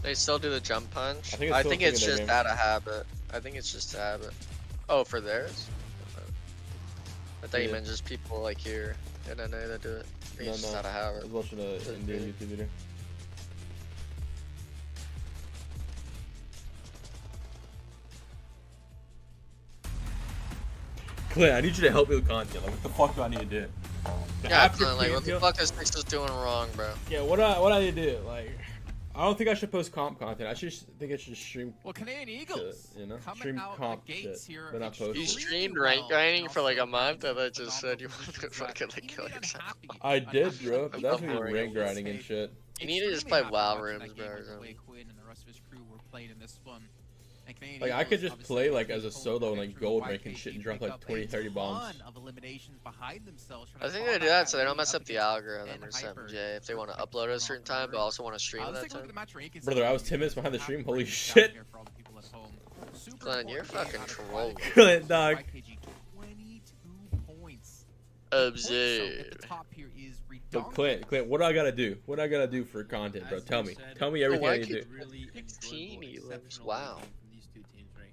They still do the jump punch. I I think think it's it's still a thing in just their out of habit. I think it's just a habit. Oh, for theirs? I thought you Yeah. meant just people like here in NA that do it. I think it's just out of I habit. was watching an Indian YouTube video. Clint, I need you to help me with content. Like, what the fuck do I need to do? Yeah, After like what the PMPL fuck is Nixus doing wrong, bro? Yeah, what I need to do? Like, I don't think I should post comp content. I think I should stream. Well, Canadian Eagles You know, coming stream out comp the gates shit, here but not post. You it. streamed rank grinding for like a month, and I just said you wanted to fucking like kill yourself. I did, bro. But that's me boring. rank grinding and shit. You need to just play WoW rooms, bro. or The something. way Quinn and the rest of his crew were playing in this one. And Canadian Like, I Eagles could just obviously play, like, taking as a home solo and, the like, victory. gold rank and shit and YKG drop, pick like, up 20, a 30 bombs. ton of eliminations behind themselves, trying I to think claw they do back that so they don't lead mess up up the against algorithm or and something, Hyper. Jay. If they want to upload at a certain time, but also want to stream at Let's that take a look time. at the match rankings. Brother, I was 10 minutes behind the stream. Holy Half shit. here for all the people at home. Super Glenn, you're important game fucking out of trolling. Clint, dog. YKG, 22 points. Observe. At the top here is But Clint, what do I gotta do? What do I gotta do for content, bro? As Tell you me. said, Tell me everything I why need to can't do. Really 16 enjoyable, elims, exceptional wow. game from these two teams right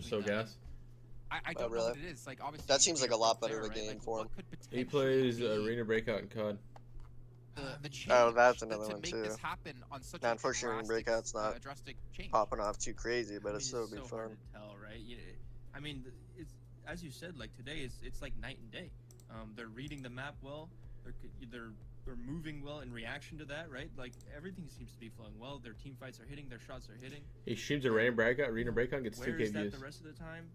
are so gas. I don't know what it is. Like obviously. That seems like a lot better of a game for him. He plays Arena Breakout and COD. Oh, that's another to one make too. this happen on such Now, a unfortunately, Breakout's not drastic change. popping off too crazy, but I mean, it'll still be so hard fun. to tell, right? I mean, it's as you said, like today it's like night and day. They're reading the map well. They're moving well in reaction to that, right? Like everything seems to be flowing well. Their team fights are hitting. Their shots are hitting. He streams Arena Breakout, gets 2K Where is that views. the rest of the time?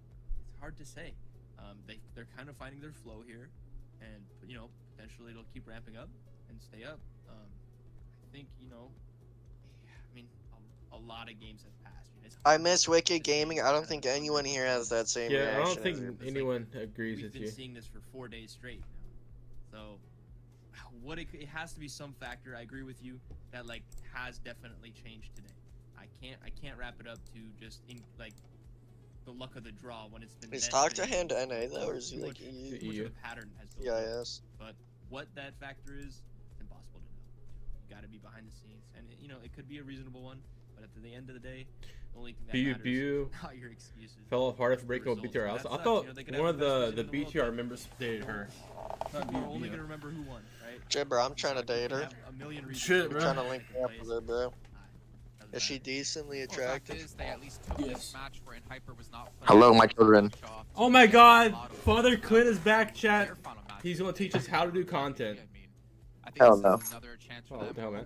It's hard to say. They're kind of finding their flow here, and potentially it'll keep ramping up and stay up. I think I mean, a lot of games have passed. I miss Wicked Gaming. I don't think anyone here has that same Yeah, reaction. I don't think as you. anyone agrees We've with been you. seeing this for 4 days straight now. So, it has to be some factor. I agree with you that like has definitely changed today. I can't wrap it up to just the luck of the draw when it's been. Is Talk to Hand NA though, or is he like EU? EU? Much of a pattern has built Yeah, yes. But what that factor is, it's impossible to know. You got to be behind the scenes, and it could be a reasonable one, but at the end of the day, the only thing that matters is not your excuses. Fell off hard for breaking up results. BTR. That I sucks, thought they could one have of the best the vision in the world, BTR members dated her. People are only gonna remember who won, right? Jibber, I'm trying to date her. A million reasons. Shit, I'm bro. trying to link me up with her, bro. Is she decently attractive? They at least took this match where Hyper was not Hello, my children. Oh my God, Father Clint is back, chat. He's gonna teach us how to do content. Hell no. Oh, what the hell, man?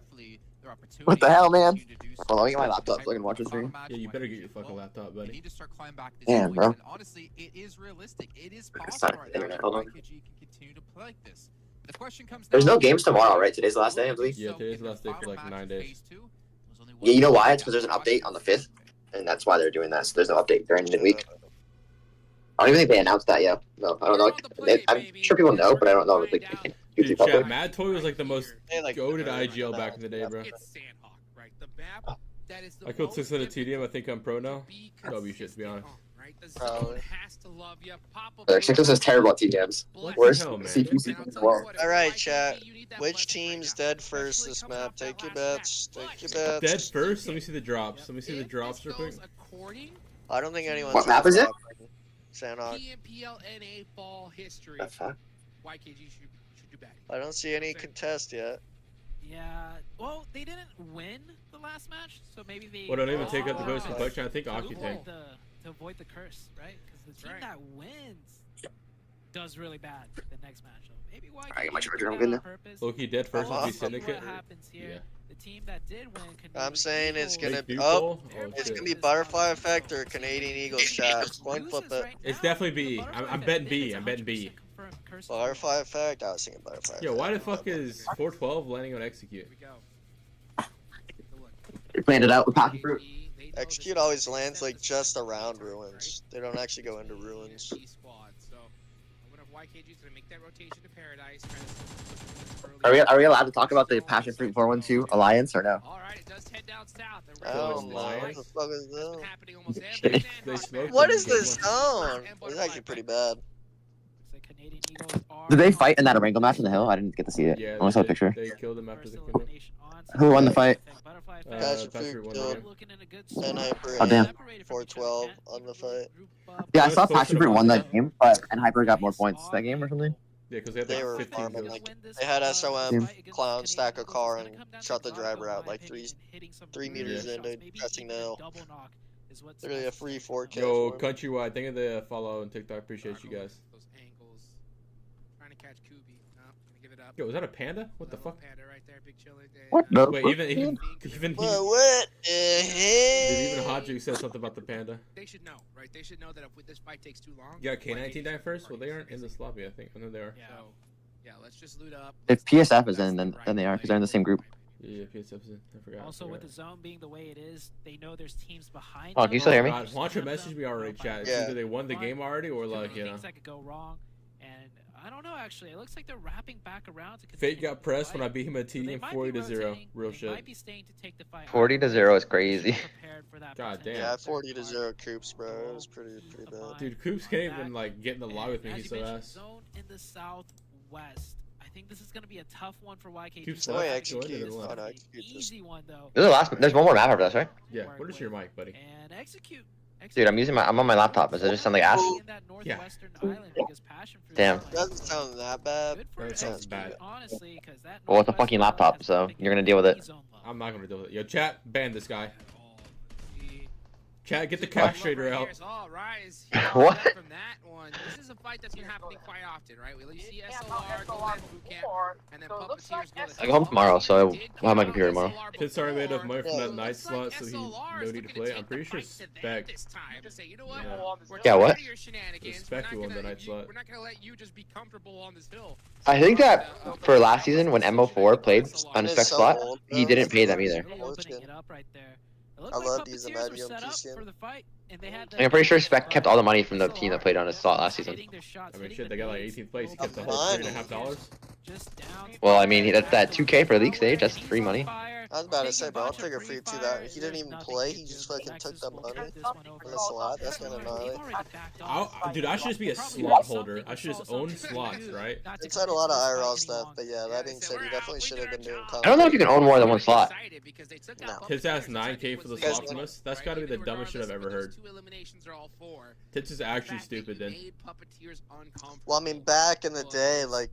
What the hell, man? Hold on, let me get my laptop so I can watch this stream. Yeah, you better get your fucking laptop, You buddy. need to start climbing back this Damn, point, bro. and honestly, it is realistic. It is It's possible not right the now internet, that hold on. YKG can continue to play like this. But the question comes There's down no to, games tomorrow, right? Today's the last day, I believe. Yeah, today's the last day for like 9 days. Yeah, you know why? It's because there's an update on the 5th, and that's why they're doing that. So there's no update during the week. I don't even think they announced that yet. No, I don't know. I'm sure people know, but I don't know if they can Dude, public. chat, Mad Toy was like the most goated IGL back in the day, bro. It's Sandhawk, right? The map that is the I killed most 600 TDM. I difficult think I'm pro now. be W shit, to be honest. on, right? The Probably. zone has to love you. Pop a Like, Sixers is terrible at TGMs. What the Worst hell, man? CPC in the world. Alright, chat. Which team's dead first this map? Take your bets. Take your bets. Dead first? Let me see the drops. Let me see the drops real quick. According I don't think anyone's. What map is it? Sandhawk. PMPL NA fall history, The fuck? YKG should do better. I don't see any contest yet. Yeah. Well, they didn't win the last match, so maybe they. Well, don't even take out the Oh. ghost collection. I think to Aki avoid tanked. to avoid the curse, right? Because the team right. that wins does really bad the next match. So maybe why? Alright, my charger, I'm good now. Loki dead first will be Uh-huh. Syndicate. What happens here? Yeah. The team that did win. I'm saying it's Canadian gonna Big be. Duke Oh, goal? it's shit. gonna be Butterfly Effect or Canadian Eagles, chat. Coin flip it. It's definitely B. I'm betting B. I'm betting B. Butterfly Effect. I was thinking Butterfly. Yo, Effect. why the fuck is 412 landing on execute? Here we go. They planned it out with passion fruit. Execute always lands like just around ruins. They don't actually go into ruins. Squad. So I wonder if YKG is gonna make that rotation to Paradise. Are we allowed to talk about the passion fruit 412 alliance or no? All right, it does head down south. I don't know. What the fuck is that? Happening almost Shit. every They smoked What them is in game this one. zone? It's actually pretty bad. Did they fight in that Orango match on the hill? I didn't get to see it. Yeah, I only saw a they picture. They killed him after the kill. Who won the fight? Passion Passion Fruit won killed again. and Hyper Oh, damn. and 412 on the fight. Yeah, I It saw was passion closer to fruit won one. that game, and Hyper got more points that game or something. Yeah, because they had They like were 15 farming kills. like they had SOM clown stack a car and shot the driver out like 3 meters into pressing nail. Literally a free 4K. Yo, for him. Countrywide, thank you for the follow on TikTok. Appreciate you guys. Those angles. Trying to catch Kubi. No, gonna give it up. Yo, was that a panda? What the Little fuck? Panda right there, big chili. What the Wait, fuck? even What the Dude, even heck? Hodge said something about the panda. They should know, right? They should know that if this fight takes too long. You got K19 YKG die first? Well, they already aren't in this lobby, I think. I know they are. Yeah. So, yeah, let's just loot up. If Let's PSF is that's in, the then right they are, because play. they're in the same group. Yeah, PSF's in. I forgot. Also, with the zone being the way it is, they know there's teams behind. Oh, them. can you still hear me? God, Juancho messaged me already, chat. It's Yeah. either they won the game already or like, you know. Things that could go wrong, and I don't know. Actually, it looks like they're wrapping back around to. Fate continue got pressed when I fight. beat him at So they TD might 40 be to 0. rotating, Real they shit. might be staying to take the fight 40 to 0 is crazy. prepared for that God potential. damn. Yeah, 40 to 0 Coops, bro. It was pretty bad. Dude, Coops can't even like get in the lobby with me. As He's you so mentioned, ass. zone in the southwest. I think this is going to be a tough one for YKG. Coops Oh, left. yeah, Joined execute. and left. Oh, no, An execute this. easy one though. There's one more map after this, right? Yeah, what is your mic, buddy? And execute. Dude, I'm on my laptop. Does it just sound like ass? Yeah. Damn. Doesn't sound that bad. That sounds bad. Honestly, because that. Well, it's a fucking laptop, so you're gonna deal with it. I'm not gonna deal with it. Yo, chat, ban this guy. Chat, get the cash trader out. All rise. What? From that one. This is a fight fight that's been happening quite often, right? We see SLR go in boot camp, and then Puppeteers go to I go home tomorrow, so I'll have my computer tomorrow. Pit's already made enough money from that night slot, so he no need to play. I'm pretty sure Spec. Yeah, what? Spec won the night slot. We're not gonna let you just be comfortable on this hill. I think that for last season when MO4 played on It is spec so slot, old, he bro. didn't pay them either. Really opening it up right there. It looked I like love using Puppeteers were Magnum set up PCM. for the fight, and they had I'm pretty sure Spec kept all the money from the team that played on his slot last season. I mean, shit, they got like 18th place. He kept the whole $3.5. Well, I mean, that's that 2K for league stage. That's free money. I was about to say, bro, I'll take a free 2 that. He didn't even play. He just fucking took the money from the slot. That's kind of gnarly. Dude, I should just be a slot holder. I should just own slots, right? It's had a lot of IRL stuff, but yeah, that being said, he definitely should have been doing. I don't know if you can own more than one slot. No. Tits ass 9K for the slot from us. That's gotta be the dumbest shit I've ever heard. Tits is actually stupid then. Well, I mean, back in the day, like,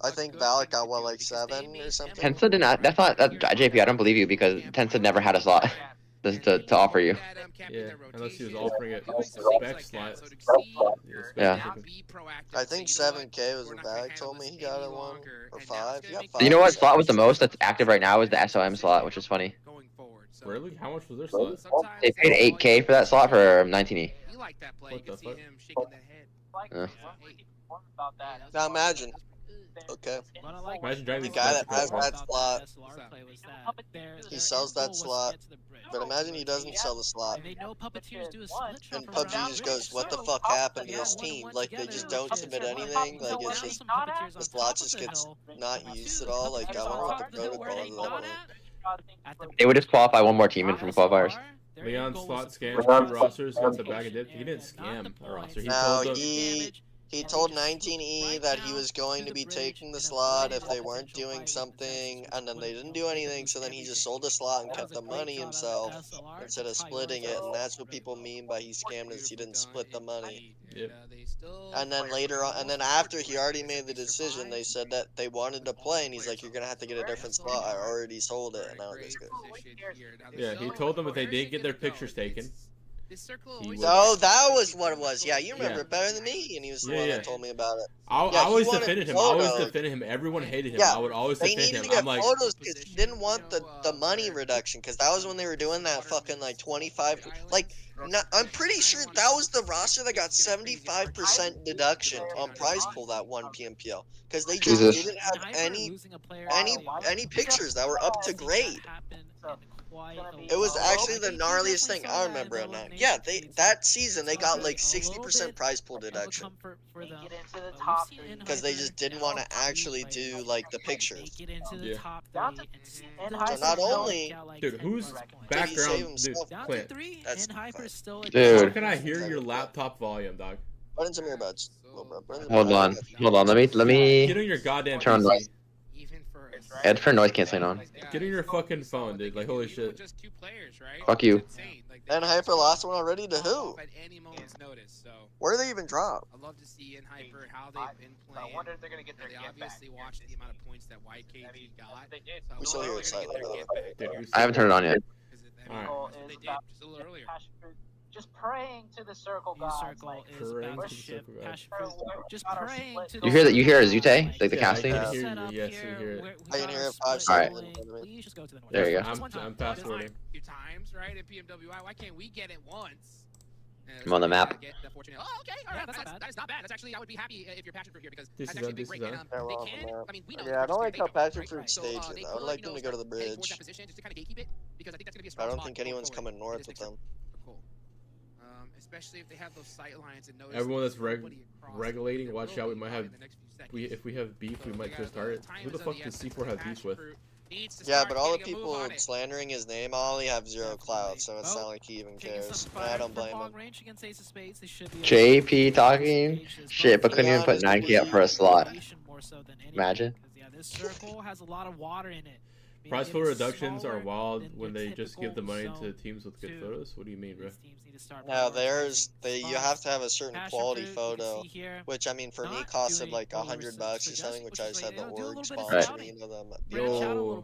I think Valak got what, like 7 or something? Tensa did not. That's not. JP, I don't believe you because Tensa never had a slot to offer you. Yeah, unless he was offering it spec slot. Yeah. I think 7K was what Valak told me he got it 1 or 5. He got 5. You know what slot was the most that's active right now is the SOM slot, which is funny. Really? How much was their slot? They paid 8K for that slot for 19E. What the fuck? Yeah. Now imagine. Okay. Imagine driving The guy that has slot. that slot, he sells that slot, but imagine he doesn't sell the slot. And PUBG just goes, what the fuck happened to this team? Like, they just don't submit anything, like, it's just, the slot just gets not used at all. Like, I wonder what the protocol is like. They would just qualify one more team in from qualifiers. Leon slot scammed 2 rosters, got the bag and dip. He didn't scam a roster. He Now, told them. he told 19E that he was going to be taking the slot if they weren't doing something, and then they didn't do anything, so then he just sold the slot and kept the money himself instead of splitting it, and that's what people mean by he scammed is he didn't split the money. Yep. And then later on, and then after he already made the decision, they said that they wanted to play, and he's like, you're gonna have to get a different slot, I already sold it, and now it's good. Yeah, he told them if they didn't get their pictures taken. Oh, that was what it was. Yeah, you remember it better than me, and he was the one that told me about it. I always defended him. I always defended him. Everyone hated him. I would always defend him. They needed to get I'm like, photos because he didn't want the money reduction, because that was when they were doing that fucking like 25. Like, I'm pretty sure that was the roster that got 75% deduction on prize pool that one PMPL, because they just didn't have any pictures that were up to grade. It was actually the gnarliest thing. I remember it now. Yeah, that season they got like 60% prize pool deduction because they just didn't want to actually do like the pictures. Yeah. So not only dude, whose background, dude, Clint? That's Dude. How can I hear your laptop volume, dog? Put in some earbuds. Hold on. Let me Get on your goddamn turn on PC. noise. Ed for noise canceling on. Get on your fucking phone, dude. Like, holy shit. Fuck you. And Hyper lost one already to who? Where they even drop? I'd love to see in Hyper how they've been playing. I wonder if they're gonna get their they obviously watched the amount of points that Vikendi got. We still hear it slightly. I haven't turned it on yet. Alright. They did just a little earlier. Just praying to the circle gods. Circle is membership. Just praying to You hear that? You hear Zute? Like the casting? I can hear you. Yes, we hear it. I can hear it 5 Alright. seconds. There you go. I'm fast forwarding. Few times, right? At PMWI, why can't we get it once? I'm on the map. Oh, okay, all right. That's not bad. That's actually, I would be happy if you're passionate for here because This that's is actually a on, big this break. is And, on. they can. I mean, we know. Yeah, I don't like how Patrick right? stages. I would like them to go to the bridge. That position just to kind of gatekeep it because I think that's gonna be a I strong don't spot think going anyone's forward. coming north with them. Cool. Especially if they have those sight lines and notice Everyone that's nobody across regulating, the watch road out. We might have. in the next few seconds. If we have beef, we might just start it. Who the fuck does C4 have beef with? Yeah, but all the people slandering his name, Ollie, have 0 clout, so it's not like he even cares. I don't blame him. JP talking shit, but couldn't even put 9K up for a slot. Imagine. Yeah, this circle has a lot of water in it. Prize pool reductions are wild when they just give the money to teams with good photos. What do you mean, bro? Now you have to have a certain quality photo, which I mean for me costed like $100 or something, which I just had the org sponsor me into them. Yo,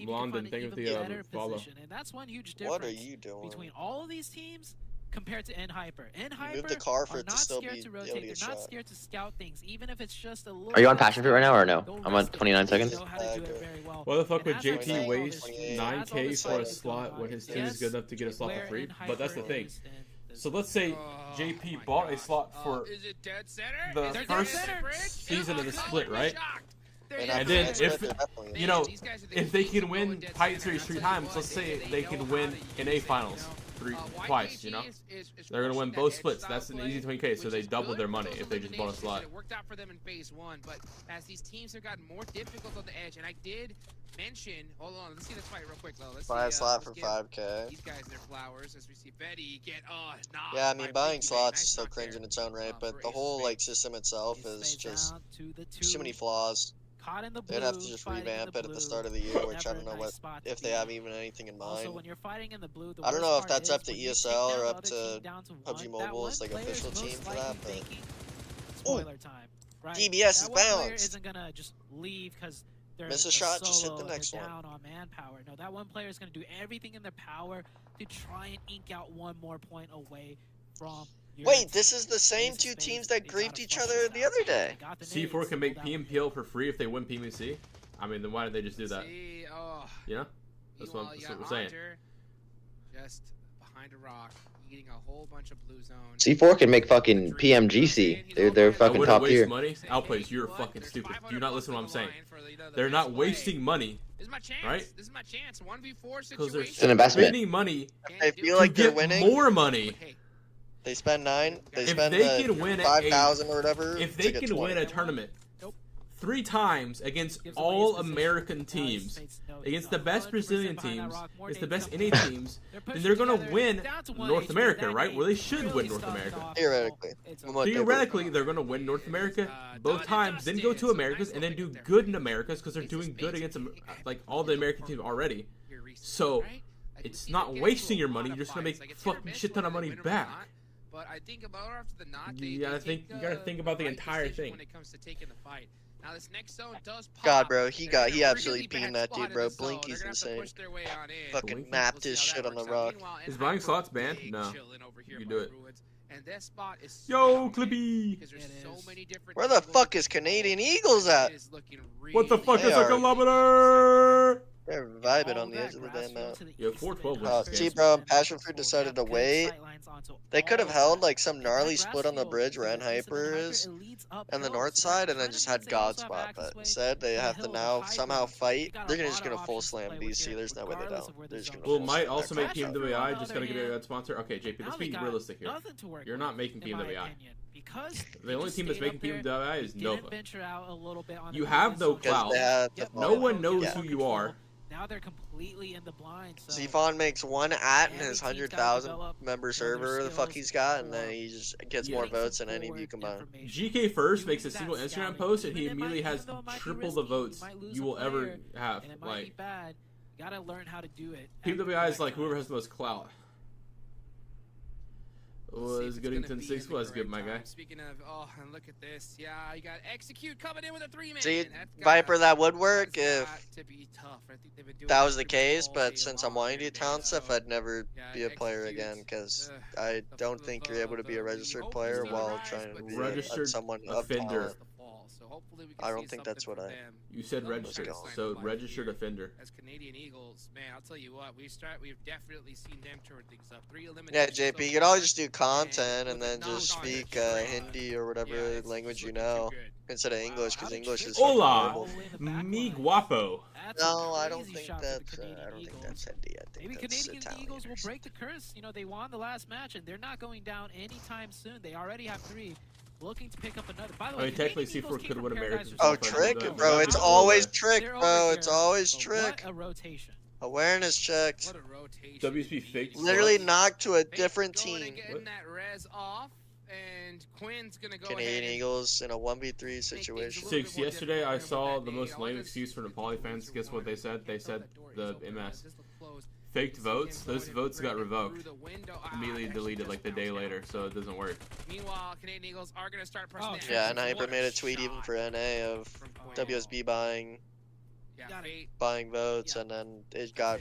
Blondin, thank you for the follow. And that's one huge difference What are you doing? between all of these teams compared to N-Hyper. N-Hyper Move the car for are it to not still scared be to able to rotate. get They're not shot. scared to scout things, even if it's just a little. Are you on bit of passion fruit right now or no? they'll I'm on risk it. 29 They seconds. know how to do it very well. Why the fuck And would as I'm JP saying all waste this, 9K as for all a this fight is slot going when on, his team is yes, good enough to get a slot for where free? N-Hyper But that's the thing. is and So let's say JP bought a slot for Is it dead center? the Is it first dead center? season of the split, right? And And after then that split, if they're definitely you know, if they can win Titan Series 3 times, let's say they can win NA Finals twice, you know? They're gonna win both splits. That's an easy 20K, so they double their money if they just bought a slot. It worked out for them in phase 1, but as these teams have gotten more difficult on the edge, and I did mention, hold on, let's see this fight real quick, though. Let's buy a see, slot for let's give 5K. these guys their flowers as we see Betty get Yeah, I mean, by buying Vikendi. slots Nice is so knock cringe there. in its own right, but for the Ace whole Spade. like system itself Ace is Spades just out to the too many two. flaws. Caught in the blue, They'd have to just fighting in revamp the it at the blue. start of the year, which I Never don't know a nice what spot to if they be. have even anything in Also, mind. when you're fighting in the blue, the I don't worst know if part that's is up to when you ESL take or down the up other to team down to PUBG one, that Mobile one is like player is official most team for likely that, but thinking, spoiler time, right? DBS That is one player balanced. isn't gonna just leave because they're Miss a a shot, just hit solo the and next they're one. down on manpower. No, that one player is gonna do everything in their power to try and ink out one more point away from. Wait, this is the same two teams that griefed each other the other day. C4 can make PMPL for free if they win PMC. I mean, then why did they just do that? See, You know? That's what we're saying. Just behind a rock, eating a whole bunch of blue zones. C4 can make fucking PMGC. They're I fucking wouldn't top waste tier. money. Outplays, you're fucking stupid. Do you not listen to what I'm saying? They're not wasting money, This is my chance. right? This is my chance. 1v4 Because they're It's an investment. spending money They feel to like they're get winning. more money. They spend 9. They If spend they can win 5,000 or whatever. If to they get can 20. win a tournament 3 times against all American teams, against the best Brazilian teams, against the best NA teams, then they're going to win North America, right? Well, they should win North America. Theoretically. From what they Theoretically, they're going to win North America both times, then go to Americas, and then do good in Americas because they're doing good against like all the American teams already. So it's not wasting your money. You're just going to make fucking shit ton of money back. But I think about after the knot, You gotta think about the entire thing. When it comes to taking the fight. Now this next zone does pop. God, bro, he They're in a absolutely really beamed bad that dude, spot bro. in the zone. Blinky's They're gonna have to insane. push their way on in. Fucking We'll mapped see his how shit that on the works out. rock. Meanwhile, Is buying N-Hyper slots banned? big No. chilling over here You by do it. Ruins. And that spot is Yo, so Clippy! because there's so many different Where the angles fuck is to control. Canadian Eagles at? It is looking What the fuck They is a are- kilometer? They're vibing on the edge of the damn map. Yeah, 412 Oh, wins this see, game. bro, Passion Fruit decided to wait. They could have held like some gnarly split on the bridge where N-Hyper is and the north side and then just had God spot, but instead they have to now somehow fight. They're just gonna full slam DC. There's no way they don't. They're just gonna Well, full might slam also that make crap. PMWI. Just gotta get a good sponsor. Okay, JP, let's be realistic here. You're not making PMWI. The only team that's making PMWI is Nova. You have no clout. No one knows who you are. Now they're completely in the blind. So Zfon makes one at in his 100,000 member server, the fuck he's got, and then he just gets more votes than any of you combined. GK First makes a single Instagram post and he immediately has triple the votes you will ever have. And it might Like, be bad. You gotta learn how to do it. PMWI is like whoever has the most clout. Was Goodington 6 was good, my guy. Speaking of, and look at this. Yeah, you got Execute coming in with a 3-man. See, Viper, that would work if to be tough. I think they've been doing that was that the pretty case, all but day since long I'm wanting to here, do talent man. stuff, So, I'd never be a player Execute, again because I don't think you're able to be a registered player while trying to be Registered someone offender. of talent. So hopefully we can I see don't think that's something what from I- them. You said Another registered, one sign so up registered here. offender. As Canadian Eagles, man, I'll tell you what, we've definitely seen them turn things up. 3 Yeah, eliminations. JP, you could always just do content and then just speak Hindi or whatever language you know instead of English, because English is fucking Hola, horrible. mi guapo. No, I don't think that's Hindi. I Maybe think that's Canadian Italian. Eagles will break the curse. You know, they won the last match and they're not going down anytime soon. They already have 3. Looking to pick up another. By the way, I mean, technically, Canadian Eagles C4 came could win prepared, American. guys, Oh, for trick, something. bro. It's They're always over trick, here. bro. It's always But trick. What a rotation. Awareness checked. What a rotation. WSP faked. Literally knocked to a different Going team. and getting that res off, and Quinn's gonna go Canadian ahead Eagles in a 1v3 situation. 6. Yesterday, I saw the most lame excuse from the Poly fans. Guess what they said? They said the MS faked votes. Those votes got revoked. Immediately deleted like the day later, so it doesn't work. Meanwhile, Canadian Eagles are gonna start pressing the Yeah, action. and Hyper What made a tweet even shot for NA of from Quinn. WSB buying Yeah, Fate. votes, and then it got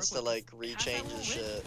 chance to like rechange his shit.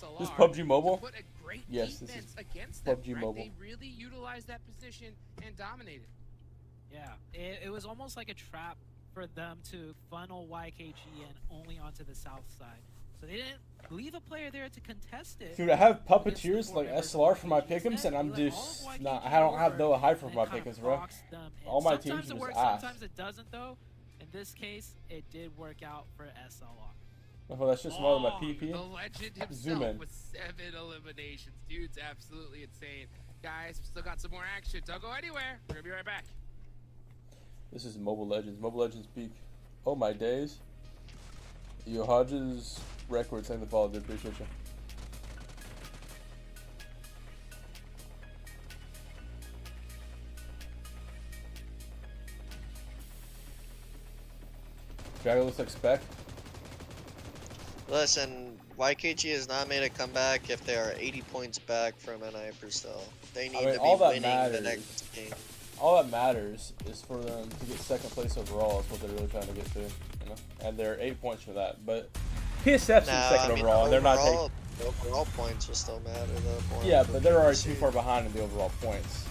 SLR. This PUBG Mobile? To put a great Yes, this defense is against them, PUBG right? Mobile. They really utilized that position and dominated. Yeah, it was almost like a trap for them to funnel YKG in only onto the south side. So they didn't leave a player there to contest it. Dude, I have puppeteers like SLR for my pick'ems, and I'm just not. I don't have no high for my pick'ems, bro. All my teams Sometimes it are works, just ass. sometimes it doesn't though. In this case, it did work out for SLR. Oh, that's just smaller than my PP. The legend Zoom himself in. with 7 eliminations. Dude's absolutely insane. Guys, we still got some more action. Don't go anywhere. We're gonna be right back. This is Mobile Legends. Mobile Legends peak. Oh my days. Yo, Hodges record saying the follow, dude. Appreciate you. Drago looks like spec. Listen, YKG has not made a comeback if they are 80 points back from an Hyper still. They need to be winning the next game. All that matters is for them to get second place overall. Is what they're really trying to get to, you know. And they're 8 points for that. But PSF's in second overall, and they're not taking. The overall points will still matter though. Yeah, but they're already too far behind in the overall points.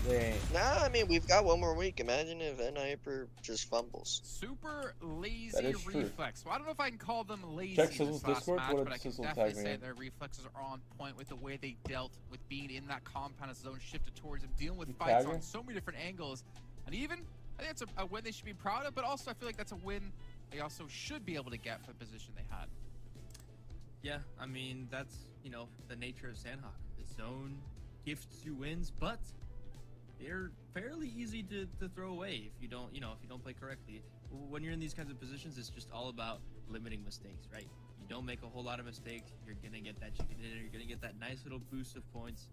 They ain't. Nah, I mean we've got one more week. Imagine if Hyper just fumbles. Super lazy That is true. reflex. Well, I don't know if I can call them lazy Check in this Sizzle's last Discord. match, What but did I can Sizzle definitely tag me say in? their reflexes are on point with the way they dealt with being in that compound as zone shifted towards him, dealing with You fights tag on her? so many different angles. And even, I think that's a win they should be proud of, but also I feel like that's a win they also should be able to get for the position they had. Yeah, I mean, that's, you know, the nature of Sandhawk. The zone gifts you wins, but they're fairly easy to throw away if you don't, you know, if you don't play correctly. When you're in these kinds of positions, it's just all about limiting mistakes, right? You don't make a whole lot of mistakes, you're gonna get that chicken dinner, you're gonna get that nice little boost of points.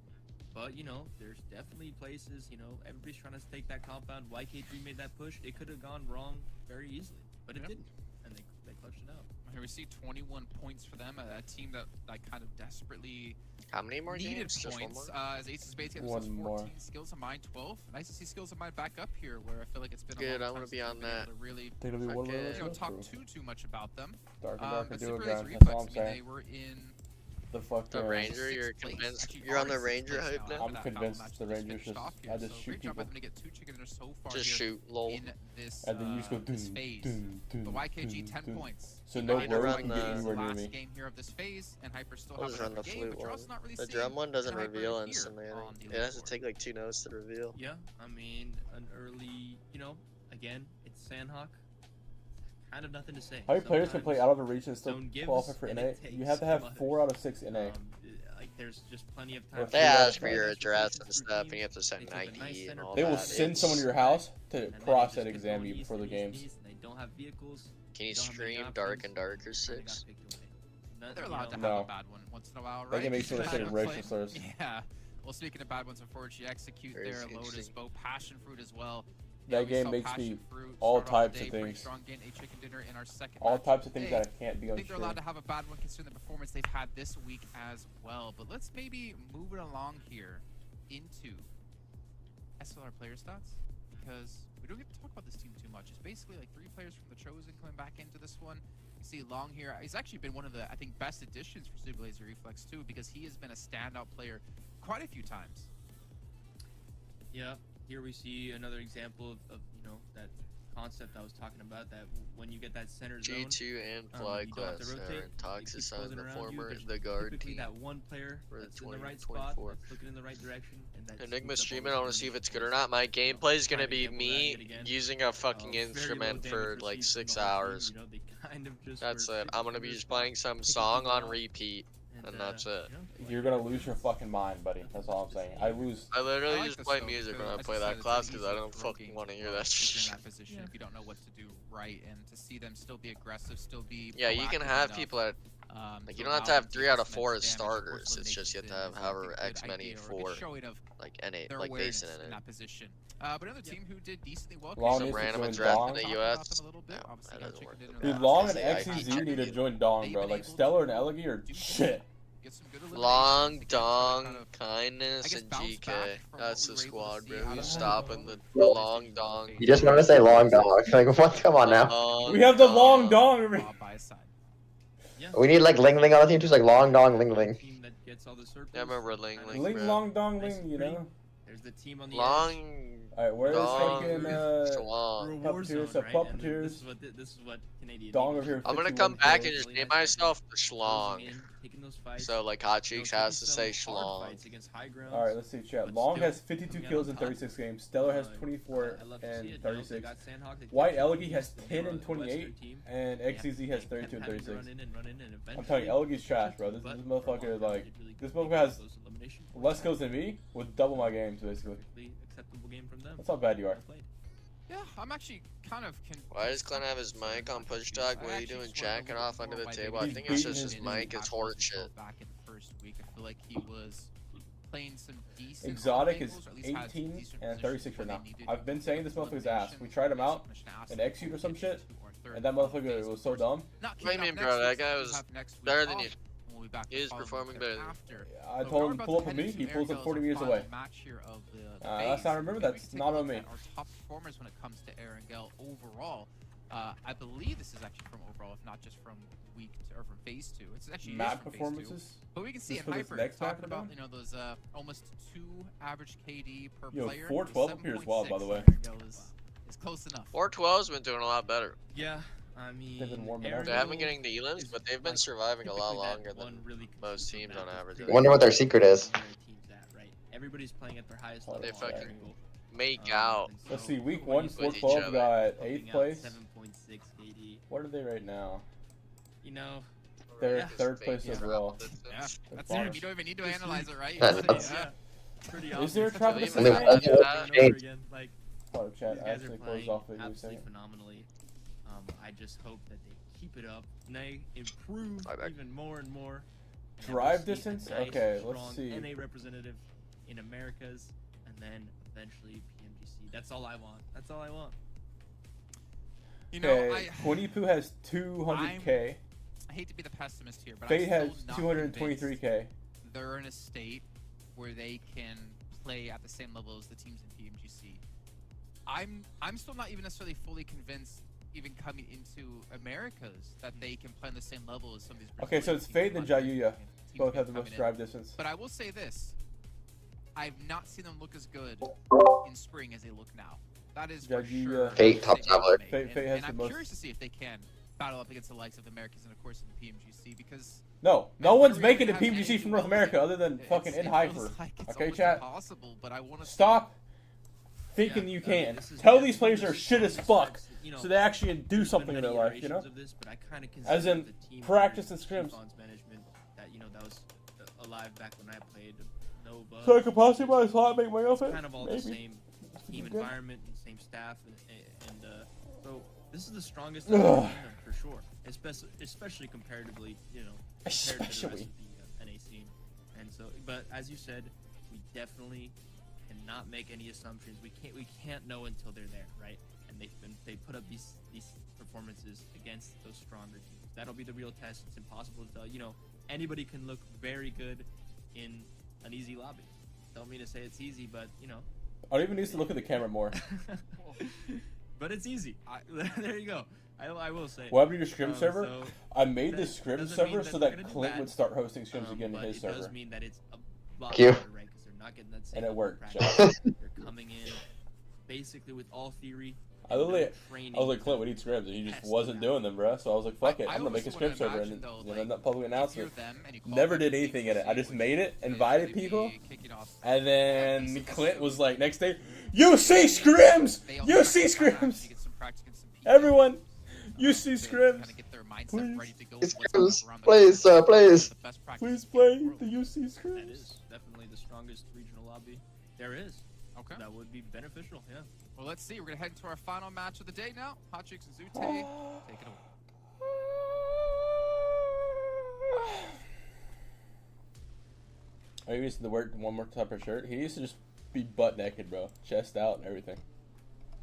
But, you know, there's definitely places, you know, everybody's trying to take that compound. YK3 made that push. It could have gone wrong very easily, but it didn't. And they clutched it out. Here we see 21 points for them, a team that kind of desperately How many more needed games? Just one points. more? As Ace of Spades gets One 14, more. Skills of Mind 12. Nice to see Skills of Mind back up here, where I feel like it's been Good, a I long wanna time be since on we've been able that. to really Think it'll be one more. you know, talk too much about them. Dark and darker But duo Super ground. Lazy That's all I'm Reflex, I mean, saying. they were in The fuck. The Ranger, you're sixth place. convinced? Actually, You're on the already sixth Ranger place hype now now? I'm that convinced match the just Rangers finished just- off I here. just So shoot great job by people. them to get 2 chicken dinners so far Just here shoot, lol. in this, And then you just go this dun, phase. dun, dun, The YKG dun, 10 dun. points. So You no know, road like can the get anywhere near last me. game here of this phase, and Hyper still I'll have just a run the different game, flute but you're one. also not really The seeing drum one doesn't Hyper reveal here instantly. on the It has to leaderboard. take like 2 notes to reveal. Yeah, I mean, an early, you know, again, it's Sandhawk. Kind of nothing to say. How many players can play out of a region and still zone gives, qualify for and NA? it You have to takes have from 4 out of 6 NA. Like, there's just plenty of Or time. if They you ask got- for your address and stuff, and you have to send They an took a nice ID and center all They that. will send someone to your house to and then cross they that just exam get you going before the east, games. east, east, and they don't have vehicles. Can you don't have many stream Dark options, and Darker and they got 6? picked away. None- They're you allowed to know, have No. a bad one once in a while, They right? can make sure to say Bad racial play. slurs. Yeah. Well, speaking of bad ones, unfortunately, execute Very their interesting. Lotus Bow Passion Fruit as well. That we game saw makes Passion me Fruit all start off types the of day pretty things. strong, getting a chicken dinner in our second All match types of things today. that I can't be I on think they're stream. allowed to have a bad one considering the performance they've had this week as well. But let's maybe move it along here into SLR player stats, because we don't get to talk about this team too much. It's basically like 3 players from the Chosen coming back into this one. You see Long here. He's actually been one of the, I think, best additions for Super Laser Reflex too, because he has been a standout player quite a few times. Yeah, here we see another example of you know, that concept I was talking about, that when you get that center zone, G2 and you Fly don't have to Class rotate. are Toxic keep on closing the around you. former, There's the guard typically team. that one player for the that's in the right 2024. spot, that's looking in the right direction, and that Enigma scoops up all streaming, those I want to see if enemies. it's good or not. My gameplay is Prime gonna be example of that me yet again. using a fucking Very low instrument damage for received like from 6 the whole team, hours. you know, they kind of just That's were it. I'm gonna be picking just their playing some picking song people on out, repeat, and that's it. you know, You're gonna lose your fucking mind, buddy. That's all I'm saying. I lose. I literally I like just this play though, music when because I as play you that said, class it's an because I easy don't throw fucking game want to to hear throw that if you're in shit. that position if you don't know what to do right, and to see them still be aggressive, still be Yeah, you can proactive have enough, people that like to you don't have to allow have them to 3 out of get 4 as tremendous damage. Of course, starters. It's just you have to have eliminations is, I however think, a X good many idea or a for good showing of like NA, their like awareness basing in in it. that position. But another team who did decently well. Long Some needs to random join draft Dong. in the Talk about US. them a little bit. No, Obviously that got doesn't chicken work. dinner Dude, last Long night. and I XEZ need to do. join Dong, They've bro. been Like able Stellar and to Elegy are do shit. get some good Long eliminations to get to kind Dong, of, Kindness, guess, and bounce GK. back from That's what the we were able to squad, see bro. out Who's of stopping them. the Long Dong? You just wanted to say long dog. Like, what? Come on now. We have the Long Dong over here. By his side. Yeah. We need like Ling Ling on the team, just like long dong Ling Ling. Team that gets all the circles, Yeah, I remember Ling kinda Ling, Ling bro. Long Dong nice Ling, and you pretty. know. There's the team on the edge. Long Alright, where's Dong fucking We're Swan. a war zone, Puppeteers, so right? And Puppeteers. this is what Canadian Dong means. over here. I'm gonna 51 come back and kills. just name myself the Closing Schlong. in, taking those fights. So like Hot Cheeks has to say Schlong. All right, let's see. Chat. Long has 52 kills in 36 games. Stellar has 24 and 36. White Elegy has 10 and 28, and XCZ has 32 and 36. I'm telling you, Elegy's trash, bro. This motherfucker like this motherfucker has less kills than me with double my games basically. That's how bad you are. Yeah, I'm actually kind of. Why does Glenn have his mic on push talk? What are you doing, jacking off under the table? I think it's just his mic is horrid shit. Back in the first week, I feel like he was playing some decent. Exotic is 18 and 36 right now. I've been saying this motherfucker's ass. We tried him out in Execute or some shit, and that motherfucker was so dumb. What do you mean, bro? That guy was better than you. He is performing better than you. I told him to pull up with me. He pulls up 40 meters away. Last time I remember, that's not on me. Our top performers when it comes to Aaron Gell overall. I believe this is actually from overall, if not just from from phase 2. It's actually map from performances. Phase 2. But we can see in Hyper talking about those almost 2 average KD per player. 412 appears wild, by the way. Is close enough. 412's been doing a lot better. Yeah. I mean, they haven't been getting the elims, but they've been surviving a lot longer than most teams on average. I wonder what their secret is. Everybody's playing at their highest level. They fucking make out. Let's see, week 1, 412 got 8th place. 7.6 KD. What are they right now? You know, they're 3rd place overall. Yeah, that's it. You don't even need to analyze it, right? Pretty Is there a trap in the Like, chat actually closed off video absolutely phenomenally. I just hope that they keep it up and they improve even more and more. Drive distance? Nice, okay, let's see. NA representative in Americas, and then eventually PMGC. That's all I want. That's all I want. You know, Winnie Pooh has 200k. I hate to be the pessimist here, but Fate has 223k. They're in a state where they can play at the same level as the teams in PMGC. I'm still not even necessarily fully convinced, even coming into Americas, that they can play on the same level as some of these. Okay, so it's Fate and Jayuya. Both have the most drive distance. But I will say this: I've not seen them look as good in spring as they look now. That is for sure. Fate top traveler. Fate has the I'm most. curious to see if they can battle up against the likes of the Americans and of course in the PMGC, because no one's making the PMGC from North America other than fucking in Hyper. Okay, chat. But I want to stop thinking you can. Tell these players they're shit as fuck, so they actually do something in their life, you know? As in practice and scrims. That was alive back when I played Nova. So I could possibly buy a slot and make money off it? Kind of all the same team environment and same staff, and so this is the strongest I've seen them for sure, especially comparatively, compared to the rest of the NA scene. And so, but as you said, we definitely cannot make any assumptions. We can't know until they're there, right? And they put up these performances against those stronger teams. That'll be the real test. It's impossible to tell. Anybody can look very good in an easy lobby. Don't mean to say it's easy, but Oliver needs to look at the camera more. But it's easy. There you go. I will say. What happened to your scrim server? So I made the scrim server so that Clint would start hosting scrims again in his server. It does mean that it's a lot harder, right? Because they're not getting that same. And it worked. They're coming in basically with all theory. I was like, Clint, we need scrims, and he just wasn't doing them, bro. So I was like, fuck it, I'm gonna make a scrim server, and that public announcement. Never did anything in it. I just made it, invited people, and then Clint was like, next day, you see scrims, you see scrims, everyone, you see scrims. Please, please. Please play the UC scrims. That is definitely the strongest regional lobby there is. Okay. That would be beneficial, yeah. Well, let's see. We're going to head into our final match of the day now. Hot Cheeks and Zute, take it away. I used to wear one more type of shirt. He used to just be butt naked, bro. Chest out and everything.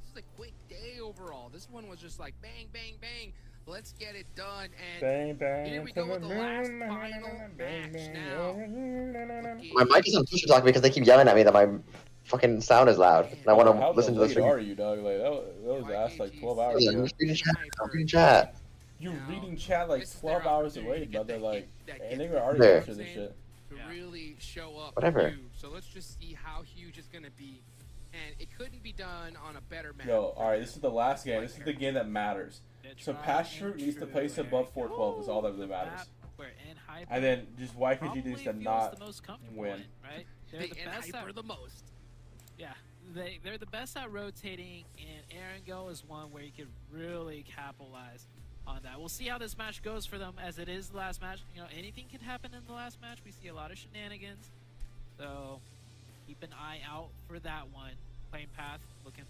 This is a quick day overall. This one was just like bang, bang, bang. Let's get it done. And bang, bang, here we go with the last final match now. My mic is on push talk because they keep yelling at me that my fucking sound is loud. And I want to listen to this. How are you, dog? Like that was asked like 12 hours ago. I'm reading chat. You're reading chat like 12 hours away, brother. Like, and they were already answering this shit. To really show up. Whatever. Huge. So let's just see how huge it's gonna be, and it couldn't be done on a better map. Yo, all right, this is the last game. This is the game that matters. So Pasture needs to place above 412 is all that really matters. Hyper And then just why could you probably just feels not the most comfortable win? in, right? They're the best Hyper at, the most. yeah, they're the best at rotating, and Aaron Go is one where you could really capitalize on that. We'll see how this match goes for them, as it is the last match. You know, anything can happen in the last match. We see a lot of shenanigans, so keep an eye out for that one. Playing path looking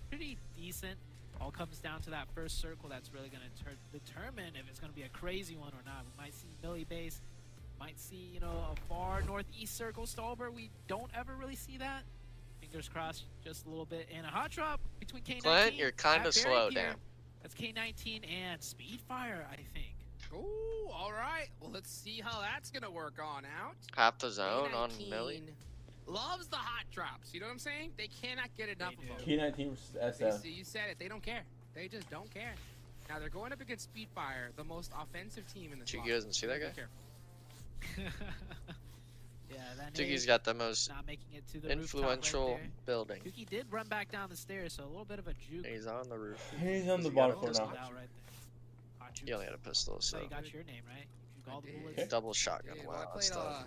pretty decent. All comes down to that first circle. That's really going to determine if it's going to be a crazy one or not. We might see Millie base, might see, you know, a far northeast circle Stalber. We don't ever really see that. Fingers crossed, just a little bit. And a hot drop between K19. Clint, you're kind of at slow, Barry here. damn. That's K19 and Speedfire, I think. Ooh, all right. Well, let's see how that's gonna work on out. Half the zone on K19 Millie. loves the hot drops. You know what I'm saying? They cannot get enough of them. K19 versus SF. You said it. They don't care. They just don't care. Now they're going up against Speedfire, the most offensive team in the Cheeky doesn't see that guy. Yeah, that Cheeky's nade got the most not making it to the influential rooftop right building. there. Kuki did run back down the stairs, so a little bit of a juke. And he's on the roof. He's on the He got bottom a floor pistol. now. Out right there. Hot juke. He only had a pistol, So so you got your name, right? You juke all the I did. bullets. double shotgun. Yeah, well, Wow, that's tough.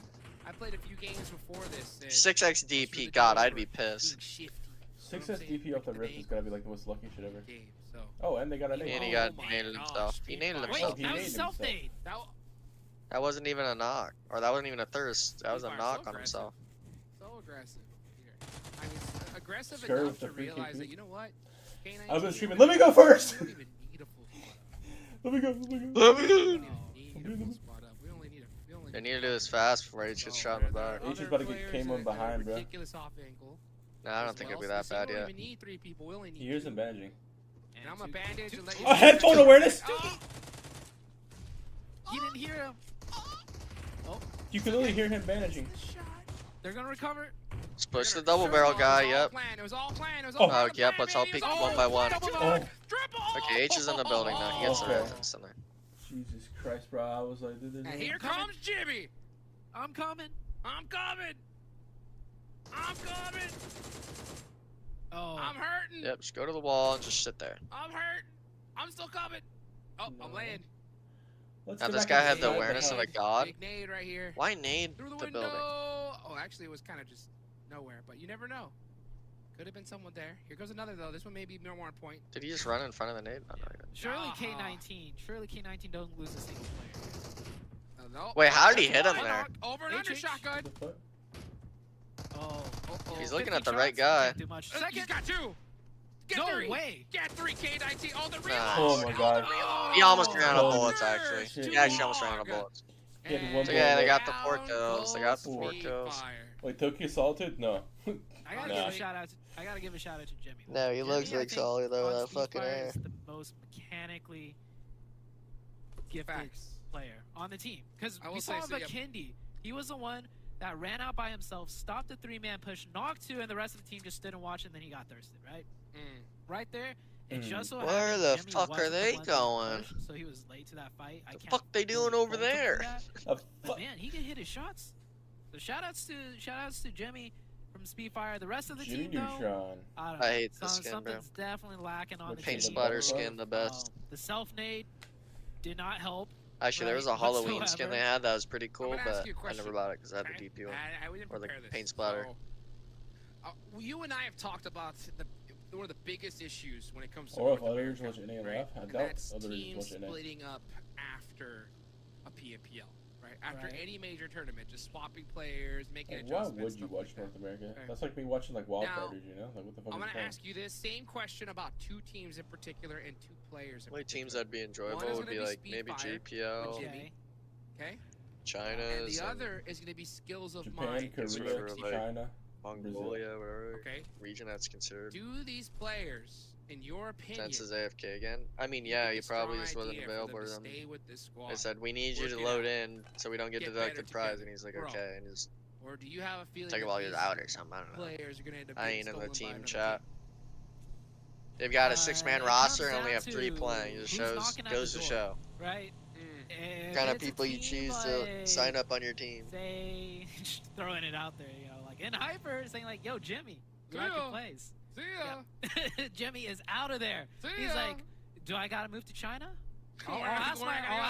I played a few games before this. and 6x most of the DP, God, games I'd were be pissed. being shifty. 6S DP off the rift is gotta be like the most lucky shit ever. Game, so. Oh, and they got a And nade. he got my nailed gosh, himself. He nailed Speedfire. Wait, himself. He that made was himself. self-nade. That wasn't even a knock. Or that wasn't even a thirst. That was a Speedfire's knock so on aggressive. himself. So aggressive. Here. I mean, it's aggressive Scary enough with the to free realize KP. that, you know what? K19, I've been screaming, let me go first! We don't even need a full spot up. Let me go, let me go. We don't even need a full spot up. We only need They need to do this fast before H gets shot in the back. H is about to get came on behind, bro. Ridiculous off ankle. Nah, I don't think it'll be that bad We yet. don't even need 3 people. We only need He is 2. in bandaging. And I'm a bandage and let you. Oh, headphone awareness! Oh, You didn't hear him. You could only hear him bandaging. They're gonna recover. Let's push the double barrel guy, yep. It was all planned. It was Oh. all part of the Yep, plan, let's all baby. It peek was one all by one. double Oh. dog. Triple. Okay, H is in the building now. He gets the Okay. red instantly. Jesus Christ, bro. I was like, And here comes Jimmy. I'm coming. I'm coming. I'm coming. Oh, I'm hurting. Yep, just go to the wall and just sit there. I'm hurting. I'm still coming. Oh, I'm No. laying. Let's Now go this back guy had the inside awareness of a house. god. Big nade right here. Why nade Through the the window. building? Oh, actually, it was kind of just nowhere, but you never know. Could have been someone there. Here goes another though. This one may be no more on point. Did he just run in front of the nade? No, no, he didn't. surely Uh-huh. K19. Surely K19 don't lose a single player. No. Wait, how did he That's hit him one. there? Over and under HH. shotgun. What the fuck? Oh, He's looking 50 at the right shots? guy. Can't do much. He's got 2. Get No 3. way. Get 3. K19. Oh, the reload. Nice. Oh my god. He almost ran out of Oh. bullets, actually. Too He actually almost ran long. out of bullets. He had And one So yeah, they bullet. got the 4 down kills. They got the goes 4 kills. Speedfire. Wait, Tokyo Solitude? No. I gotta Nah. give a shout out. I gotta give a shout out to Jimmy. No, he Jimmy, looks I like think, solid though, on that fucking Speedfire air. is the most mechanically gifted Facts. player on the team. Because I will we say saw so, yep. Vikendi. He was the one that ran out by himself, stopped the 3-man push, knocked 2, and the rest of the team just stood and watched, and then he got thirsted. Right, right there. It just so Where happened the Jimmy fuck are wasn't the they one that going? pushed, so he was late to that fight. I The can't fuck they doing really over fault him for there? that. A But fu- man, he can hit his shots. So shout outs to Jimmy from Speedfire. The rest of the Jimmy team though, Neutron. I don't know. I hate this skin, bro. Something's definitely lacking on The the Paint team. splatter skin, the best. The self nade did not help. Actually, there was a right, Halloween skin whatsoever. they had that was pretty cool, gonna ask but you a I never question. bought it because I had the Okay? DP one. We didn't Or the prepare this. paint splatter. So, you and I have talked about one of the biggest issues when it comes to Or if North other America, regions watch NA right? left, I And doubt that's other regions teams watch NA. splitting up after a PMPL, right? After Right. any major tournament, just swapping players, making Like, why adjustments. would you stuff watch like that. North America? Okay. That's like me watching like Now, wildcarders, you know? Like what the fuck I'm is gonna the ask you this same question about 2 teams in particular and 2 players in Only teams particular. that'd be One enjoyable is would gonna be be like maybe Speedfire, JPL, which- Okay. Okay? China's, And the other is going to be skills of Japan, mine. Korea, whatever, like, China. Mongolia, whatever Okay? region that's considered. Do these players, in your opinion, Senses AFK again. I mean, think yeah, it's he a strong probably just wasn't idea for available them to to them. stay with this squad? They said, we need you Work to it load out. in so we don't get Get deducted better prize. together. And he's like, Bro. okay. And just Or do you have a feeling take it that while you're these out or something. I don't know. players are going to end up I being ain't in the stolen by team another chat. team? They've got a 6-man It roster comes and only down have 3 to playing. It who's shows, knocking at goes the to door, show Right? Mm. If what kind of it's a people you team choose to like, sign up on your team. Say, just throwing it out there, you know, like in Hyper, saying like, "Yo, Jimmy, See you like ya. your plays." See ya. Yeah. Jimmy is out of there. See He's ya. like, "Do I gotta move to China?" I'll We're gonna have ask to- my, we're gonna I'll have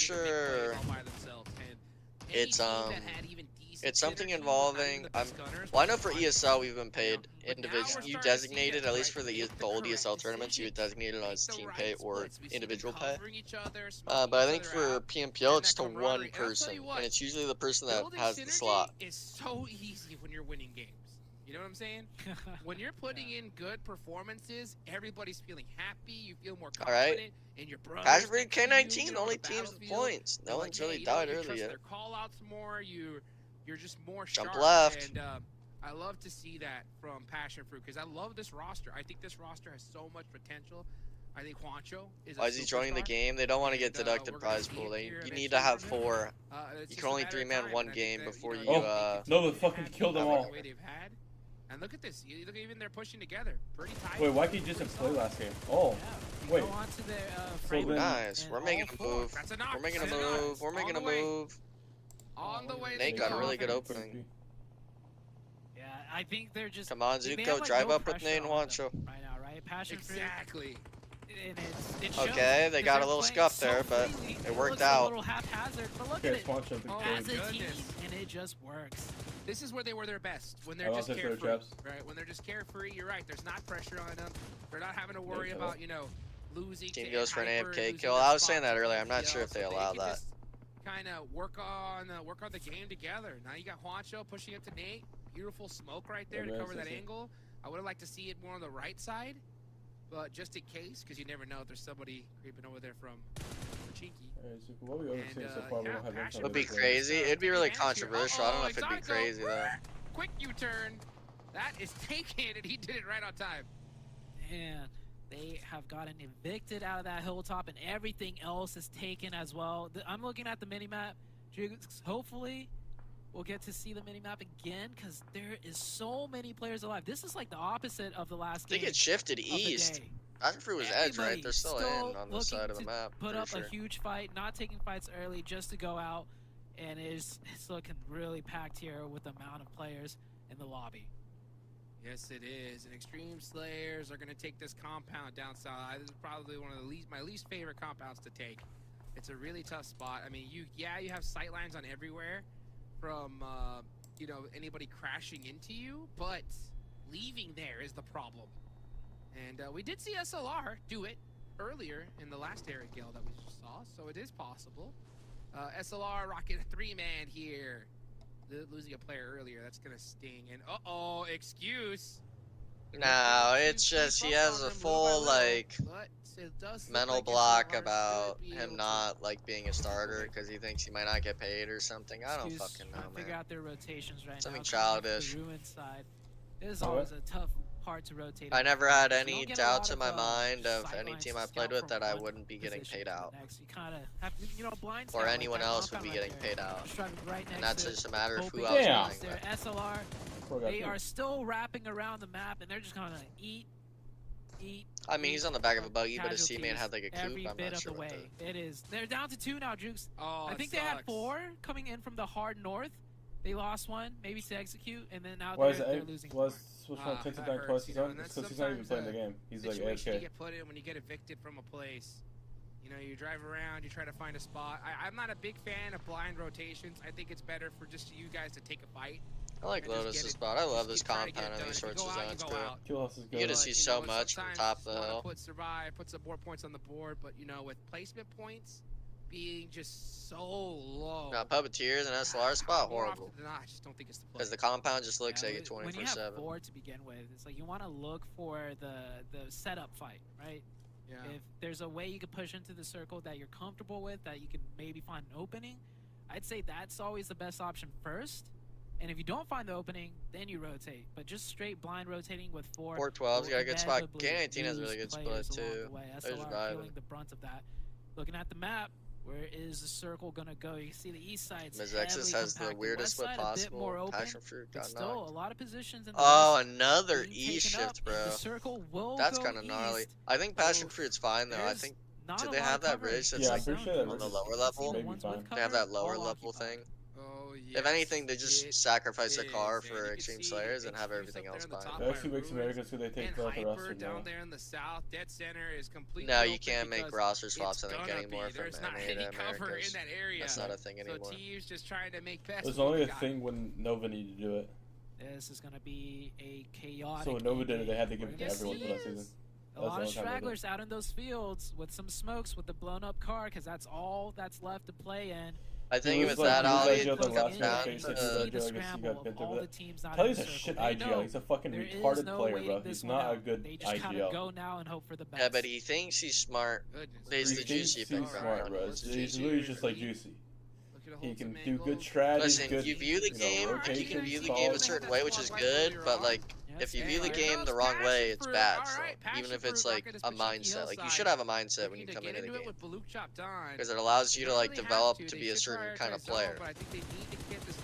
sure it's something involving. Well, I know for ESL we've been paid individual. You designated, at least for the old ESL tournaments, you would designate it as team pay or individual pay. But I think for PMPL it's to one person, and it's usually the person that has the slot. It's so easy when you're winning games. You know what I'm saying? When you're putting in good performances, everybody's feeling happy. You feel more confident in your brother. Cash for K19, only teams with points. No one's really died early yet. Their call outs more. You're just more sharp. Jump left. And I love to see that from Passion Fruit because I love this roster. I think this roster has so much potential. I think Juancho is. Why is he joining the game? They don't want to get deducted prize pool. You need to have 4. You can only 3-man one game before you. No, they fucking killed them all. And look at this. Look, even they're pushing together. Pretty tight. Wait, Vikendi just didn't play last game. Oh, wait. Go on to their, So then, Nice. We're making a move. That's a knock. We're making a That's knock. move. We're making a On the way. move. On the way. Nate to got a go. really good opening. Yeah, I think they're just. Come on, they have, Zuko, like, drive no up with pressure Nate and on them Wancho. right now, right? Passion fruit. Exactly. And it shows, Okay, they 'cause got a they're little playing scuff so there, but freely. it worked looks out. A little haphazard, but look okay, at it. Swan shot the Oh, As a goodness. team, and it just works. This is where they were their best. When I they're lost just it for the carefree. traps. Right. When they're just carefree, you're right. There's not pressure on them. They're not having to worry Yeah. about, you know, losing. Team to goes for an hyper, AFK losing kill. their I was saying spots that in earlier. I'm not PMPL, sure if they so allow can that. just kind of work on the game together. Now you got Juancho pushing up to Nate. Beautiful smoke right there Yeah, to cover man, that see. angle. I would have liked to see it more on the right side, but just in case, because you never know if there's somebody creeping over there from Chinky. Alright, Zuko, what we always seen so And, far, we yeah, don't have Passion It would be info. crazy. It'd be really Taking advantage here. controversial. I don't know if it'd be Exotico. crazy though. Quick U-turn. That is taken, and he did it right on time. And they have gotten evicted out of that hilltop, and everything else is taken as well. I'm looking at the minimap. Hopefully, we'll get to see the minimap again, because there is so many players alive. This is like the opposite of the last I think game it shifted of the east. day. Passion fruit was edge, right? Everybody They're still in on the looking side of the to map. Put pretty up sure. a huge fight, not taking fights early just to go out, and it's looking really packed here with the amount of players in the lobby. Yes, it is. And Extreme Slayers are going to take this compound down south. This is probably one of the my least favorite compounds to take. It's a really tough spot. I mean, you have sight lines on everywhere from you know, anybody crashing into you, but leaving there is the problem. And we did see SLR do it earlier in the last area Gale that we just saw, so it is possible. SLR rocking a 3-man here. Losing a player earlier, that's gonna sting. And uh-oh, excuse. No, it's just he has a full like mental block about him not like being a starter because he thinks he might not get paid or something. I don't fucking know, Figure man. out their rotations right Something now. childish. The ruin side. This is Oh, always a tough part to rotate. I on. never had You any don't get a doubts lot in my of, mind of sight any lines team to I scout played with from that I one wouldn't be getting position paid to the out. next. You kind of have to, you know, blind Or scout like anyone that else would be compound getting right paid there. out. Just driving right And next that's to it, just a matter of who hoping I was Damn. playing their with. SLR. Poor guy. They are still wrapping around the map, and they're just gonna eat. I mean, he's on the back of a buggy, but his teammate casualties had like a coupe. every I'm bit not of sure the what way. It is. They're down to 2 now, Jukes. Oh, I think it they had sucks. 4 coming in from the hard north. They lost one, maybe to execute, and then now Why is they're it losing. was switch on that TikTok hurts, twice you his know, own? and It's that's because he's not even sometimes playing the game. He's like situation you AFK. get put in when you get evicted from a place. You know, you drive around, you try to find a spot. I'm not a big fan of blind rotations. I think it's better for just you guys to take a fight. I like and just Lotus's get it- spot. I love just this try to get compound it and these done. If sorts you of go out, zones, you bro. go out. Kill us is You get to good. see You so know, much from sometimes top of the you wanna hill. Put survive, put some more points on the board, but you know, with placement points being just so low. Now, Puppeteers and SLR spot, more horrible. often than not, I just don't think it's the play. Because the compound just looks like it when you have 24/7. 4 to begin with, it's like you want to look for the setup fight, right? Yeah. If there's a way you can push into the circle that you're comfortable with, that you can maybe find an opening, I'd say that's always the best option first. And if you don't find the opening, then you rotate. But just straight blind rotating with 4. 412's got a good spot. inevitably K19 has a really lose good split players along too. the way. They're SLR vibing. feeling the brunt of that. Looking at the map, where is the circle gonna go? You can see the east side's Mizexus heavily has the compacted. weirdest West split side a bit more possible. open, Passion fruit but got still knocked. a lot of positions in the Oh, west another being E taken up, shift, and bro. The circle will That's go kind of gnarly. east. I think Passion So fruit's fine though. I there's think not do a they lot have of that coverage bridge that's Yeah, I'm like pretty sure that on the bridge lower is level? maybe Ones fine. with They have cover, that lower all level occupied. thing. Oh, If yes, anything, they just it sacrifice the is, car and you for can Extreme see Slayers and have Extreme's everything up there else in the fine. top That actually by makes Ruins, America so they take and out the Hyper roster down now. there in the south. Dead center is completely No, you open can't make because roster swaps, I it's think, gonna anymore be. from There's not NA any to cover in Americas. that area. That's not a thing So anymore. T's just trying to make best. It was of what only they a got. thing when Nova needed to do it. This is gonna be a chaotic. So when Nova did it, they had to give We're it to gonna everyone see for that season. a That's lot the of only time they did it. stragglers out in those fields with some smokes with the blown up car, because that's all that's left to play in. I think It with was like that, he was Ollie, like, yo, it the comes last down face to that see you the I guess he scramble got of bent all over the that. teams not Kelly's in a the shit circle. They IGL. know He's a fucking there is retarded no player, way bro. this He's one not a out. good They just kind of IGL. go now and hope for the best. yeah, but he thinks he's smart. Goodness He's He the thinks juicy he's pick smart, right bro. now. He's literally just like juicy. Looking to He hold can some do good angles. strategies, Listen, good you view the game, you rotation, can view the solid. game a certain way, which is good, but like, if you view the game the wrong way, it's bad. So, even if it's like a mindset, like you should have a mindset when you come into the game, because it allows you to like develop to be a certain kind of player. But I think they need to get this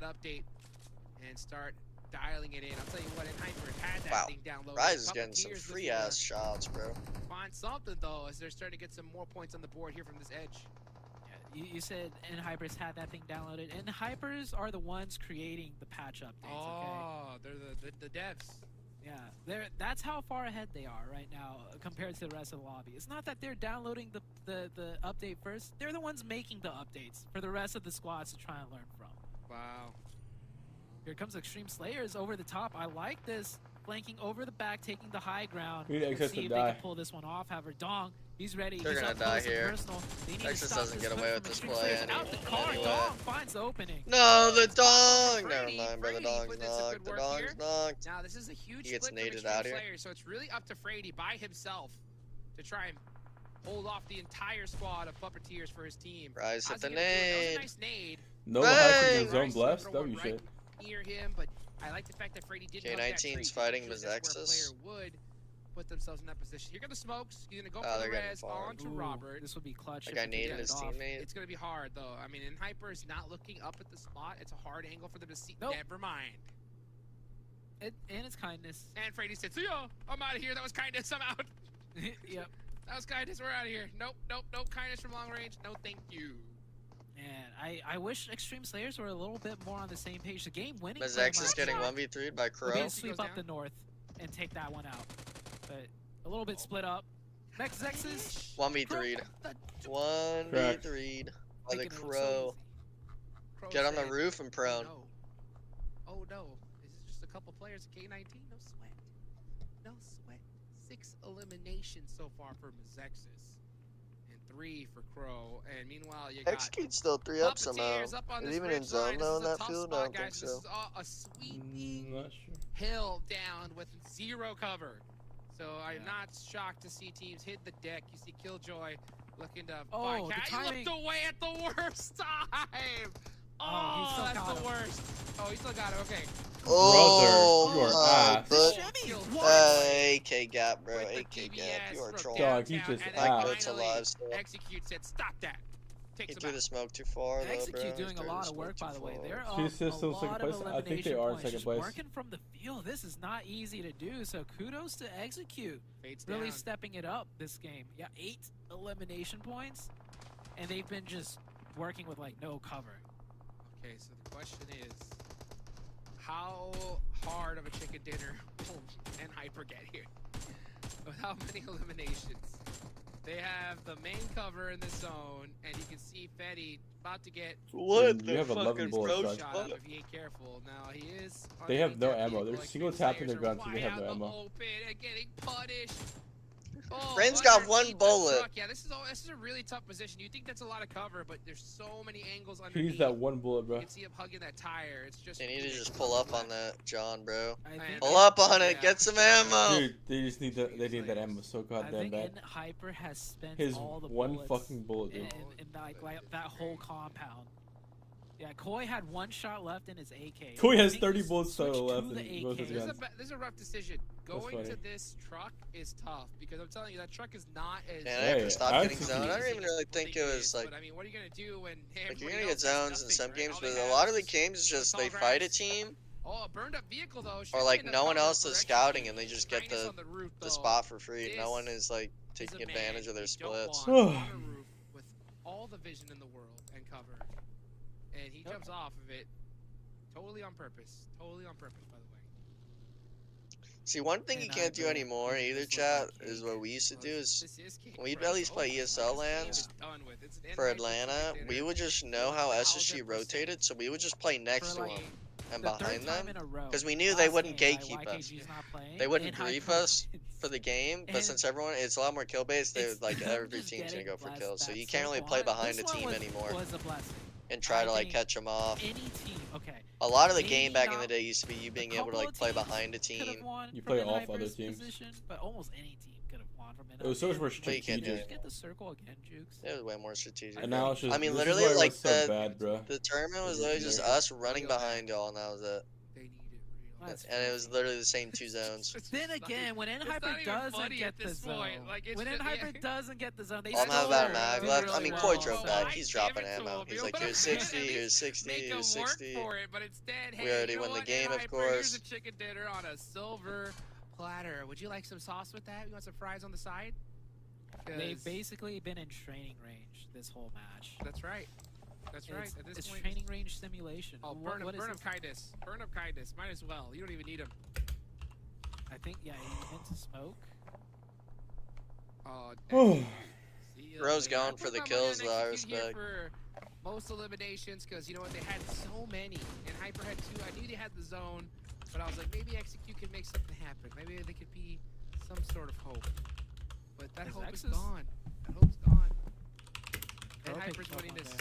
that update and start dialing it in. I'll tell you what, Hyper had that Wow. thing downloaded. Rise A is couple getting some tiers free looking to ass shots, bro. Find something though, as they're starting to get some more points on the board here from this edge. You said Hypers had that thing downloaded, and Hypers are the ones creating the patch updates. Oh, they're the devs. Yeah, that's how far ahead they are right now compared to the rest of the lobby. It's not that they're downloading the update first. They're the ones making the updates for the rest of the squads to try and learn from. Wow. Here comes Extreme Slayers over the top. I like this. Flanking over the back, taking the high ground. We need Let's Exus see to if they die. can pull this one off. However, Dong, he's ready. They're he's gonna up die close and here. personal. They need to Exus stop doesn't this get push away from with this Extreme play Slayers. Out the car, anyway. Dong finds the opening. No, the It's possible dong! for Never Freddy. mind, bro. The Freddy dong's putting in some knocked. good The work dong's here. knocked. Now this is a huge He gets split from naded Extreme out here. Slayers, so it's really up to Frady by himself to try and hold off the entire squad of puppeteers for his team. Rise How's at he the gonna do it? That was a nade. nice nade. No Bang! hacking in zone Nice, blast. throw W one shit. near him, but I like the fact that Frady didn't hug that tree. K19's fighting Usually that's where a Mizexus. player would put themselves in that position. Here go the smokes. He's gonna go Oh, for they're the getting res far. onto Ooh, Robert. This would be clutch. That if guy they can naded get his it off. teammate. It's gonna be hard though. I mean, and Hyper is not looking up at the spot. It's a hard angle for them to see. Nope. Never mind. And it's kindness. And Frady said, "See ya. I'm out of here. That was kindness. I'm out. Yep. That was kindness. We're out of here. Nope, nope, nope. Kindness from long range. No, thank you." Man, I wish Extreme Slayers were a little bit more on the same page. The game winning. play Mizexus might getting be- 1v3'd by would be Crow. to sweep up the north and take that one out. But a little bit split up. Mexexus 1v3'd. 1v3'd by the Making it look so Crow. easy. Crow Get on the said, roof and prone. Oh no. Oh no. This is just a couple players at K19. No sweat. No sweat. 6 eliminations so far for Mizexus. And 3 for Crow. And meanwhile, you got Execute still 3 up somehow. Puppeteers up on Is this even ridge in zone line. though in This is a that tough field? I spot, don't think guys. so. This is a sweeping Not sure. hill down with 0 cover. So I'm Yeah. not shocked to see teams hit the deck. You see Killjoy looking to Oh, find the Cat. He timing. looked away at the worst time. Oh, he still that's got the him. worst. Oh, he still got it. Okay. Oh you are my ass. but Killjoy AK gap, bro. with the AK gap. You are TBS, trolling. Dog, he downtown, just and My then ass. goat's finally alive still. Execute said, "Stop that." He Takes threw him the out. smoke too far, though, bro. Execute He's doing a throwing lot the of work, smoke by the too way. far. They're She's up still a second lot place. of I think they elimination are points, second just place. working from the field. This is not easy to do. So kudos to Execute. Fades Really down. stepping it up this game. Yeah, 8 elimination points, and they've been just working with like no cover. Okay, so the question is, how hard of a chicken dinner will and Hyper get here? With how many eliminations? They have the main cover in the zone, and you can see Fetty about to get What You the have 11 fucking bullets, bro bud. shot shot? up if he ain't careful. Now he is. They have no underneath that ammo. vehicle, They're like single Extreme tapping their Slayers guns, so are they have no wide out ammo. in the open and getting punished. Oh, Ren's got underneath one the bullet. truck. Yeah, this is a really tough position. You think that's a lot of cover, but there's so many angles He underneath. used that one bullet, You bro. can see him hugging that tire. It's just. They need to just pull up on that, John, bro. I Man. think, Pull up on it. Yeah. Get some ammo. Dude, they just need they need that ammo so I goddamn think bad. In Hyper has spent His all the one bullets fucking bullet, dude. in like that whole compound. Yeah, Koi had 1 shot left in his AK. Koi I has think 30 he's bullets total switched left to in the both his AK. guns. This is a rough decision. Going funny. to this truck is tough because I'm telling you that truck is not as. Man, Hey, I can stop I getting execute. zoned. I don't even really think it was like. But I mean, what are you gonna do when? Like you're everybody gonna get else has zones in nothing, some right? games, All but they a have lot of the is games is just tall they grass. fight a team, Oh, a burned up vehicle though. or like no one else is scouting and they just get Kindness on the roof, the though, spot for free. No this one is like is taking a man advantage of their you don't splits. want on a roof with all the vision in the world and cover, and he jumps off of it totally on purpose. Totally on purpose, by the way. See, one thing you And can't I do anymore agree. either, This chat, looks like is cake. what we used to do is This is cake, we'd bro. at least play This ESL game lands is done with. It's an for in-hyper Atlanta. chicken We dinner. would just know how SSG 1000%. rotated, so we would just play next to like, them and The third behind time them in a row. 'cause we knew they Last wouldn't game, gatekeep us. YKG's not playing, They wouldn't and grief Hyper us wins. for the game, but And since everyone it's a lot more kill based, they it's like them every just team's gonna getting go for blessed. kills, so That's you can't so really play fun. behind a This one team was- anymore was a blessing. and try I to like think catch them off. Any team, okay. A lot of the maybe game back in not the day used to be you being able to couple like of play teams behind a could have team. won You from play off N-Hyper's other teams. Position, but almost any team could have won from It was so much more But you can't do strategic. it. Get the circle again, Jukes. It was way more strategic. And now it's just. I mean, this literally, is why it like was so the bad, bro. the tournament was It literally was just weird. us running behind y'all, and that was it. They need it real. That's And it was literally the same 2 zones. Then again, when not N-Hyper even doesn't funny get at the this zone, point. Like, it's when just- N-Hyper yeah. doesn't get the zone, they I'm still not about do mag really left. I mean, well. Koi drove So back. I He's give dropping it to ammo. him. He's You like, know, here's but 60, at least here's 60, Make him here's work 60. for it, but instead, We hey, already you know won the what, game, of N-Hyper, Here's course. a chicken dinner on a silver platter. Would you like some sauce with that? You want some fries on the side? They've 'Cause basically been in training range this whole match. That's right. That's right. At this It's point, training range simulation. Oh, What burn is him this? kindness. Burn him kindness. Might as well. You don't even need him. I think, yeah, he went to smoke. Oh, Bro's going for the kills, though. I respect. For most eliminations, because you know what, they had so many, and Hyper had 2. I knew they had the zone, but I was like, maybe Execute can make something happen. Maybe they could be some sort of hope. But that hope is gone. That hope's gone. And Hyper's winning this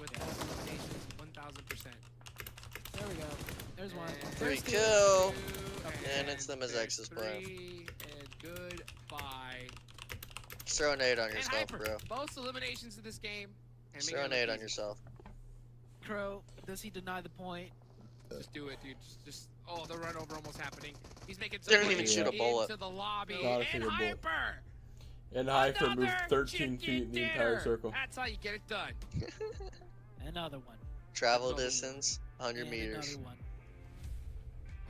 with most eliminations, 1,000%. There we go. There's one. Free kill. And it's them as X's play. And goodbye. Just throw a nade on yourself, bro. Most eliminations in this game. Just throw a nade on yourself. Crow, does he deny the point? Just do it, dude. Just oh, the run over almost happening. He's making They didn't even shoot a bullet. Into the lobby. Not a And single bullet. Hyper. And Hyper moved Another 13 feet in the entire circle. That's how you get it done. Another one. Travel distance, 100 meters. Another one.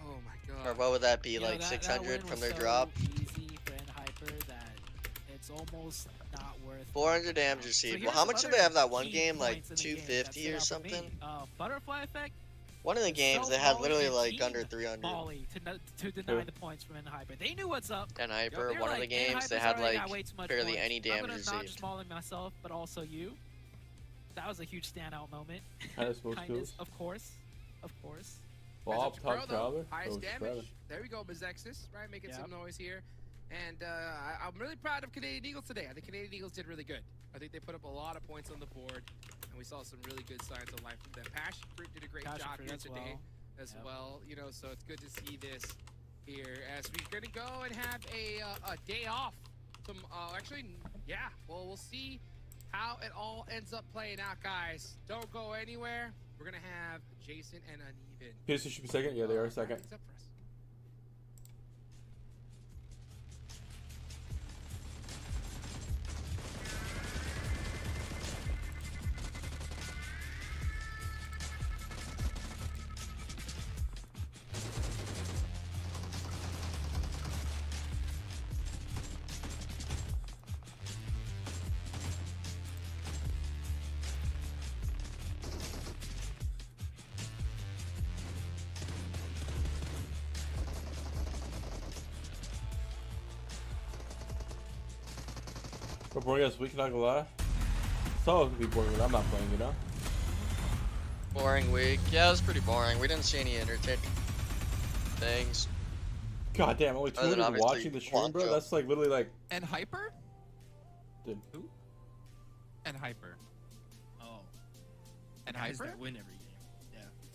Oh my god. Or what would that be, You know, like that 600 win from was their so drop? Easy for Hyper that it's almost not worth 400 damage received. So Well, how here's much did other they have that one key game? Like points in the game that 250 stood or out for something? me. Butterfly effect. One of the games, So they had Molly literally and like Team under 300. Molly to deny the points from Hyper. They knew what's up. And Hyper, They were one of the like, games, they Hyper's had already like got way too much barely points. any I'm damage gonna not just received. Molly myself, but also you. That was a huge standout moment. Kindness, most Kindness, kills. of course. Of course. Bob, top Tyler. Highest damage. There we go, Bizexis, right? Making some noise here. And I'm really proud of Canadian Eagles today. I think Canadian Eagles did really good. I think they put up a lot of points on the board, and we saw some really good signs of life from them. Passion Fruit did a great job here today as well. You know, so it's good to see this here as we're gonna go and have a day off. Some actually, yeah. Well, we'll see how it all ends up playing out, guys. Don't go anywhere. We're gonna have Jason and Uneven. PSG should be second. Yeah, they are second. Things up for us. But boring as week, not gonna lie. So it could be boring when I'm not playing, you know? Boring week. Yeah, it was pretty boring. We didn't see any entertaining things. God damn, only 2 Other than minutes obviously watching the stream, bro? Quanto. That's like literally like... And Hyper? Dude. Who? And Hyper. Oh. And Guys Hyper? that win every game.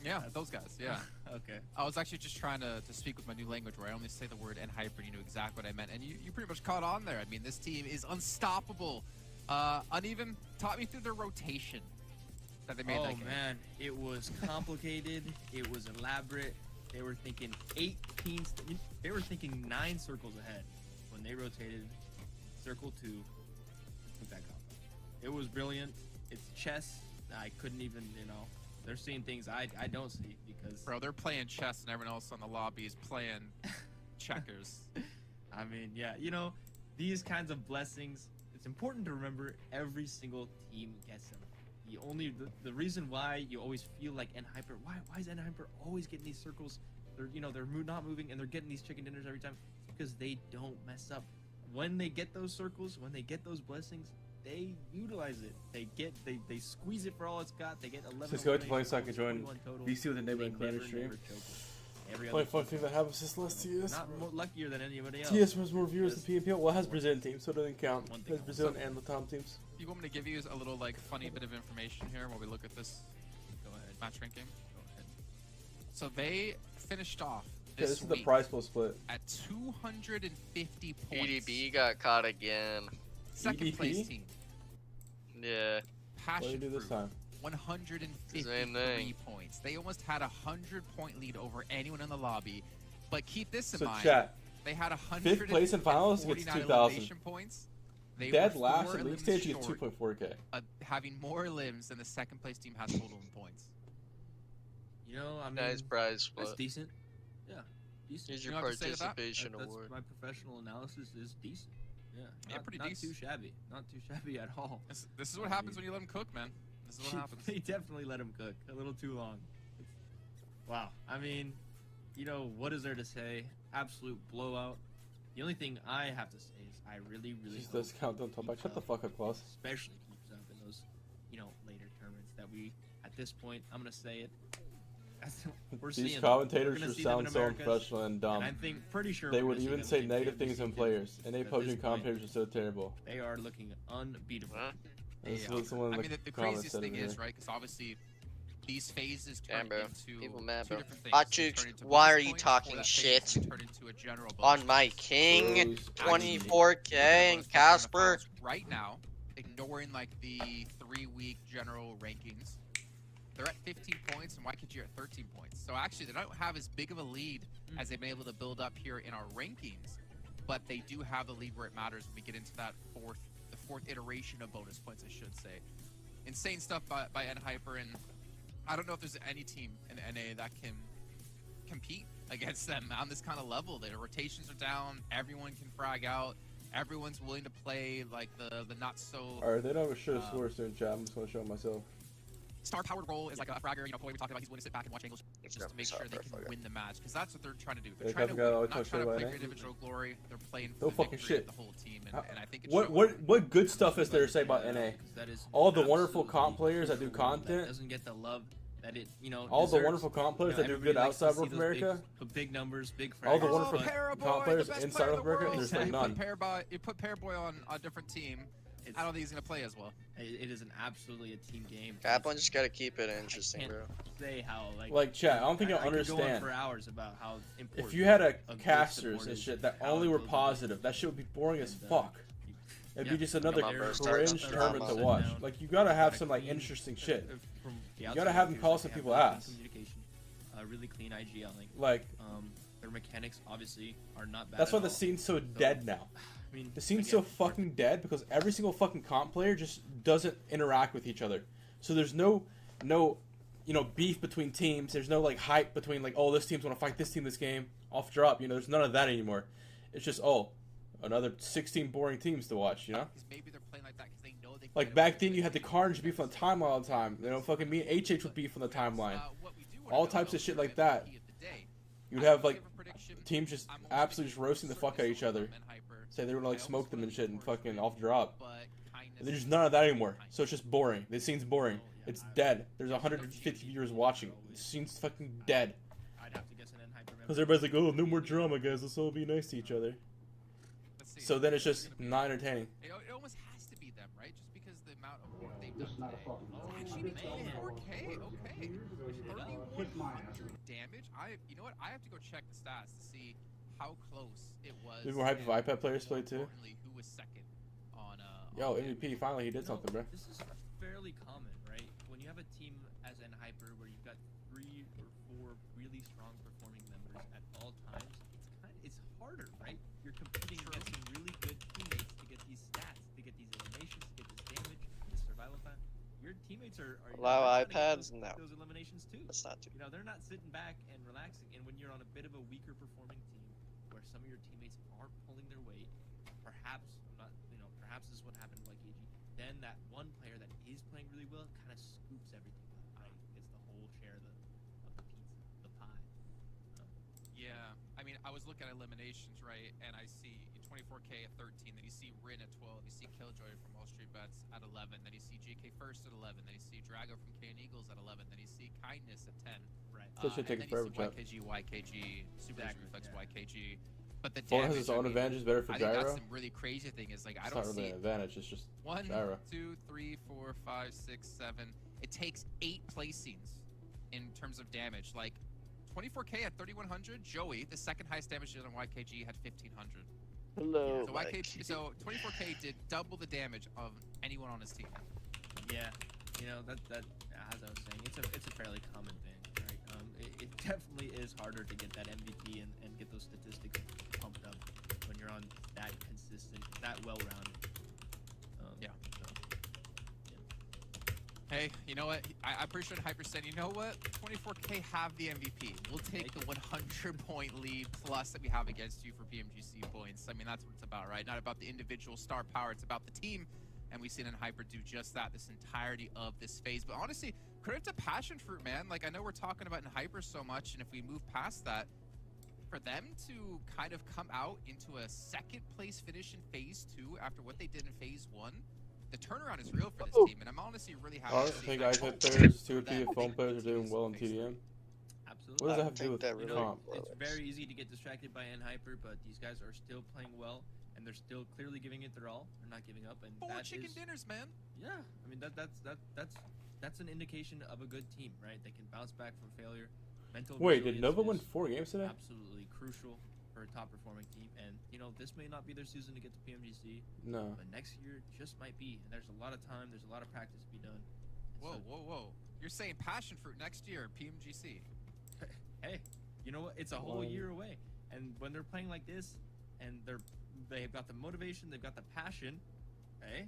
Yeah, those guys, yeah. Okay. I was actually just trying to speak with my new language where I only say the word and hyper, you knew exactly what I meant. And you pretty much caught on there. I mean, this team is unstoppable. Uneven taught me through their rotation that they made that game. Oh man, it was complicated. It was elaborate. They were thinking 18. They were thinking 9 circles ahead when they rotated circle 2 with that combo. It was brilliant. It's chess. I couldn't even, they're seeing things I don't see because. Bro, they're playing chess and everyone else on the lobby is playing checkers. I mean, yeah, these kinds of blessings. It's important to remember every single team gets them. The reason why you always feel like N-Hyper, why is N-Hyper always getting these circles? They're not moving and they're getting these chicken dinners every time. It's because they don't mess up. When they get those circles, when they get those blessings, they utilize it. They squeeze it for all it's got. They get 11. Just go to play so I can join VC with the neighboring clan stream. Only fun thing that happens is less TS. Not more luckier than anybody else. TS has more viewers than PMPL. Well, it has Brazilian teams, so it doesn't count. It has Brazilian and Latam teams. You want me to give you a little funny bit of information here while we look at this? Go ahead. Match ranking. Go ahead. So they finished off This is the prize pool split. At 250 points. EDB got caught again. Second place team. Yeah. Passion What do you do this time? 153 points. They almost had a 100-point lead over anyone in the lobby. But keep this in mind. Chat. They had 100 5th place in finals gets 2,000. Points. They Dead were last 4 in league elims stage gets short 2.4k. Having more limbs than the second place team has total in points. I mean, Nice prize split. That's decent. Yeah, decent. Here's your You know what I have to say to that? participation That's award. my professional analysis is decent. Yeah, Pretty not decent. too shabby. Not too shabby at all. This is what happens when you let them cook, man. This is what happens. They definitely let him cook a little too long. Wow. I mean, you know, what is there to say? Absolute blowout. The only thing I have to say is I really Just hope this countdown talk back. Shut the fuck up, Klaus. especially keeps up in those, you know, later tournaments that we, at this point, I'm gonna say it. We're These seeing commentators them. We're just gonna see them in sound so Americas, unprofessional and dumb. And I think pretty sure They we're would gonna see even them say in negative PMGC things on too. players. And At this PUBG point, commentators are so terrible. They are looking unbeatable. That's Yeah. what someone I in mean, the comments craziest said thing over is, here. right, because obviously these phases Damn, turn bro. into People mad, two bro. different things. Hot They Jukes, turn into why bonus are you points, or talking that phase shit can turn into a general bonus on my points. king? Bruce, 24K and Casper. Right now, ignoring like the 3-week general rankings, they're at 15 points and YKG are at 13 points. So actually, they don't have as big of a lead as they've been able to build up here in our rankings, but they do have the lead where it matters when we get into that fourth iteration of bonus points, I should say. Insane stuff by NHyper, and I don't know if there's any team in NA that can compete against them on this kind of level. Their rotations are down, everyone can frag out, everyone's willing to play like the not so Alright, they don't have a sure scores in chat. I'm just gonna show myself. star powered role is like a fragger, you know, Koi we talked about, he's willing to sit back and watch angles just to make sure they can win the match, because that's what they're trying to do. They're Yeah, trying to guy win, always not talks trying to about play it. for individual glory, they're playing No for the fucking victory shit. of the whole team, and I think it's What good stuff is there to say about NA? That is All the wonderful absolutely comp players that do crucial role that content. doesn't get the love that it, you know, All the deserves. wonderful comp players You know, that do everybody good likes to outside see North those America. Big numbers, big All the frags, wonderful but comp players inside North America. There's like none. You put Pairboy on a different team, I don't think he's gonna play as well. It is absolutely a team game. Kaplan just gotta keep it interesting, I bro. can't say how Like, chat, I don't think you'll I could go on understand. for hours about how important. If you had a good casters support and is, shit that how only it were goes positive, that shit would be boring as fuck. It'd be just another Come on, bro, cringe start tournament to something. watch. Like, you gotta have some like interesting shit. You gotta have them call some people ass. Really clean IGLing. Like, their mechanics obviously are not bad. that's why at the all. scene's so dead now. I mean, The scene's again, so fucking dead because every single fucking comp player just doesn't interact with each other. So there's no, you know, beef between teams. There's no like hype between like, oh, this team's gonna fight this team this game. Off drop, you know. There's none of that anymore. It's just another 16 boring teams to watch, you know. Because maybe they're playing like that because they know they can Like get back away then, with you it. had the Carnage beef on the timeline all the time. You know, fucking me and HH would beef on the timeline. What we do wanna All know, types though, of shit for like that. MVP of the day, You'd have I like give a prediction. teams just I'm almost absolutely just gonna roasting the fuck out of each other. Say they were gonna like smoke them and shit and fucking off drop. But kindness And there's is none of that better anymore. than So it's just boring. This scene's boring. It's dead. There's 150 viewers watching. The scene's fucking dead. I'd have to guess an NHyper member. Because everybody's like, oh, no more drama, guys. Let's all be nice to each other. Let's see. So then it's just not entertaining. It almost has to be them, right? Just because the amount of work they've done today. It's actually 24K, okay. 3,100 damage. You know what? I have to go check the stats to see how close it was. Maybe more hype if and iPad players more play too. importantly, who was second on Yo, on MVP, finally he did something, bro. This is fairly common, right? When you have a team as NHyper where you've got 3 or 4 really strong performing members at all times, it's harder, right? You're competing against some really good teammates to get these stats, to get these eliminations, to get this damage, this survival time. Your teammates are Allow they're trying to get iPads? those, No. those eliminations too. That's not too. You know, they're not sitting back and relaxing. And when you're on a bit of a weaker performing team, where some of your teammates aren't pulling their weight, perhaps perhaps this is what happened to YKG. Then that one player that is playing really well kind of scoops everything up, right? Gets the whole share of the pizza, the pie. Yeah, I mean, I was looking at eliminations, right, and I see 24K at 13, then you see Rin at 12, you see Killjoy from Wall Street Bets at 11, then you see GK First at 11, then you see Drago from Kane Eagles at 11, then you see Kindness at 10. Right. Still should take and it then forever, you see YKG, Super Exactly, Reflex yeah. YKG. But the Phone has damage, its own advantages, better for I think that's gyro. the really crazy thing is, like, I It's don't not really see an advantage, it's just 1, gyro. 2, 3, 4, 5, 6, 7. It takes 8 placings in terms of damage. Like 24K at 3,100. Joey, the second highest damage dealer on YKG, had 1,500. Hello, So Mike. so 24K did double the damage of anyone on his team. Yeah, you know that as I was saying, it's a fairly common thing, right? It definitely is harder to get that MVP and get those statistics pumped up when you're on that consistent, that well-rounded. Yeah. So, Hey, you know what? I'm pretty sure Hyper said, you know what? 24K have the MVP. We'll take the 100-point lead plus that we have against you for PMGC points. I mean, that's what it's about, right? Not about the individual star power. It's about the team. And we've seen Hyper do just that this entirety of this phase. But honestly, credit to Passion Fruit, man. Like, I know we're talking about in Hyper so much, and if we move past that, for them to kind of come out into a second place finish in phase 2 after what they did in phase 1, the turnaround is real for this team, and I'm honestly really happy to see. Hey guys, hit players, 2P phone players are doing well in TDM. Absolutely. What does that have to do with that really really comp? It's very easy to get distracted by N-Hyper, but these guys are still playing well, and they're still clearly giving it their all. They're not giving up, and 4 that chicken is, dinners, man. yeah. I mean that's an indication of a good team, right? They can bounce back from failure. Mental Wait, did resilience Nova win is 4 games today? Absolutely crucial for a top performing team, and this may not be their season to get to PMGC. No. But next year just might be, and there's a lot of time, there's a lot of practice to be done. Whoa. You're saying Passion Fruit next year, PMGC. Hey, you know what? It's a whole year away, and when they're playing like this, and they've got the motivation, they've got the passion, hey,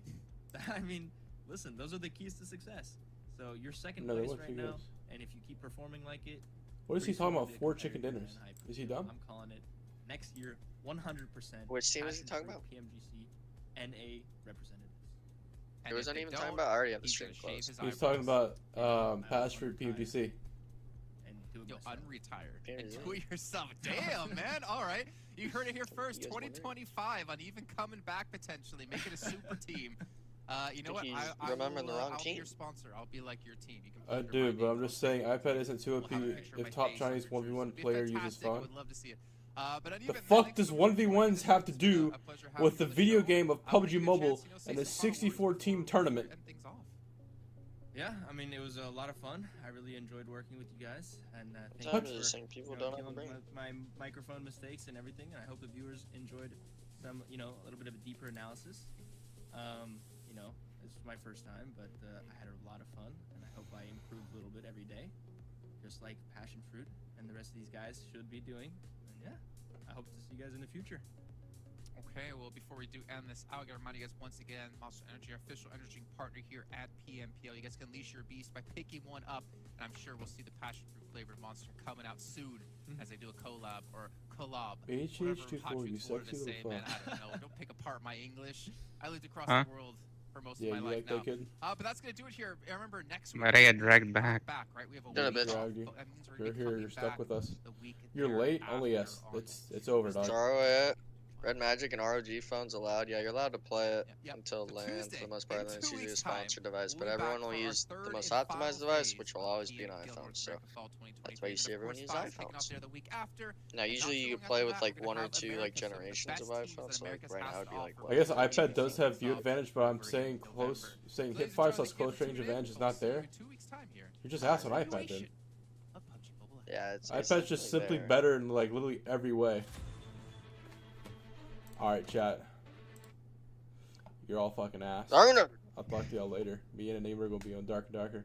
I mean, listen, those are the keys to success. So you're second place right now, and if you keep performing like it, what is he talking about? 4 chicken dinners? Is he dumb? I'm calling it next year, 100%. Which team is he talking about? PMGC, NA representatives. It wasn't even talking about. I already have the stream closed. He's talking about Pass for PMGC. Yo, unretired and do it yourself. Damn, man. All right. You heard it here first. 2025 on even coming back potentially, make it a super team. You know what? I remembering the wrong I'll team. be your sponsor. I'll be like your team. You can Dude, but I'm just saying, iPad isn't too OP if top Chinese 1v1 player uses phone. I would love to see it. The fuck does 1v1s have to do with the video game of PUBG Mobile and a 64-team tournament? Yeah, I mean, it was a lot of fun. I really enjoyed working with you guys, and thank I'm you just for saying people don't have a brain. my microphone mistakes and everything. And I hope the viewers enjoyed some, a little bit of a deeper analysis. This was my first time, but I had a lot of fun, and I hope I improve a little bit every day, just like Passion Fruit and the rest of these guys should be doing. And yeah, I hope to see you guys in the future. Okay, well, before we do end this, I'll remind you guys once again, Monster Energy, our official energy partner here at PMPL. You guys can unleash your beast by picking one up, and I'm sure we'll see the Passion Fruit flavored monster coming out soon as they do a collab or collab. HH24, you sexy little fuck. Man, I don't know. Don't pick apart my English. I lived across the world for most of my life now. But that's gonna do it here. I remember next week. But I get dragged back. Right? We have a Done a week bit. off. You're here. You're stuck with us. You're late. Only yes. It's over, dog. Throw it. Red Magic and ROG phones allowed. Yeah, you're allowed to play it until land for the most part. Then it's usually a sponsored device, but everyone will use the most optimized device, which will always be an iPhone. So that's why you see everyone use iPhones. Now, usually you can play with like 1 or 2 like generations of iPhones. So like right now it'd be like. I guess iPad does have view advantage, but I'm saying hit 5 / close range advantage is not there. You're just ass on iPad then. Yeah, iPad's just simply better in like literally every way. Alright, chat. You're all fucking ass. I'll talk to y'all later. Me and a neighbor will be on Darker Darker.